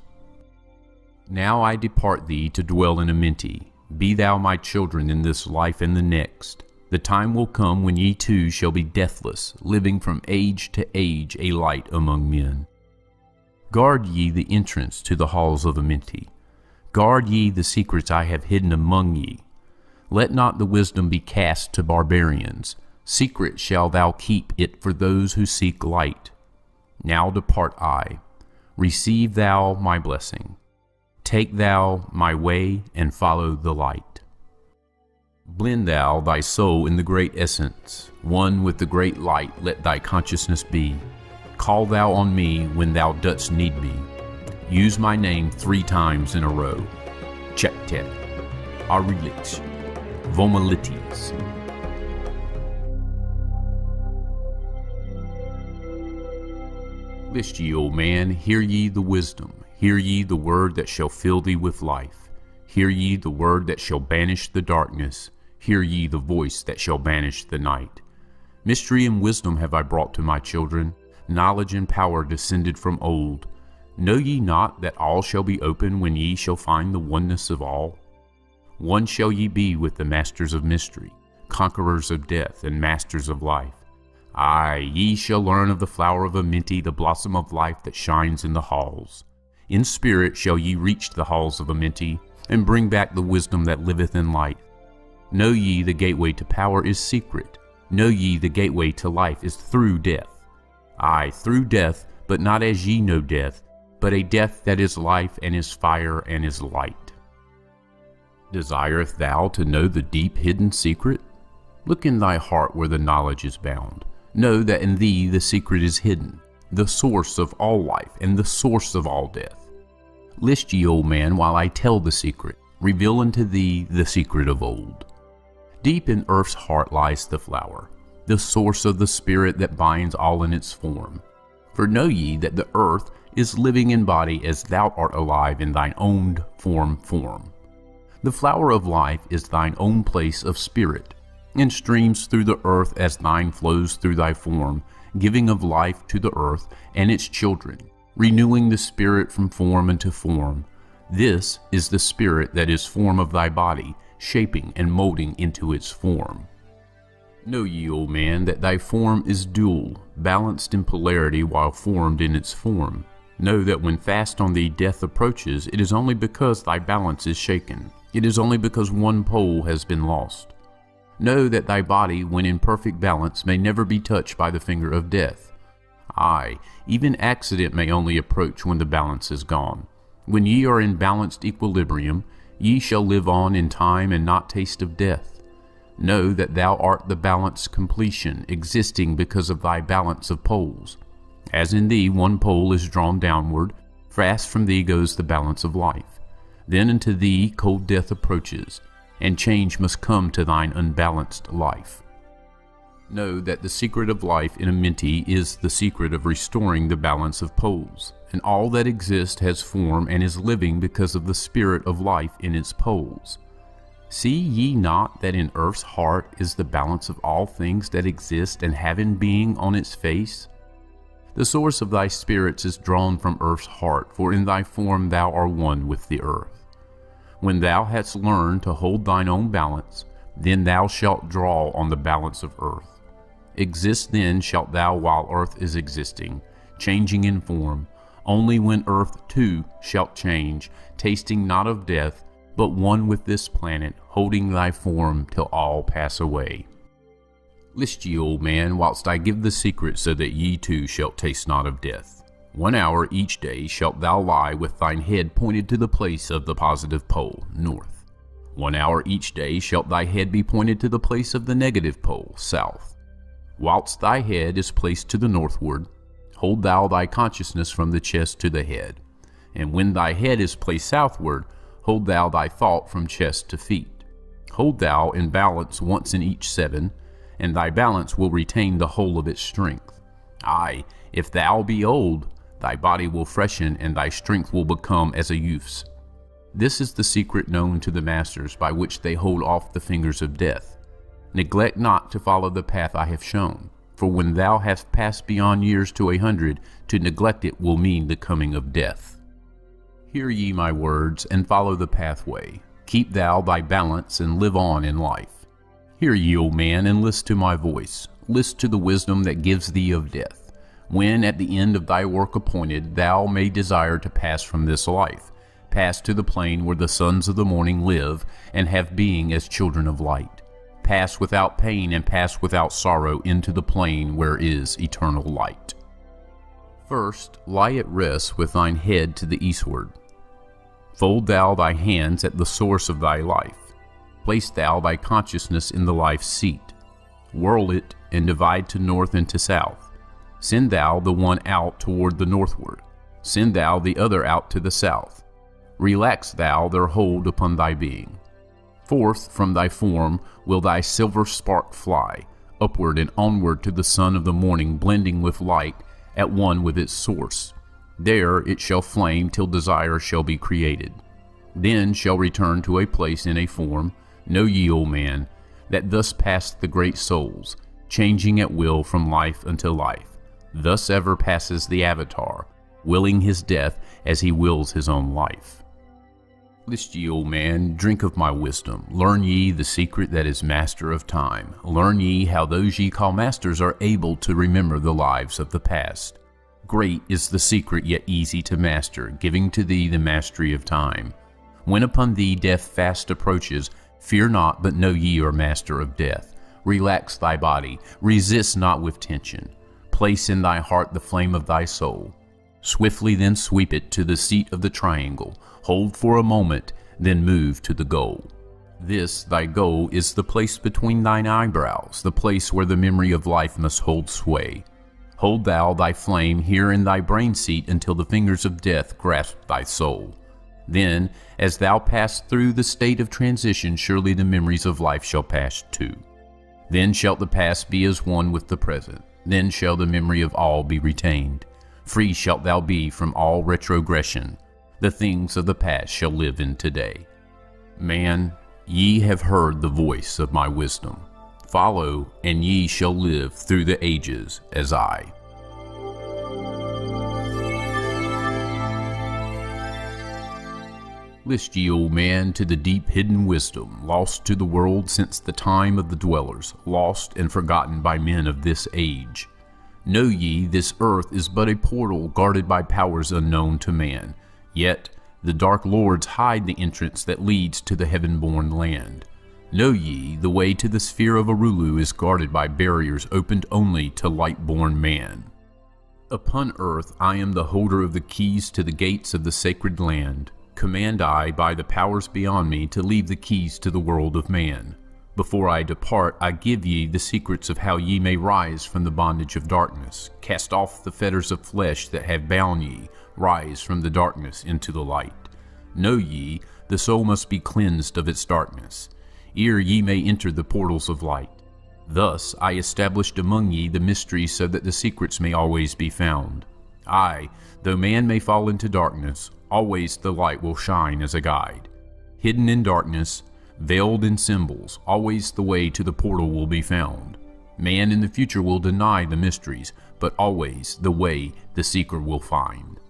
Now I depart thee to dwell in Amenti. Be thou my children in this life and the next. The time will come when ye too shall be deathless, living from age to age a light among men. Guard ye the entrance to the halls of Amenti. Guard ye the secrets I have hidden among ye. Let not the wisdom be cast to barbarians. Secret shall thou keep it for those who seek light. Now depart I. Receive thou my blessing. Take thou my way and follow the light. Blend thou thy soul in the great essence. One with the great light let thy consciousness be. Call thou on me when thou dost need me. Use my name 3 times in a row. Cheptet, Arilix, Vomalites. List ye, O man, hear ye the wisdom. Hear ye the word that shall fill thee with life. Hear ye the word that shall banish the darkness. Hear ye the voice that shall banish the night. Mystery and wisdom have I brought to my children, knowledge and power descended from old. Know ye not that all shall be open when ye shall find the oneness of all? One shall ye be with the masters of mystery, conquerors of death and masters of life. Aye, ye shall learn of the flower of Amenti, the blossom of life that shines in the halls. In spirit shall ye reach the halls of Amenti, and bring back the wisdom that liveth in light. Know ye the gateway to power is secret. Know ye the gateway to life is through death. Aye, through death, but not as ye know death, but a death that is life and is fire and is light. Desireth thou to know the deep hidden secret? Look in thy heart where the knowledge is bound. Know that in thee the secret is hidden, the source of all life and the source of all death. List ye, O man, while I tell the secret, reveal unto thee the secret of old. Deep in earth's heart lies the flower, the source of the spirit that binds all in its form. For know ye that the earth is living in body as thou art alive in thine own form. The flower of life is thine own place of spirit, and streams through the earth as thine flows through thy form, giving of life to the earth and its children, renewing the spirit from form unto form. This is the spirit that is form of thy body, shaping and molding into its form. Know ye, O man, that thy form is dual, balanced in polarity while formed in its form. Know that when fast on thee death approaches, it is only because thy balance is shaken. It is only because one pole has been lost. Know that thy body, when in perfect balance, may never be touched by the finger of death. Aye, even accident may only approach when the balance is gone. When ye are in balanced equilibrium, ye shall live on in time and not taste of death. Know that thou art the balanced completion, existing because of thy balance of poles. As in thee one pole is drawn downward, fast from thee goes the balance of life. Then unto thee cold death approaches, and change must come to thine unbalanced life. Know that the secret of life in Amenti is the secret of restoring the balance of poles, and all that exists has form and is living because of the spirit of life in its poles. See ye not that in earth's heart is the balance of all things that exist and have in being on its face? The source of thy spirits is drawn from earth's heart, for in thy form thou art one with the earth. When thou hast learned to hold thine own balance, then thou shalt draw on the balance of earth. Exist then shalt thou while earth is existing, changing in form. Only when earth too shalt change, tasting not of death, but one with this planet, holding thy form till all pass away. List ye, old man, whilst I give the secret, so that ye too shalt taste not of death. 1 hour each day shalt thou lie with thine head pointed to the place of the positive pole, north. 1 hour each day shalt thy head be pointed to the place of the negative pole, south. Whilst thy head is placed to the northward, hold thou thy consciousness from the chest to the head. And when thy head is placed southward, hold thou thy thought from chest to feet. Hold thou in balance once in each 7, and thy balance will retain the whole of its strength. Aye, if thou be old, thy body will freshen, and thy strength will become as a youth's. This is the secret known to the masters, by which they hold off the fingers of death. Neglect not to follow the path I have shown, for when thou hast passed beyond years to 100, to neglect it will mean the coming of death. Hear ye my words, and follow the pathway. Keep thou thy balance, and live on in life. Hear ye, O man, and list to my voice. List to the wisdom that gives thee of death. When at the end of thy work appointed, thou may desire to pass from this life, pass to the plane where the sons of the morning live, and have being as children of light. Pass without pain and pass without sorrow into the plane where is eternal light. First, lie at rest with thine head to the eastward. Fold thou thy hands at the source of thy life. Place thou thy consciousness in the life's seat. Whirl it and divide to north and to south. Send thou the one out toward the northward. Send thou the other out to the south. Relax thou their hold upon thy being. Forth from thy form will thy silver spark fly, upward and onward to the sun of the morning, blending with light, at one with its source. There it shall flame till desire shall be created. Then shall return to a place in a form. Know ye, O man, that thus pass the great souls, changing at will from life unto life. Thus ever passes the Avatar, willing his death as he wills his own life. List ye, O man, drink of my wisdom. Learn ye the secret that is master of time. Learn ye how those ye call masters are able to remember the lives of the past. Great is the secret, yet easy to master, giving to thee the mastery of time. When upon thee death fast approaches, fear not, but know ye are master of death. Relax thy body, resist not with tension. Place in thy heart the flame of thy soul. Swiftly then sweep it to the seat of the triangle. Hold for a moment, then move to the goal. This, thy goal, is the place between thine eyebrows, the place where the memory of life must hold sway. Hold thou thy flame here in thy brain seat until the fingers of death grasp thy soul. Then, as thou pass through the state of transition, surely the memories of life shall pass too. Then shall the past be as one with the present. Then shall the memory of all be retained. Free shalt thou be from all retrogression. The things of the past shall live in today. Man, ye have heard the voice of my wisdom. Follow, and ye shall live through the ages as I. List ye, O man, to the deep hidden wisdom, lost to the world since the time of the dwellers, lost and forgotten by men of this age. Know ye, this earth is but a portal guarded by powers unknown to man. Yet the dark lords hide the entrance that leads to the heaven-born land. Know ye, the way to the sphere of Arulu is guarded by barriers opened only to light-born man. Upon earth I am the holder of the keys to the gates of the sacred land. Command I by the powers beyond me to leave the keys to the world of man. Before I depart, I give ye the secrets of how ye may rise from the bondage of darkness. Cast off the fetters of flesh that have bound ye. Rise from the darkness into the light. Know ye, the soul must be cleansed of its darkness, ere ye may enter the portals of light. Thus I established among ye the mysteries so that the secrets may always be found. Aye, though man may fall into darkness, always the light will shine as a guide. Hidden in darkness, veiled in symbols, always the way to the portal will be found. Man in the future will deny the mysteries, but always the way the seeker will find.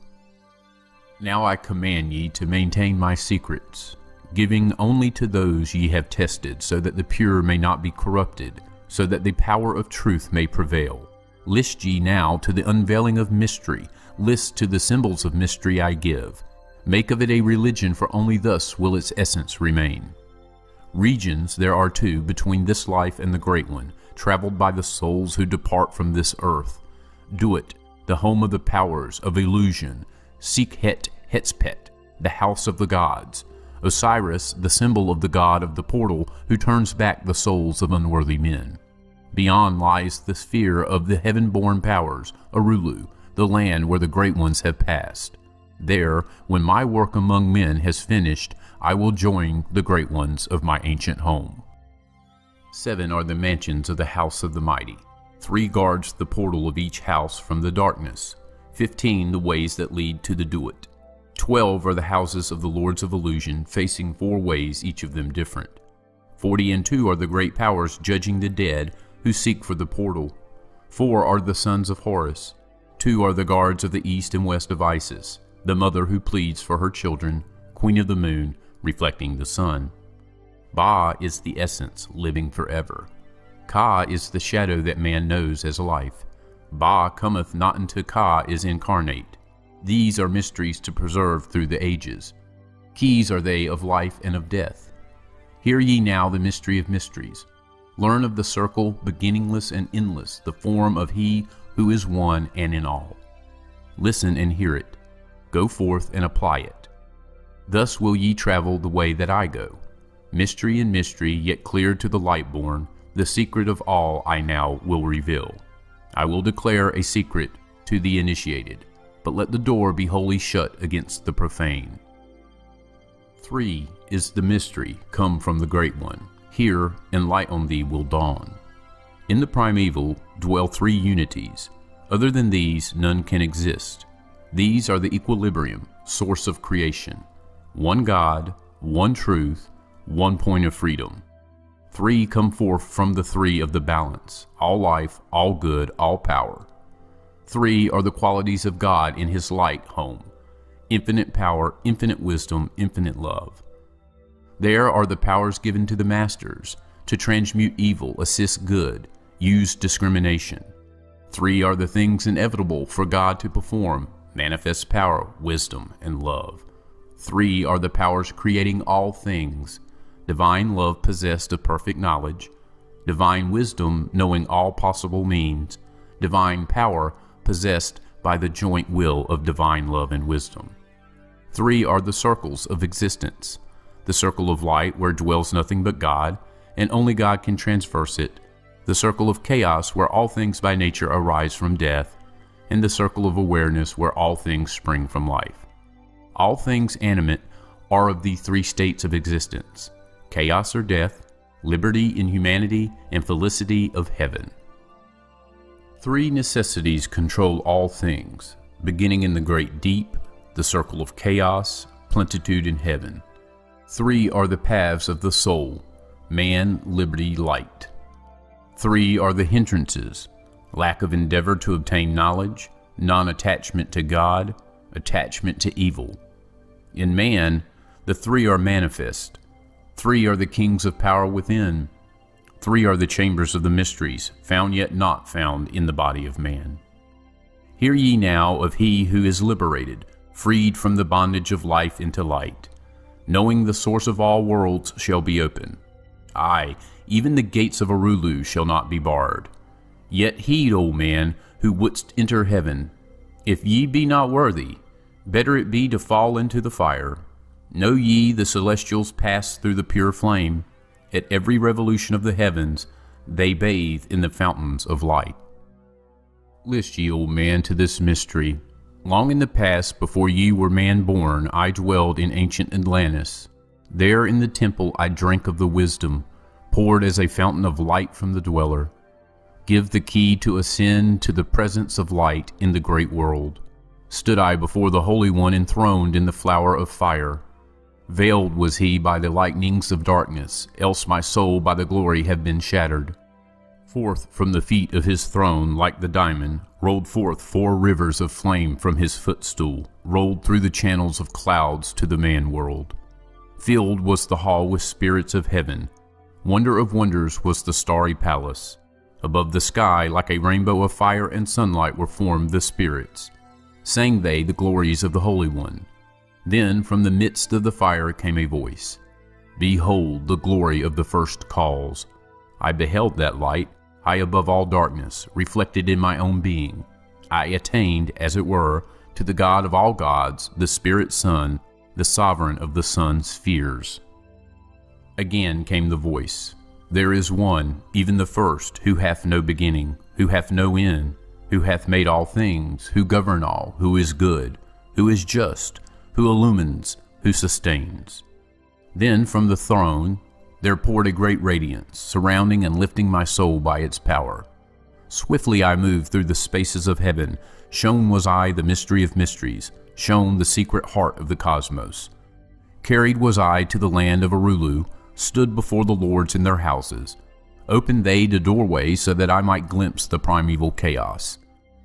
Now I command ye to maintain my secrets, giving only to those ye have tested, so that the pure may not be corrupted, so that the power of truth may prevail. List ye now to the unveiling of mystery, list to the symbols of mystery I give. Make of it a religion, for only thus will its essence remain. Regions there are two between this life and the great one, traveled by the souls who depart from this earth. Duat, the home of the powers of illusion. Sekhet Hetspet, the house of the gods. Osiris, the symbol of the god of the portal, who turns back the souls of unworthy men. Beyond lies the sphere of the heaven-born powers, Arulu, the land where the great ones have passed. There, when my work among men has finished, I will join the great ones of my ancient home. 7 are the mansions of the house of the mighty. 3 guards the portal of each house from the darkness. 15 the ways that lead to the Duat. 12 are the houses of the lords of illusion, facing 4 ways, each of them different. 42 are the great powers judging the dead who seek for the portal. 4 are the sons of Horus. 2 are the guards of the east and west of Isis, the mother who pleads for her children, queen of the moon, reflecting the sun. Ba is the essence, living forever. Ka is the shadow that man knows as life. Ba cometh not unto Ka is incarnate. These are mysteries to preserve through the ages. Keys are they of life and of death. Hear ye now the mystery of mysteries. Learn of the circle, beginningless and endless, the form of He who is one and in all. Listen and hear it. Go forth and apply it. Thus will ye travel the way that I go. Mystery in mystery, yet clear to the light-born, the secret of all I now will reveal. I will declare a secret to the initiated, but let the door be wholly shut against the profane. 3 is the mystery come from the Great One. Here, and light on thee will dawn. In the primeval dwell 3 unities. Other than these, none can exist. These are the equilibrium, source of creation. One God, one truth, one point of freedom. 3 come forth from the 3 of the balance, all life, all good, all power. 3 are the qualities of God in His light home. Infinite power, infinite wisdom, infinite love. There are the powers given to the masters, to transmute evil, assist good, use discrimination. 3 are the things inevitable for God to perform, manifest power, wisdom, and love. 3 are the powers creating all things, divine love possessed of perfect knowledge, divine wisdom knowing all possible means, divine power possessed by the joint will of divine love and wisdom. 3 are the circles of existence, the circle of light where dwells nothing but God, and only God can traverse it, the circle of chaos where all things by nature arise from death, and the circle of awareness where all things spring from life. All things animate are of the 3 states of existence: chaos or death, liberty in humanity, and felicity of heaven. 3 necessities control all things: beginning in the great deep, the circle of chaos, plenitude in heaven. 3 are the paths of the soul, man, liberty, light. 3 are the hindrances, lack of endeavor to obtain knowledge, non-attachment to God, attachment to evil. In man, the 3 are manifest. 3 are the kings of power within. 3 are the chambers of the mysteries, found yet not found in the body of man. Hear ye now of he who is liberated, freed from the bondage of life into light. Knowing the source of all worlds shall be open. Aye, even the gates of Arulu shall not be barred. Yet heed, O man, who wouldst enter heaven. If ye be not worthy, better it be to fall into the fire. Know ye the celestials pass through the pure flame. At every revolution of the heavens, they bathe in the fountains of light. List ye, O man, to this mystery. Long in the past, before ye were man born, I dwelled in ancient Atlantis. There in the temple I drank of the wisdom, poured as a fountain of light from the dweller. Give the key to ascend to the presence of light in the great world. Stood I before the Holy One enthroned in the flower of fire. Veiled was he by the lightnings of darkness, else my soul by the glory have been shattered. Forth from the feet of his throne, like the diamond, rolled forth 4 rivers of flame from his footstool, rolled through the channels of clouds to the man world. Filled was the hall with spirits of heaven. Wonder of wonders was the starry palace. Above the sky, like a rainbow of fire and sunlight, were formed the spirits. Sang they the glories of the Holy One. Then from the midst of the fire came a voice. Behold the glory of the first cause. I beheld that light, high above all darkness, reflected in my own being. I attained, as it were, to the God of all gods, the Spirit Son, the sovereign of the sun spheres. Again came the voice. There is one, even the first, who hath no beginning, who hath no end, who hath made all things, who govern all, who is good, who is just, who illumines, who sustains. Then from the throne there poured a great radiance, surrounding and lifting my soul by its power. Swiftly I moved through the spaces of heaven. Shown was I the mystery of mysteries, shown the secret heart of the cosmos. Carried was I to the land of Arulu, stood before the lords in their houses. Opened they the doorway so that I might glimpse the primeval chaos.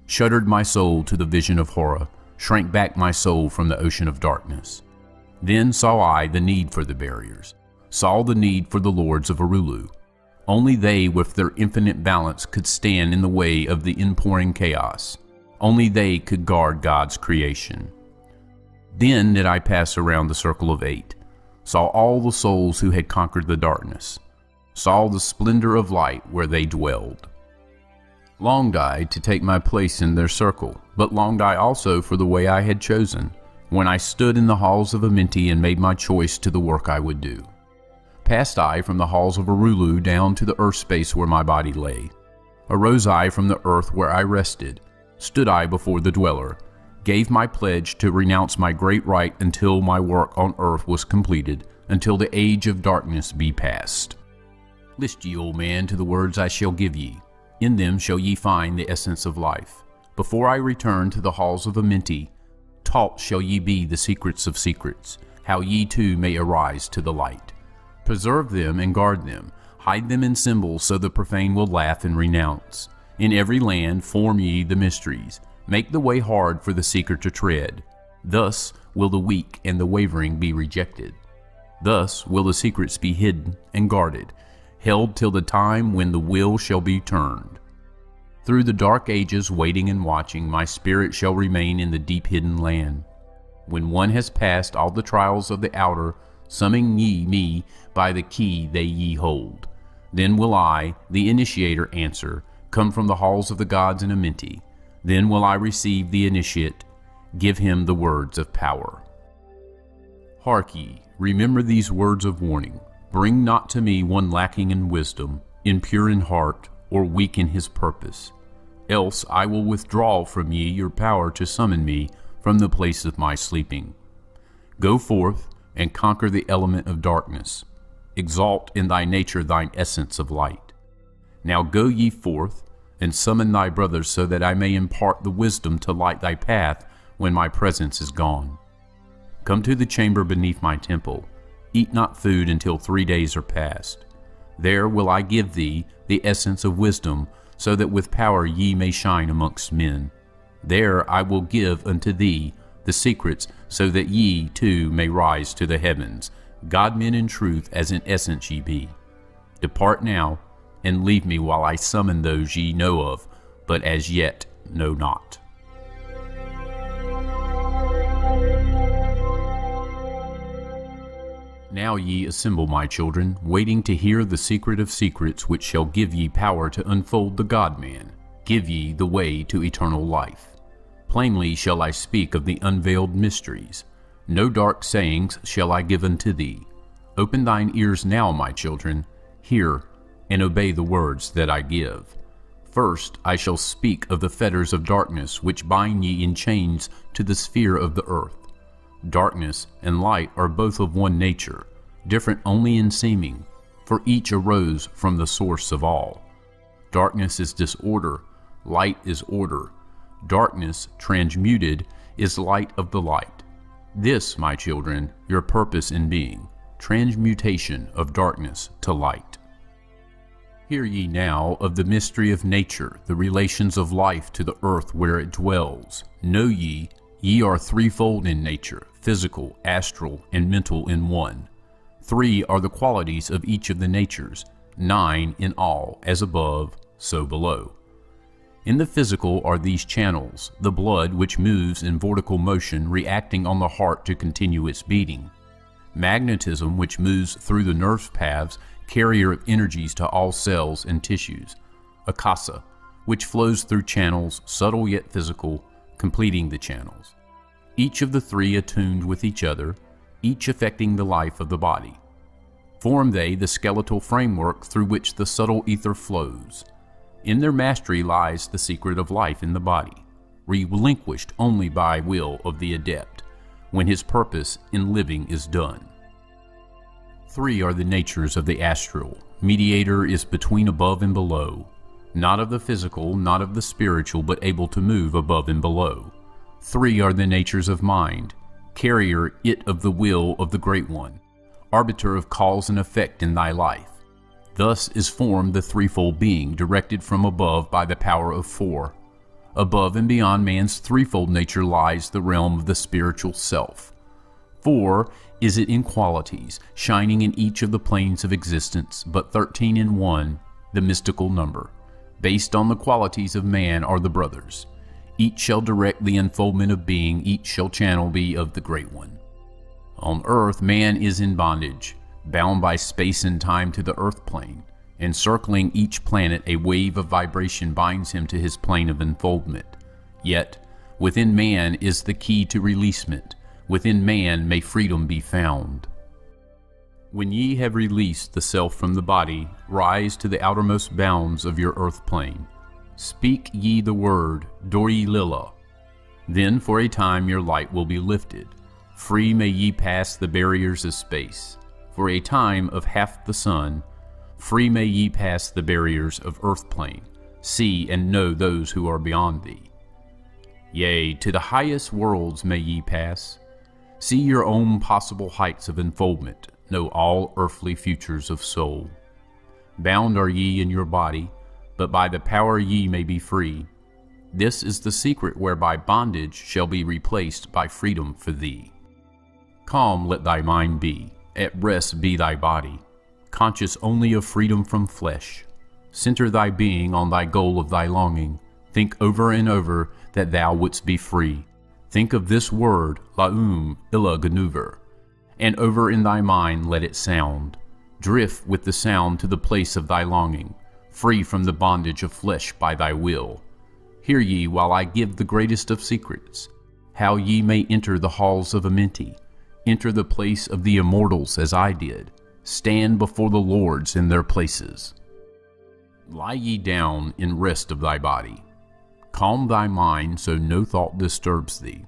Shuddered my soul to the vision of horror, shrank back my soul from the ocean of darkness. Then saw I the need for the barriers, saw the need for the lords of Arulu. Only they with their infinite balance could stand in the way of the inpouring chaos. Only they could guard God's creation. Then did I pass around the circle of 8, saw all the souls who had conquered the darkness, saw the splendor of light where they dwelled. Longed I to take my place in their circle, but longed I also for the way I had chosen, when I stood in the halls of Amenti and made my choice to the work I would do. Passed I from the halls of Arulu down to the earth space where my body lay. Arose I from the earth where I rested, stood I before the dweller, gave my pledge to renounce my great right until my work on earth was completed, until the age of darkness be past. List ye, O man, to the words I shall give ye. In them shall ye find the essence of life. Before I return to the halls of Amenti, taught shall ye be the secrets of secrets, how ye too may arise to the light. Preserve them and guard them, hide them in symbols so the profane will laugh and renounce. In every land form ye the mysteries, make the way hard for the seeker to tread. Thus will the weak and the wavering be rejected. Thus will the secrets be hidden and guarded, held till the time when the will shall be turned. Through the dark ages waiting and watching, my spirit shall remain in the deep hidden land. When one has passed all the trials of the outer, summon ye me by the key they ye hold. Then will I, the initiator, answer, come from the halls of the gods in Amenti. Then will I receive the initiate, give him the words of power. Hark ye, remember these words of warning. Bring not to me one lacking in wisdom, impure in heart, or weak in his purpose. Else I will withdraw from ye your power to summon me from the place of my sleeping. Go forth and conquer the element of darkness. Exalt in thy nature thine essence of light. Now go ye forth, and summon thy brothers so that I may impart the wisdom to light thy path when my presence is gone. Come to the chamber beneath my temple. Eat not food until 3 days are past. There will I give thee the essence of wisdom, so that with power ye may shine amongst men. There I will give unto thee the secrets, so that ye too may rise to the heavens, God-men in truth as in essence ye be. Depart now, and leave me while I summon those ye know of, but as yet know not. Now ye assemble, my children, waiting to hear the secret of secrets, which shall give ye power to unfold the God-man, give ye the way to eternal life. Plainly shall I speak of the unveiled mysteries. No dark sayings shall I give unto thee. Open thine ears now, my children, hear, and obey the words that I give. First I shall speak of the fetters of darkness, which bind ye in chains to the sphere of the earth. Darkness and light are both of one nature, different only in seeming, for each arose from the source of all. Darkness is disorder, light is order. Darkness, transmuted, is light of the light. This, my children, your purpose in being, transmutation of darkness to light. Hear ye now of the mystery of nature, the relations of life to the earth where it dwells. Know ye, ye are threefold in nature, physical, astral, and mental in one. 3 are the qualities of each of the natures, 9 in all, as above, so below. In the physical are these channels, the blood which moves in vortical motion reacting on the heart to continue its beating. Magnetism which moves through the nerve paths, carrier of energies to all cells and tissues. Akasa, which flows through channels, subtle yet physical, completing the channels. Each of the 3 attuned with each other, each affecting the life of the body. Form they the skeletal framework through which the subtle ether flows. In their mastery lies the secret of life in the body, relinquished only by will of the adept, when his purpose in living is done. 3 are the natures of the astral. Mediator is between above and below, not of the physical, not of the spiritual, but able to move above and below. 3 are the natures of mind, carrier it of the will of the Great One, arbiter of cause and effect in thy life. Thus is formed the threefold being, directed from above by the power of 4. Above and beyond man's threefold nature lies the realm of the spiritual self. 4 is it in qualities, shining in each of the planes of existence, but 13 in 1, the mystical number. Based on the qualities of man are the brothers. Each shall direct the unfoldment of being, each shall channel be of the Great One. On earth man is in bondage, bound by space and time to the earth plane. Encircling each planet, a wave of vibration binds him to his plane of unfoldment. Yet, within man is the key to releasement. Within man may freedom be found. When ye have released the self from the body, rise to the outermost bounds of your earth plane. Speak ye the word, Dori Lila. Then for a time your light will be lifted. Free may ye pass the barriers of space. For a time of half the sun, free may ye pass the barriers of earth plane. See and know those who are beyond thee. Yea, to the highest worlds may ye pass. See your own possible heights of unfoldment. Know all earthly futures of soul. Bound are ye in your body, but by the power ye may be free. This is the secret whereby bondage shall be replaced by freedom for thee. Calm let thy mind be, at rest be thy body, conscious only of freedom from flesh. Center thy being on thy goal of thy longing. Think over and over that thou wouldst be free. Think of this word, Laum Illa Ganuver, and over in thy mind let it sound. Drift with the sound to the place of thy longing, free from the bondage of flesh by thy will. Hear ye while I give the greatest of secrets, how ye may enter the halls of Amenti, enter the place of the immortals as I did, stand before the lords in their places. Lie ye down in rest of thy body. Calm thy mind so no thought disturbs thee.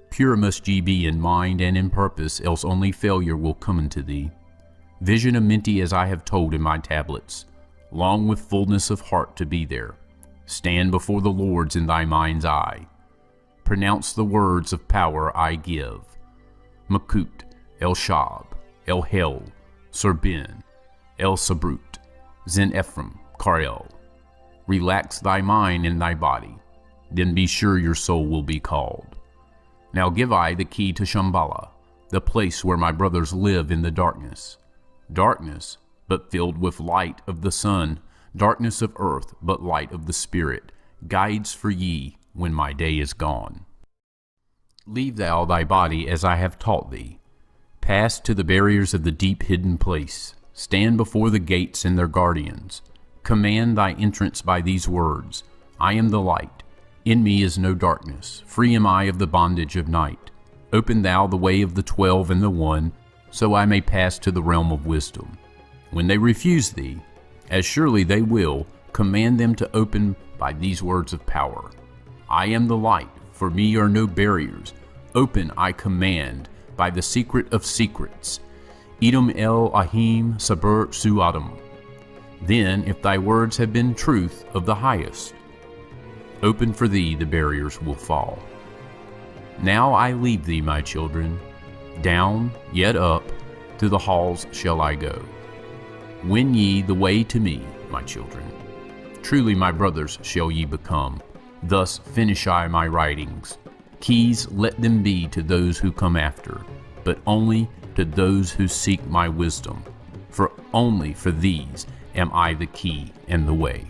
Pure must ye be in mind and in purpose, else only failure will come unto thee. Vision Amenti as I have told in my tablets, long with fullness of heart to be there. Stand before the Lord's in thy mind's eye. Pronounce the words of power I give. Makut, El Shab, El Hel, Serben, El Sabrut, Zen Ephraim, Karel. Relax thy mind and thy body, then be sure your soul will be called. Now give I the key to Shambhala, the place where my brothers live in the darkness. Darkness, but filled with light of the sun, darkness of earth, but light of the Spirit, guides for ye when my day is gone. Leave thou thy body as I have taught thee. Pass to the barriers of the deep hidden place. Stand before the gates and their guardians. Command thy entrance by these words. I am the light. In me is no darkness. Free am I of the bondage of night. Open thou the way of the 12 and the 1, so I may pass to the realm of wisdom. When they refuse thee, as surely they will, command them to open by these words of power. I am the light, for me are no barriers. Open, I command, by the secret of secrets. Edom el ahim saber su adam. Then, if thy words have been truth of the highest, open for thee the barriers will fall. Now I leave thee, my children. Down, yet up, to the halls shall I go. Win ye the way to me, my children. Truly my brothers shall ye become. Thus finish I my writings. Keys let them be to those who come after, but only to those who seek my wisdom. For only for these am I the key and the way.